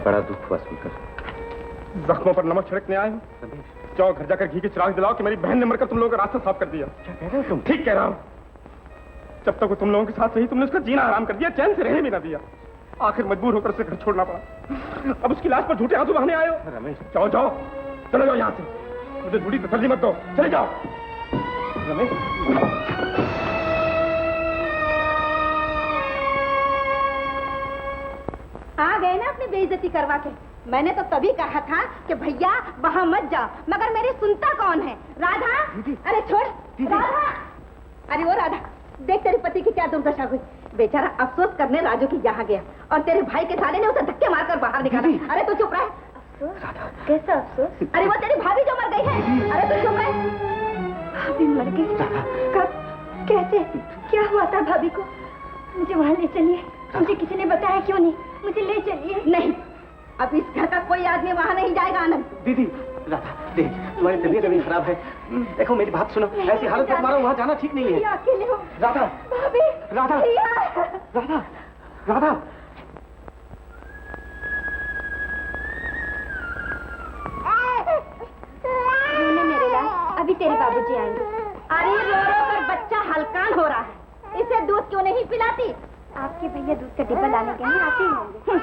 बड़ा दुख हुआ सुनकर। जख्मों पर नमक छिड़कने आए हो? जाओ घर जाकर घी के चिराग दिलाओ कि मेरी बहन ने मरकर तुम लोगों का रास्ता साफ कर दिया। क्या कह रहे हो तुम? ठीक कह रहा हूँ। जब तक वो तुम लोगों के साथ रही तुमने उसका जीना हराम कर दिया, चैन से रहने भी ना दिया। आखिर मजबूर होकर उसे घर छोड़ना पड़ा। अब उसकी लाश पर झूठे आंसू बहाने आए हो। रमेश, जाओ जाओ, चले जाओ यहाँ से। मुझे झूठी तसल्ली मत दो, चले जाओ। रमेश, आ गए ना अपनी बेइज्जती करवा के। मैंने तो तभी कहा था कि भैया वहां मत जाओ, मगर मेरी सुनता कौन है? राधा, अरे छोड़ राधा। अरे वो राधा, देख तेरे पति की क्या दुर्दशा हुई। बेचारा अफसोस करने राजू की यहाँ गया और तेरे भाई के साले ने उसे धक्के मारकर बाहर निकाला। अरे तू चुप रह। कैसा अफसोस? अरे वो तेरी भाभी जो मर गई है। अरे तू चुप रह। भाभी मर गई? कब? कैसे? क्या हुआ था भाभी को? मुझे वहां ले चलिए। मुझे किसी ने बताया क्यों नहीं? मुझे ले चलिए। नहीं, अब इस घर का कोई आदमी वहां नहीं जाएगा। आनंद, दीदी, राधा देख, तुम्हारी तबीयत अभी खराब है। देखो मेरी बात सुनो, ऐसी हालत में तुम्हारा वहां जाना ठीक नहीं है। अकेले हो। राधा, भाभी, राधा, राधा, राधा। रोने मेरे लाल, अभी तेरे बाबूजी आएंगे। अरे रो रो कर बच्चा हलकान हो रहा है, इसे दूध क्यों नहीं पिलाती? आपके भैया दूध का डिब्बा लाने गए हैं, आते ही होंगे।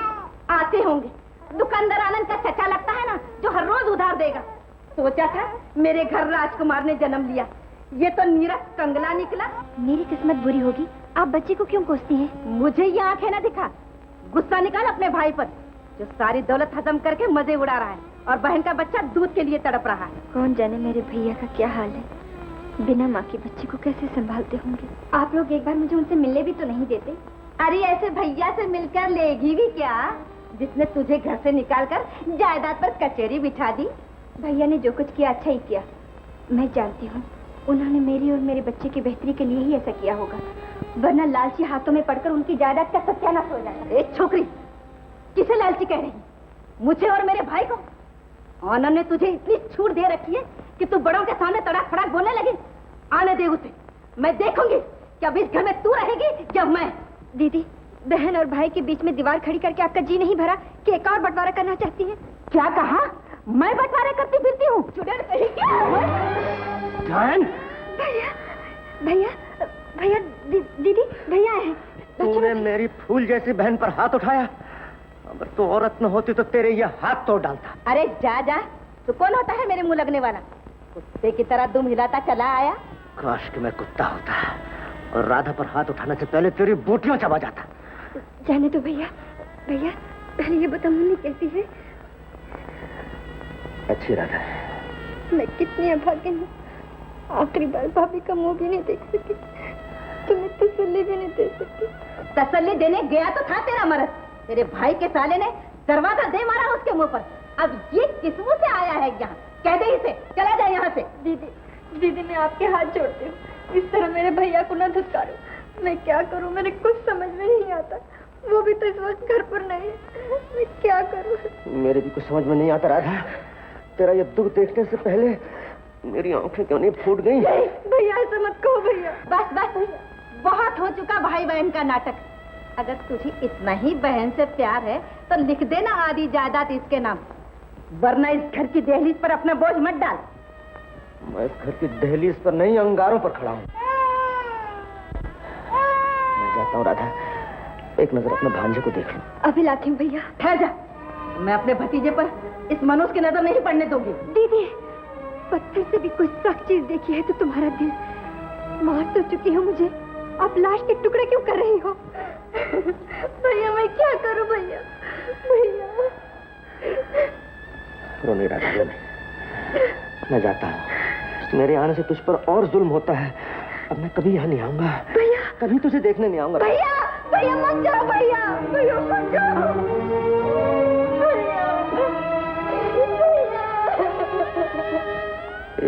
आते होंगे। दुकानदार आनंद का चचा लगता है ना, जो हर रोज उधार देगा। सोचा था मेरे घर राजकुमार ने जन्म लिया, ये तो नीरस कंगला निकला। मेरी किस्मत बुरी होगी, आप बच्चे को क्यों कोसती हैं? मुझे ये आंखें न दिखा। गुस्सा निकाल अपने भाई पर, जो सारी दौलत हजम करके मजे उड़ा रहा है और बहन का बच्चा दूध के लिए तड़प रहा है। कौन जाने मेरे भैया का क्या हाल है, बिना माँ के बच्चे को कैसे संभालते होंगे। आप लोग एक बार मुझे उनसे मिलने भी तो नहीं देते। अरे ऐसे भैया से मिलकर लेगी भी क्या, जिसने तुझे घर से निकालकर जायदाद पर कचहरी बिठा दी। भैया ने जो कुछ किया अच्छा ही किया। मैं जानती हूँ उन्होंने मेरी और मेरे बच्चे की बेहतरी के लिए ही ऐसा किया होगा, वरना लालची हाथों में पड़कर उनकी जायदाद का सत्यानाश हो जाता। एक छोकरी, किसे लालची कह रही? मुझे और मेरे भाई को? आनंद ने तुझे इतनी छूट दे रखी है कि तू बड़ों के सामने तड़ाक फड़ाक बोलने लगी। आने दे उसे, मैं देखूंगी कि अब इस घर में तू रहेगी या मैं। दीदी, बहन और भाई के बीच में दीवार खड़ी करके आपका जी नहीं भरा कि एक और बंटवारा करना चाहती है? क्या कहा? मैं बंटवारे करती फिरती हूँ? चुड़ैल कहीं क्या? जान, भैया भैया भैया, दीदी भैया है। तूने मेरी फूल जैसी बहन पर हाथ उठाया। अगर तू औरत न होती तो तेरे ये हाथ तोड़ डालता। अरे जा जा, तू कौन होता है मेरे मुंह लगने वाला? कुत्ते की तरह दुम हिलाता चला आया। काश कि मैं कुत्ता होता और राधा पर हाथ उठाने से पहले तेरी बूटियों चबा जाता। जाने दो भैया। भैया पहले ये बता, मुन्नी कैसी है? अच्छी राधा है। मैं कितनी अभागिन हूँ, आखिरी बार भाभी का मुंह भी नहीं देख सकी, तुम्हें तसल्ली भी नहीं दे सकी। तसल्ली देने गया तो था तेरा मर्द। तेरे भाई के साले ने दरवाजा दे मारा उसके मुंह पर। अब ये किस मुंह से आया है यहाँ? कह दे इसे चला जाए यहाँ से। दीदी मैं आपके हाथ जोड़ती हूँ, इस तरह मेरे भैया को न धुतकारो। मैं क्या करूँ, मेरे कुछ समझ में नहीं आता। वो भी तो इस वक्त घर पर नहीं है, मैं क्या करूँ? मेरे भी कुछ समझ में नहीं आता राधा। तेरा ये दुख देखने से पहले मेरी आंखें क्यों नहीं फूट गई? भैया ऐसा मत कहो भैया। बस बस भैया, बहुत हो चुका भाई बहन का नाटक। अगर तुझे इतना ही बहन से प्यार है तो लिख देना आधी जायदाद इसके नाम, वरना इस घर की दहलीज पर अपना बोझ मत डाल। मैं इस घर की दहलीज पर नहीं, अंगारों पर खड़ा हूँ। मैं जाता हूँ राधा, एक नजर अपने भांजे को देख लूं। अभी लाती हूँ भैया। ठहर जा, मैं अपने भतीजे पर इस मनुष्य की नजर नहीं पड़ने दूंगी। दीदी, पत्थर से भी कोई सख्त चीज देखी है तो तुम्हारा दिल। मार तो चुकी हो मुझे, आप लाश के टुकड़े क्यों कर रही हो? भैया मैं क्या करूं भैया? भैया रो नहीं राधा, रो नहीं। मैं जाता हूँ। मेरे आने से तुझ पर और जुल्म होता है। अब मैं कभी यहाँ नहीं आऊंगा भैया, कभी तुझे देखने नहीं आऊंगा। भैया भैया मत जाओ भैया, भैया मत जाओ भैया।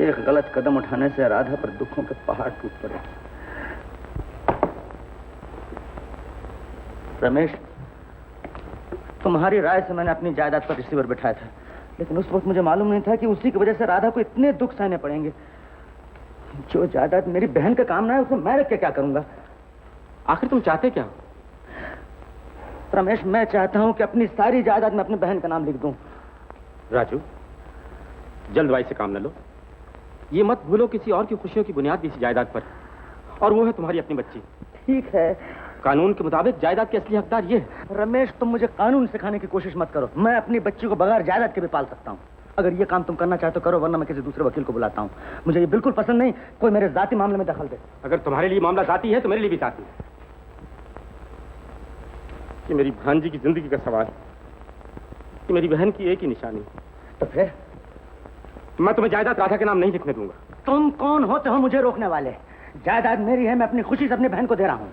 एक गलत कदम उठाने से राधा पर दुखों के पहाड़ टूट पड़े। रमेश, तुम्हारी राय से मैंने अपनी जायदाद पर रिसीवर बिठाया था, लेकिन उस वक्त मुझे मालूम नहीं था कि उसी की वजह से राधा को इतने दुख सहने पड़ेंगे। जो जायदाद मेरी बहन का काम ना है उसे मैं रख के क्या करूंगा? आखिर तुम चाहते क्या? रमेश, मैं चाहता हूं कि अपनी सारी जायदाद मैं अपनी बहन का नाम लिख दूं। राजू, जल्दबाजी से काम न लो। ये मत भूलो किसी और की खुशियों की बुनियाद भी इस जायदाद पर, और वो है तुम्हारी अपनी बच्ची। ठीक है, कानून के मुताबिक जायदाद के असली हकदार ये है। रमेश, तुम मुझे कानून सिखाने की कोशिश मत करो। मैं अपनी बच्ची को बगैर जायदाद के भी पाल सकता हूँ। अगर ये काम तुम करना चाहते हो करो, वरना मैं किसी दूसरे वकील को बुलाता हूँ। मुझे ये बिल्कुल पसंद नहीं कोई मेरे जाति मामले में दखल दे। अगर तुम्हारे लिए मामला जाती है तो मेरे लिए भी जाती है। कि मेरी भांजी की जिंदगी का सवाल, कि मेरी बहन की एक ही निशानी। तो फिर मैं तुम्हें जायदाद राधा के नाम नहीं लिखने दूंगा। तुम कौन होते हो मुझे रोकने वाले? जायदाद मेरी है, मैं अपनी खुशी से अपनी बहन को दे रहा हूँ।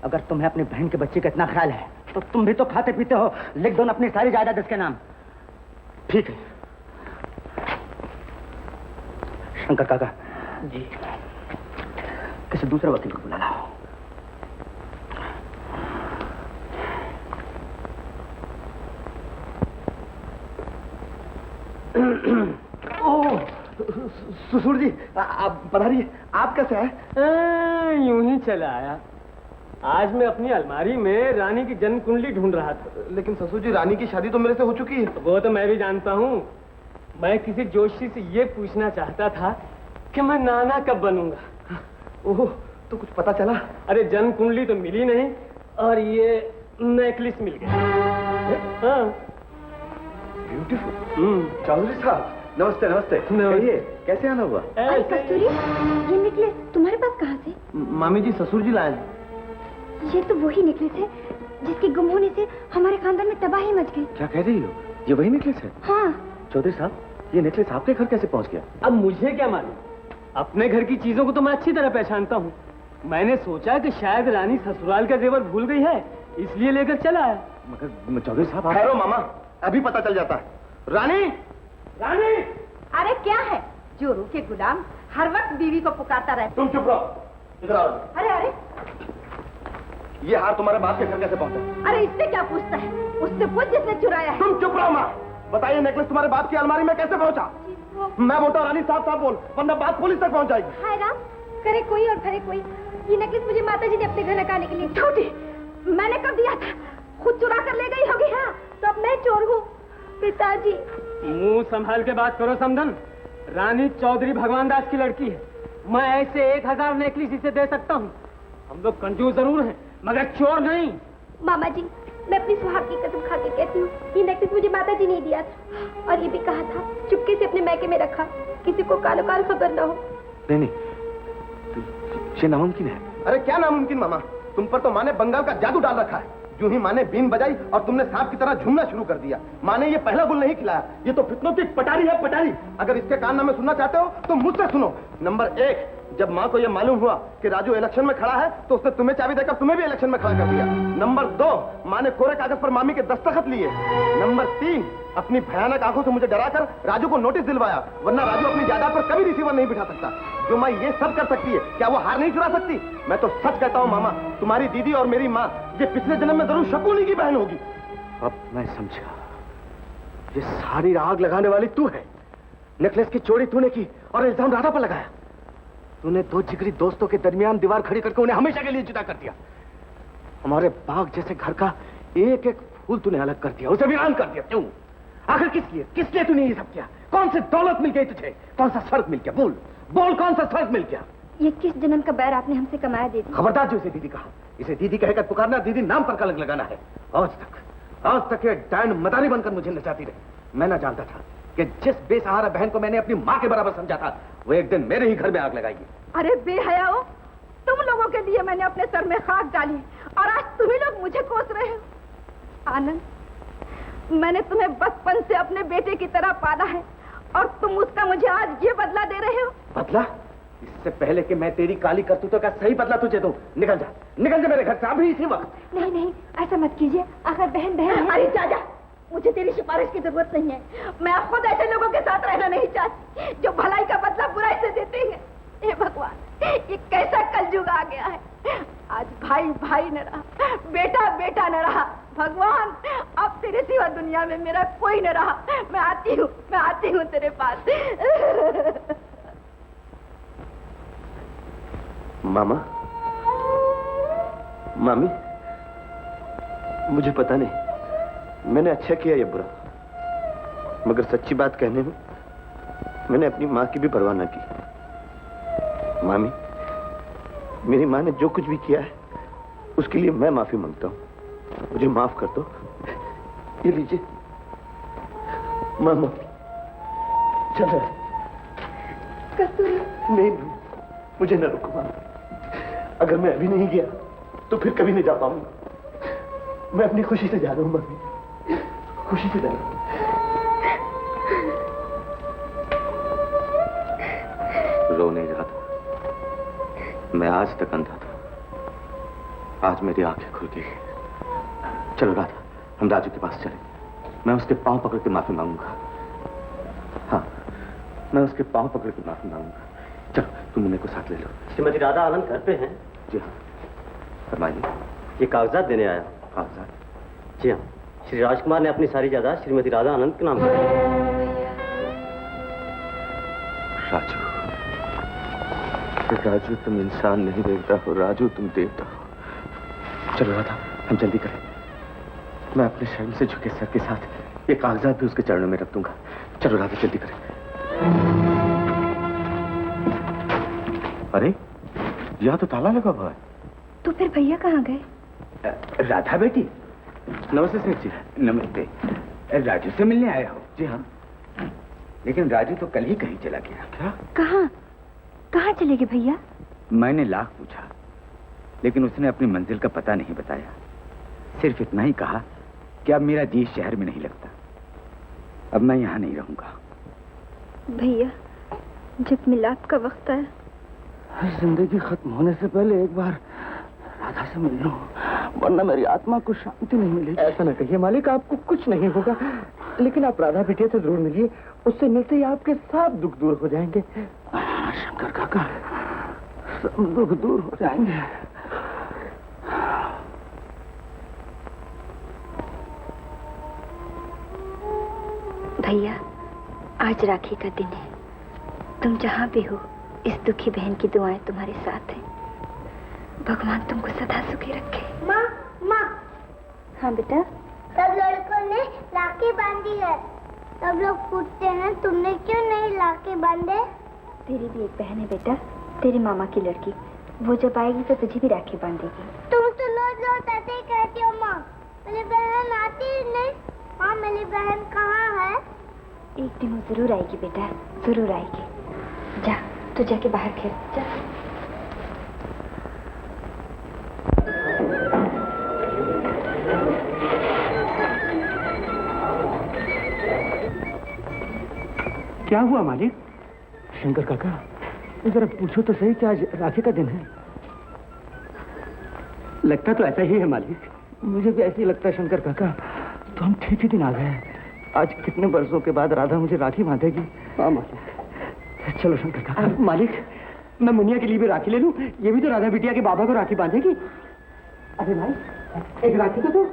अगर तुम्हें अपनी बहन के बच्चे का इतना ख्याल है तो तुम भी तो खाते पीते हो, लिख दो ना अपनी सारी जायदाद इसके नाम। ठीक है। शंकर काका जी, किसी दूसरे वकील को बुला लाओ। ससुर जी, आप पधारिए। आप कैसे आए? यूं ही चला आया। आज मैं अपनी अलमारी में रानी की जन्म कुंडली ढूंढ रहा था। लेकिन ससुर जी, रानी की शादी तो मेरे से हो चुकी है। वो तो मैं भी जानता हूँ। मैं किसी जोशी से ये पूछना चाहता था कि मैं नाना कब बनूंगा। ओह, तो कुछ पता चला? अरे जन्म कुंडली तो मिली नहीं और ये नेकलेस मिल गया। हाँ, ब्यूटीफुल। चौधरी साहब, नमस्ते। नमस्ते। कहिए, कैसे आना हुआ? कस्तूरी, ये नेकलेस तुम्हारे पास कहाँ से? मामी जी, ससुर जी लाए। ये तो वही नेकलेस है जिसके गुम होने से हमारे खानदान में तबाही मच गई। क्या कह रही हो? ये वही नेकलेस है? हाँ। चौधरी साहब, ये नेकलेस आपके घर कैसे पहुंच गया? अब मुझे क्या मालूम, अपने घर की चीजों को तो मैं अच्छी तरह पहचानता हूँ। मैंने सोचा कि शायद रानी ससुराल का जेवर भूल गई है, इसलिए लेकर चला आया। मगर चौधरी साहब, आप... ठहरो मामा, अभी पता चल जाता है। रानी, रानी! अरे क्या है, जोरू के गुलाम हर वक्त बीवी को पुकारता रहता। तुम चुप रहो, इधर आओ। अरे अरे, ये हार तुम्हारे बाप के घर कैसे पहुंचा? अरे इससे क्या पूछता है? उससे पूछ जिसने चुराया है। तुम चुप रहो माँ। बताइए नेकलेस तुम्हारे बाप की अलमारी में कैसे पहुंचा? मैं बोलता हूँ रानी साहब बोल, वरना बात पुलिस तक पहुंच जाएगी। हाय राम, करे कोई और करे कोई। ये नेकलेस मुझे माताजी ने अपने घर लगाने के लिए। छोटी, मैंने कब दिया था? खुद चुरा कर ले गई होगी। हाँ, तो अब मैं चोर हूँ? पिताजी। मुंह संभाल के बात करो समधन। रानी चौधरी भगवान दास की लड़की है। मैं ऐसे 1000 नेकलेस इसे दे सकता हूँ। हम लोग कंजूस जरूर हैं, मगर चोर नहीं। मामा जी, मैं अपनी सुहाग की कसम खा के कहती हूँ, ये नेकलेस मुझे माताजी ने दिया था और ये भी कहा था चुपके से अपने मैके में रखा, किसी को कालो काल खबर न हो। नहीं, ये नामुमकिन है। अरे क्या नामुमकिन मामा? तुम पर तो माँ ने बंगाल का जादू डाल रखा है। यूं ही माँ ने बीन बजाई और तुमने सांप की तरह झूमना शुरू कर दिया। माँ ने ये पहला गुल नहीं खिलाया, ये तो फितनों की पटारी है, पटारी। अगर इसके कारनामे सुनना चाहते हो तो मुझसे सुनो। नंबर 1, जब माँ को यह मालूम हुआ कि राजू इलेक्शन में खड़ा है तो उसने तुम्हें चाबी देकर तुम्हें भी इलेक्शन में खड़ा कर दिया। नंबर 2, माँ ने कोरे कागज पर मामी के दस्तखत लिए। नंबर 3, अपनी भयानक आंखों से मुझे डराकर राजू को नोटिस दिलवाया, वरना राजू अपनी जायदाद पर कभी रिसीवर नहीं बिठा सकता। जो माँ ये सब कर सकती है, क्या वो हार नहीं चुरा सकती? मैं तो सच कहता हूँ मामा, तुम्हारी दीदी और मेरी माँ ये पिछले जन्म में जरूर शकुनी की बहन होगी। अब मैं समझा, ये सारी आग लगाने वाली तू है। नेकलेस की चोरी तूने की और इल्जाम राधा पर लगाया। तूने 2 जिगरी दोस्तों के दरमियान दीवार खड़ी करके उन्हें हमेशा के लिए जुदा कर दिया। हमारे बाग जैसे घर का एक एक फूल तूने अलग कर दिया, उसे वीरान कर दिया। क्यों? आखिर किस लिए तूने ये सब किया? कौन सी दौलत मिल गई तुझे? कौन सा स्वर्ग मिल गया? बोल कौन सा स्वर्ग मिल गया? ये किस जन्म का बैर आपने हमसे कमाया दीदी? खबरदार जो इसे दीदी कहा। इसे दीदी कहकर पुकारना, दीदी नाम पर कलंक लगाना है। आज तक ये डायन मदारी बनकर मुझे नचाती रही। मैं ना जानता था कि जिस बेसहारा बहन को मैंने अपनी माँ के बराबर समझा था, वो एक दिन मेरे ही घर में आग लगाएगी। अरे बेहयाओ, तुम लोगों के लिए मैंने अपने सर में खाक डाली और आज तुम ही लोग मुझे कोस रहे हो। आनंद, मैंने तुम्हें बचपन से अपने बेटे की तरह पाला है और तुम उसका मुझे आज ये बदला दे रहे हो। बदला? इससे पहले कि मैं तेरी काली करतूतों का सही बदला तुझे दूं, निकल जा मेरे घर से अभी इसी वक्त। नहीं, ऐसा मत कीजिए। आखिर बहन है। अरे जा, मुझे तेरी सिफारिश की जरूरत नहीं है। मैं खुद ऐसे लोगों के साथ रहना नहीं चाहती जो भलाई का बदला बुराई से देते हैं। हे भगवान, ये कैसा कलयुग आ गया है। आज भाई न रहा, बेटा न रहा। भगवान, अब तेरे सिवा दुनिया में मेरा कोई न रहा। मैं आती हूँ तेरे पास। मामा, मामी, मुझे पता नहीं मैंने अच्छा किया या बुरा, मगर सच्ची बात कहने में मैंने अपनी माँ की भी परवाह न की। मामी, मेरी माँ ने जो कुछ भी किया है उसके लिए मैं माफी मांगता हूँ। मुझे माफ कर दो। ये लीजिए। मामा, चल। कस्तूरी। नहीं, मुझे न रुको मामा। अगर मैं अभी नहीं गया तो फिर कभी नहीं जा पाऊंगा। मैं अपनी खुशी से जा रहा हूँ मामी, खुशी से जा रहा हूँ। रो नहीं रहा था, मैं आज तक अंधा था, आज मेरी आंखें खुल गई। चलो राधा, हम राजू के पास चले। मैं उसके पांव पकड़ के माफी मांगूंगा। हाँ, मैं उसके पांव पकड़ के माफी मांगूंगा। चलो, तुम मेरे को साथ ले लो। श्रीमती राधा आनंद घर पे हैं? जी हाँ, फरमाइए। ये कागजात देने आया। कागजात? जी हाँ, श्री राजकुमार ने अपनी सारी जायदाद श्रीमती राधा आनंद के नाम पर। राजू, तुम इंसान नहीं देखता हो, राजू तुम देवता हो। चलो राधा, हम जल्दी करें। मैं अपने शर्म से झुके सर के साथ ये कागजात भी उसके चरणों में रख दूंगा। चलो राधा, जल्दी करें। अरे, यहाँ तो ताला लगा हुआ है। तो फिर भैया कहाँ गए? राधा बेटी, नमस्ते सेठ जी। नमस्ते। राजू से मिलने आया हो? जी हाँ। लेकिन राजू तो कल ही कहीं चला गया। क्या? कहाँ चले गए भैया? मैंने लाख पूछा, लेकिन उसने अपनी मंजिल का पता नहीं बताया। सिर्फ इतना ही कहा कि अब मेरा जी शहर में नहीं लगता, अब मैं यहाँ नहीं रहूंगा। भैया, जब मिलाप का वक्त आया, जिंदगी खत्म होने से पहले एक बार राधा से मिल लूं, वरना मेरी आत्मा को शांति नहीं मिलेगी। ऐसा न कहिए मालिक, आपको कुछ नहीं होगा, लेकिन आप राधा बिटिया से जरूर मिलिए। उससे मिलते ही आपके सब दुख दूर हो जाएंगे। शंकर काका, सब दुख दूर हो जाएंगे। भैया, आज राखी का दिन है। तुम जहाँ भी हो, इस दुखी बहन की दुआएं तुम्हारे साथ हैं। भगवान तुमको सदा सुखी रखे। माँ, माँ। हाँ बेटा। सब लड़कों ने राखी बांधी है। सब लोग पूछते हैं तुमने क्यों नहीं राखी बांधे? तेरी भी एक बहन है बेटा, तेरी मामा की लड़की। वो जब आएगी तो तुझे भी राखी बांधेगी। तुम तो रोज ऐसे ही कहती हो माँ। मेरी बहन आती ही नहीं। माँ, मेरी बहन कहाँ है? एक दिन वो जरूर आएगी बेटा, जरूर आएगी। जा, तू जाके बाहर खेल जा। क्या हुआ मालिक? शंकर काका, जरा पूछो तो सही, क्या आज राखी का दिन है? लगता तो ऐसा ही है मालिक। मुझे भी ऐसे ही लगता है शंकर काका। तो हम ठीक ही दिन आ गए। आज कितने बरसों के बाद राधा मुझे राखी बांधेगी। हाँ मालिक। चलो शंकर काका। मालिक, मैं मुनिया के लिए भी राखी ले लूं? ये भी तो राधा बिटिया के बाबा को राखी बांधेगी। अरे भाई, एक राखी तो दो।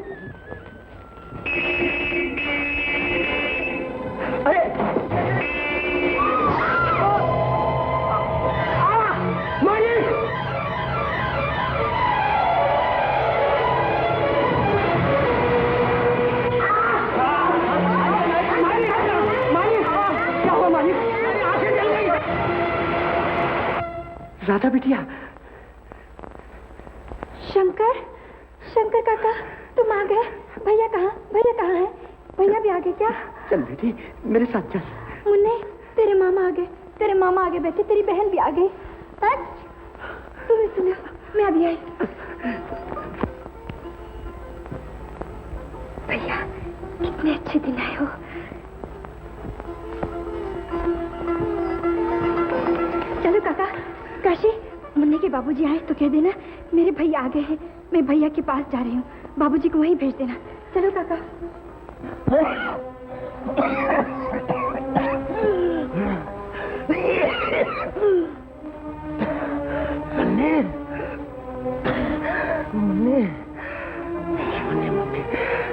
अरे राधा बिटिया। शंकर, शंकर काका, तुम आ गए। भैया कहाँ? भैया कहाँ है? भैया भी आ गए क्या? चल बेटी, मेरे साथ चल। मुन्ने, तेरे मामा आ गए। तेरे मामा आ गए बेटे, तेरी बहन भी आ गई। तुम्हें सुनो, मैं अभी आई। भैया, कितने अच्छे दिन आए हो। चलो काका, काशी, मुन्ने के बाबूजी आए तो कह देना मेरे भैया आ गए हैं। मैं भैया के पास जा रही हूँ, बाबूजी को वहीं भेज देना। चलो काका। मुन्ने, मुन्ने, मुन्ने, मुन्ने,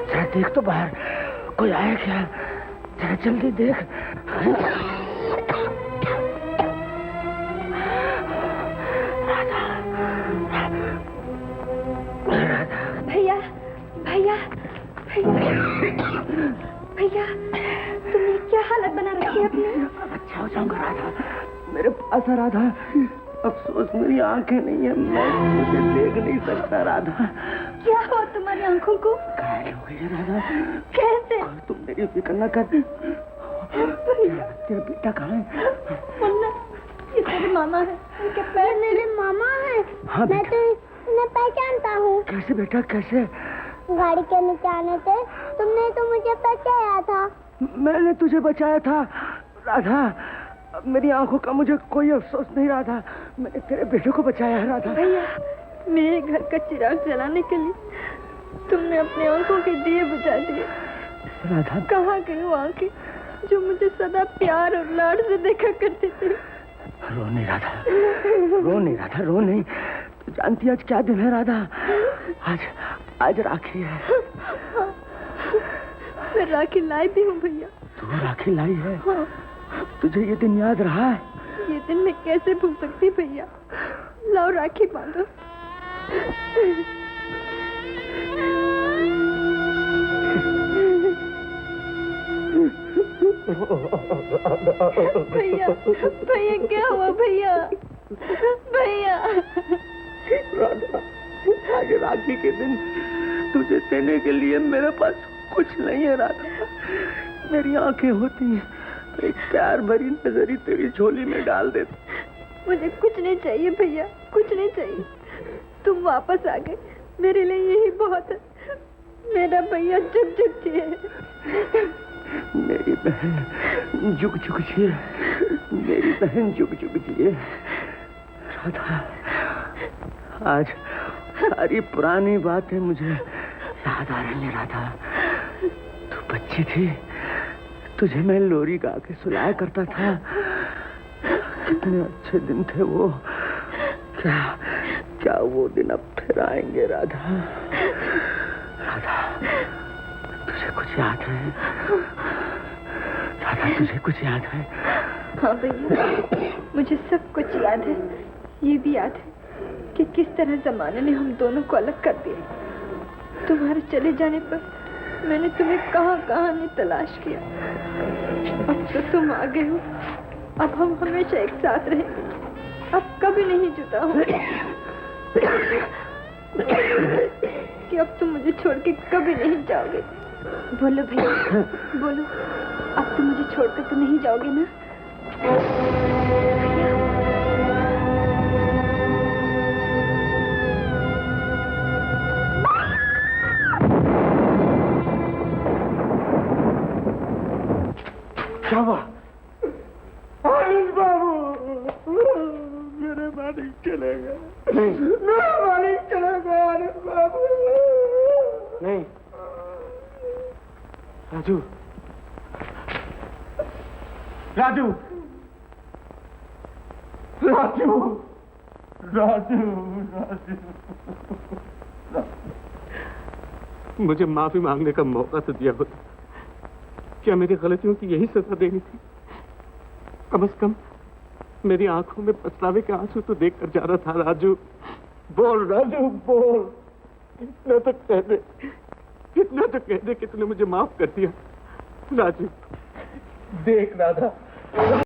जरा देख तो बाहर कोई आया क्या? जरा जल्दी देख। भैया, भैया, भैया, भैया, तुमने क्या हालत बना रखी है अपनी? अच्छा हो जाऊंगा राधा, मेरे पास आ राधा। अफसोस मेरी आंखें नहीं है, मैं मुझे देख नहीं सकता राधा। क्या हुआ तुम्हारी आंखों को? घायल हो गई राधा। कैसे? तुम मेरी फिक्र न कर। तेरा बेटा कहाँ है? मुन्ना, ये तेरे मामा है। उनके पैर मेरे मामा है। हाँ, मैं तो इन्हें पहचानता हूँ। कैसे बेटा, कैसे? गाड़ी के नीचे आने से तुमने तो मुझे बचाया था। मैंने तुझे बचाया था राधा। अब मेरी आंखों का मुझे कोई अफसोस नहीं राधा। मैंने तेरे बेटे को बचाया है राधा। भैया, मेरे घर का चिराग जलाने के लिए तुमने अपनी आंखों के दिए बुझा दिए। राधा, कहाँ गई वो आंखें जो मुझे सदा प्यार और लाड से देखा करती थी? रो नहीं राधा, रो नहीं राधा, रो नहीं। तू जानती आज क्या दिन है राधा? आज राखी है। मैं राखी लाई भी हूँ भैया। तू राखी लाई है? हाँ। तुझे ये दिन याद रहा है? ये दिन मैं कैसे भूल सकती भैया। लाओ राखी बांधो। भैया, भैया क्या हुआ भैया? भैया, राधा, आज राखी के दिन तुझे देने के लिए मेरे पास कुछ नहीं है राधा। मेरी आंखें होती हैं, एक प्यार भरी नजरी तेरी झोली में डाल देता। मुझे कुछ नहीं चाहिए भैया, कुछ नहीं चाहिए। तुम वापस आ गए, मेरे लिए यही बहुत है। मेरा भैया झुक झुक जिए। मेरी बहन झुक झुक जिए, मेरी बहन झुक झुक जिए। राधा, आज सारी पुरानी बातें मुझे याद आ रही है राधा। तू बच्ची थी, तुझे मैं लोरी गा के सुलाया करता था। कितने अच्छे दिन थे वो। क्या वो दिन अब फिर आएंगे राधा? राधा, तुझे कुछ याद है? राधा, तुझे कुछ याद है? हाँ भैया, मुझे सब कुछ याद है। ये भी याद है कि किस तरह जमाने ने हम दोनों को अलग कर दिया। तुम्हारे चले जाने पर मैंने तुम्हें कहाँ कहाँ नहीं तलाश किया। अब तो तुम आ गए हो, अब हम हमेशा एक साथ रहेंगे, अब कभी नहीं जुदा होंगे। कि अब तुम मुझे छोड़ के कभी नहीं जाओगे। बोलो भैया, बोलो, अब तुम मुझे छोड़कर तो नहीं जाओगे ना? क्या हुआ? आनंद बाबू, मेरे मालिक चले गए। मेरा मालिक चले गए आनंद बाबू। नहीं राजू, राजू, राजू, राजू, राजू, मुझे माफी मांगने का मौका तो दिया होता। क्या मेरी गलतियों की यही सजा देनी थी? कम से कम मेरी आंखों में पछतावे के आंसू तो देख कर जा रहा था। राजू बोल, राजू बोल, इतना तो कह दे, इतना तो कह दे कि तूने मुझे माफ कर दिया। राजू देख राधा,